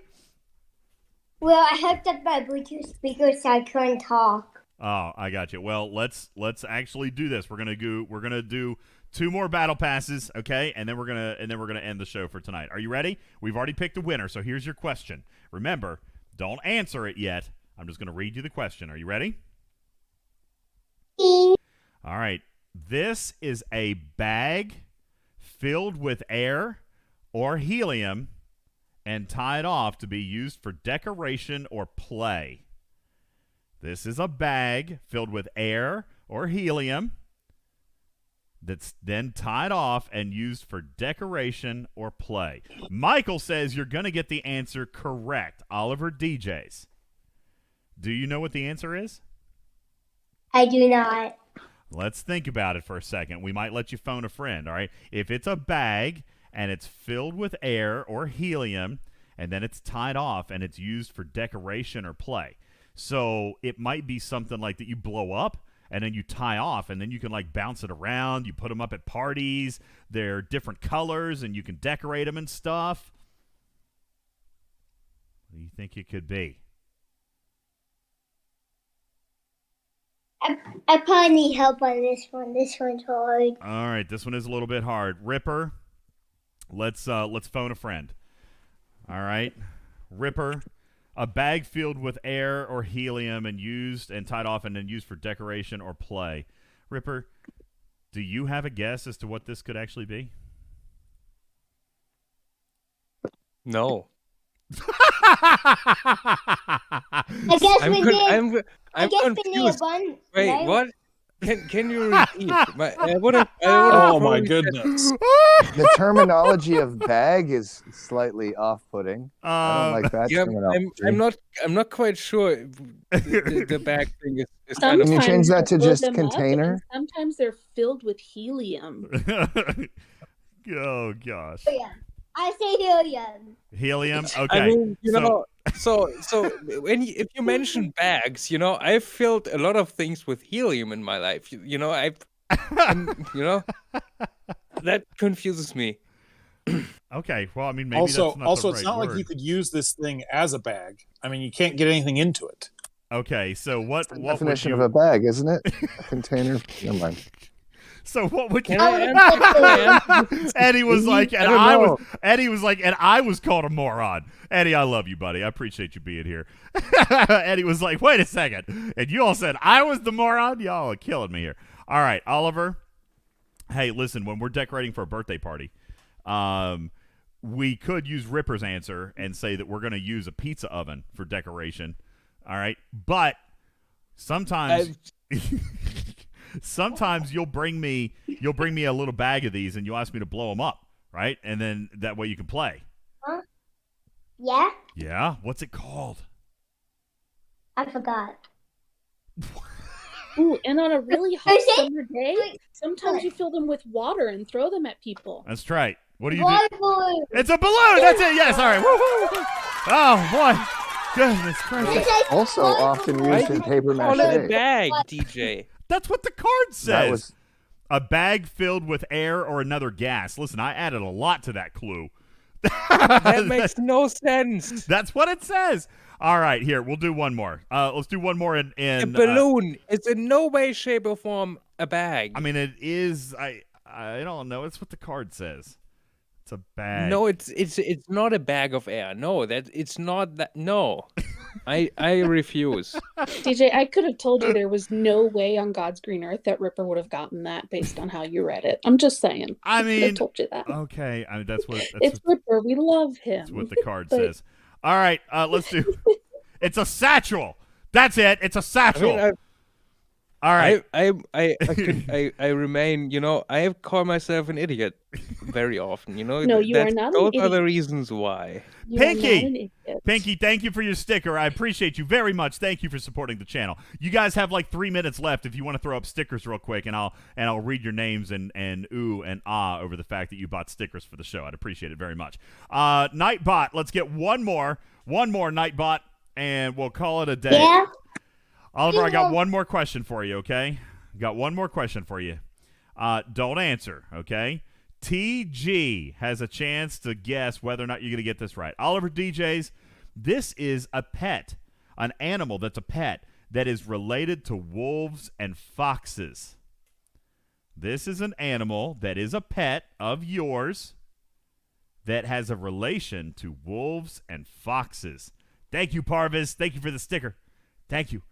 Well, I hooked up my Bluetooth speaker so I couldn't talk. Oh, I got you. Well, let's actually do this. We're gonna do 2 more battle passes, okay? And then we're gonna end the show for tonight. Are you ready? We've already picked a winner, so here's your question. Remember, don't answer it yet. I'm just gonna read you the question. Are you ready? All right. This is a bag filled with air or helium and tied off to be used for decoration or play. This is a bag filled with air or helium that's then tied off and used for decoration or play. Michael says you're going to get the answer correct. Oliver DJz. Do you know what the answer is? I do not. Let's think about it for a second. We might let you phone a friend, all right? If it's a bag and it's filled with air or helium and then it's tied off and it's used for decoration or play. So it might be something like that you blow up and then you tie off, and then you can like bounce it around. You put them up at parties. They're different colors, and you can decorate them and stuff. What do you think it could be? I probably need help on this one. This one's hard. All right, this one is a little bit hard. Ripper, let's phone a friend. All right, Ripper, a bag filled with air or helium and used and tied off and then used for decoration or play. Ripper, do you have a guess as to what this could actually be? No. I guess we did. I'm we need confused. one. Wait, right? what? Can you repeat? Oh my goodness. The terminology of bag is slightly off-putting. I don't like that terminology. I'm not quite sure. The bag thing is kind Can of. you change that to Sometimes just they'll fill them up, container? and sometimes they're filled with helium. Oh gosh. Helium. I say helium. Helium. Okay. I mean, so if you mention bags, I've filled a lot of things with helium in my life. That confuses me. Okay. Well, I mean, maybe Also, that's not the right it's not word. like you could use this thing as a bag. I mean, you can't get anything into it. Okay, so what Definition would of a bag, isn't it? A container. Never mind. So what would you? Can I answer? Eddie was like, and I don't know. Eddie was like, and I was called a moron. Eddie, I love you, buddy. I appreciate you being here. Eddie was like, wait a second, and you all said I was the moron. Y'all are killing me here. All right, Oliver. Hey, listen, when we're decorating for a birthday party, we could use Ripper's answer and say that we're going to use a pizza oven for decoration. All right, but sometimes. Sometimes you'll bring me a little bag of these and you'll ask me to blow them up, right? And then that way you can play. Huh? Yeah? Yeah? What's it called? I forgot. Ooh, and on a really hot Is it? summer day, sometimes you fill them with water and throw them at people. That's right. What do you Water do? balloon. It's a balloon. That's it. Yes. All right. Woo-hoo. Oh, boy. Goodness gracious. Also often used in paper Call it a mache. bag, DJ. That's what the card says. That was A bag filled with air or another gas. Listen, I added a lot to that clue. That makes no sense. That's what it says. All right, here, we'll do one more. Let's do one more in A balloon is in no way, shape, or form a bag. I mean, it is. I don't know. It's what the card says. It's a bag. No, it's not a bag of air. No, it's not that. No, I refuse. DJ, I could have told you there was no way on God's green earth that Ripper would have gotten that based on how you read it. I'm just saying. I could mean, have told you that. Okay, I mean that's what It's Ripper. We love him. that's what the card But- says. All right, let's do. It's a satchel. That's it. It's a satchel. All right. I remain. I call myself an idiot very often. No, you are not an Those are the idiot. reasons why. You are not Pinky! an idiot. Pinky, thank you for your sticker. I appreciate you very much. Thank you for supporting the channel. You guys have like 3 minutes left if you want to throw up stickers real quick, and I'll read your names and ooh and ah over the fact that you bought stickers for the show. I'd appreciate it very much. Nightbot, let's get one more Nightbot, and we'll call it a day. Yeah? Oliver, I got one more question for you, okay? Got one more question for you. Don't answer, okay? TG has a chance to guess whether or not you're going to get this right. OliverDJz, this is a pet, an animal that's a pet that is related to wolves and foxes. This is an animal that is a pet of yours that has a relation to wolves and foxes. Thank you, Parvis. Thank you for the sticker. Thank you.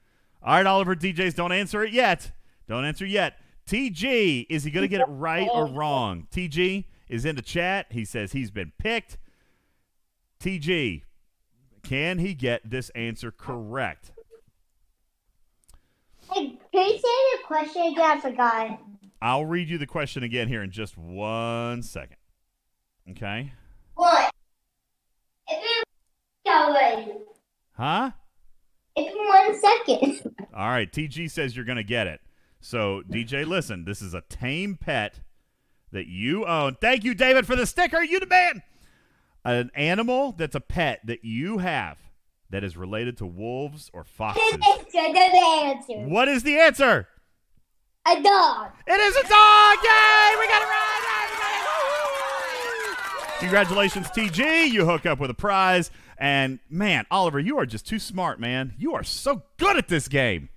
All right, OliverDJz, don't answer it yet. Don't answer yet. TG, is he going to get it right or wrong? TG is in the chat. He says he's been picked. TG, can he get this answer correct? Hey, can you say the question again? I forgot. I'll read you the question again here in just 1 second. Okay? What? If it already. Huh? It's 1 second. All right, TG says you're going to get it. So, DJ, listen, this is a tame pet that you own. Thank you, David, for the sticker. You the man. An animal that's a pet that you have that is related to wolves or foxes. The answer. What is the answer? A dog. It is a dog! Yay! We got it right! Congratulations, TG. You hook up with a prize. And, man, Oliver, you are just too smart, man. You are so good at this game.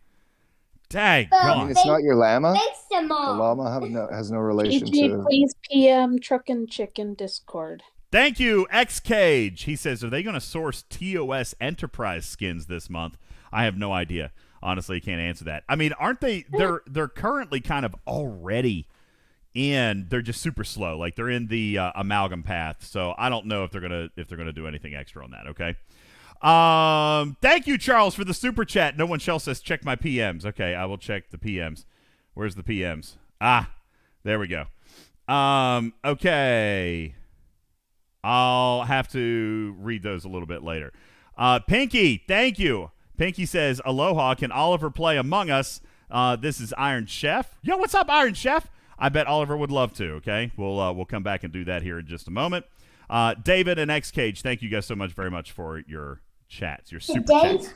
Dang, I mean, it's not your llama. Thanks, The Mom. llama has no relation PG, to. please PM Truck and Chicken Discord. Thank you, X-Cage. He says, are they going to source TOS Enterprise skins this month? I have no idea. Honestly, I can't answer that. I mean, aren't they? They're currently kind of already in. They're just super slow. Like they're in the amalgam path. So I don't know if they're gonna do anything extra on that. Okay. Thank you, Charles, for the super chat. No one else says check my PMs. Okay, I will check the PMs. Where's the PMs? Ah, there we go. Okay. I'll have to read those a little bit later. Pinky, thank you. Pinky says, aloha, can Oliver play Among Us? This is Iron Chef. Yo, what's up, Iron Chef? I bet Oliver would love to, okay? We'll come back and do that here in just a moment. David and X-Cage, thank you guys so much very much for your chats, your super chats.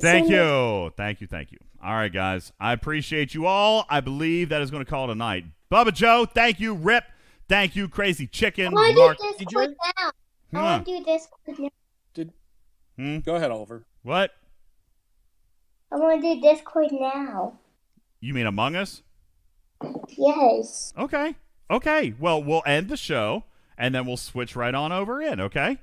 Thank you. Thank you. All right, guys. I appreciate you all. I believe that is going to call it a night. Bubba Joe, thank you. Rip, thank you. Crazy Chicken. I want Mark. to do Discord now. I want to do Discord now. Go ahead, Oliver. What? I want to do Discord now. You mean Among Us? Yes. Okay. Well, we'll end the show, and then we'll switch right on over in, okay?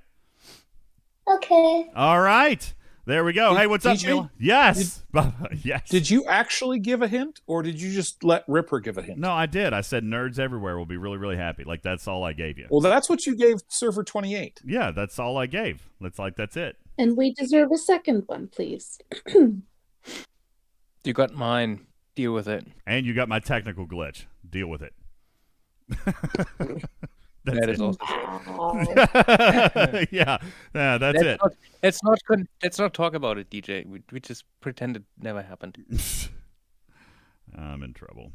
Okay. All right. There we go. Hey, what's up, DJ? Mila? Yes. Yes. Did you actually give a hint, or did you just let Ripper give a hint? No, I did. I said nerds everywhere will be really, really happy. Like, that's all I gave you. Well, that's what you gave Server 28. Yeah, that's all I gave. That's it. And we deserve a second one, please. You got mine. Deal with it. And you got my technical glitch. Deal with it. That is also yeah, that's it. Let's not talk about it, DJ. We just pretend it never happened. I'm in trouble.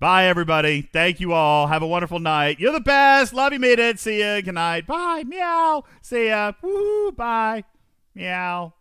Bye, everybody. Thank you all. Have a wonderful night. You're the best. Love you. Made it. See ya. Good night. Bye. Meow. See ya. Woo. Bye. Meow.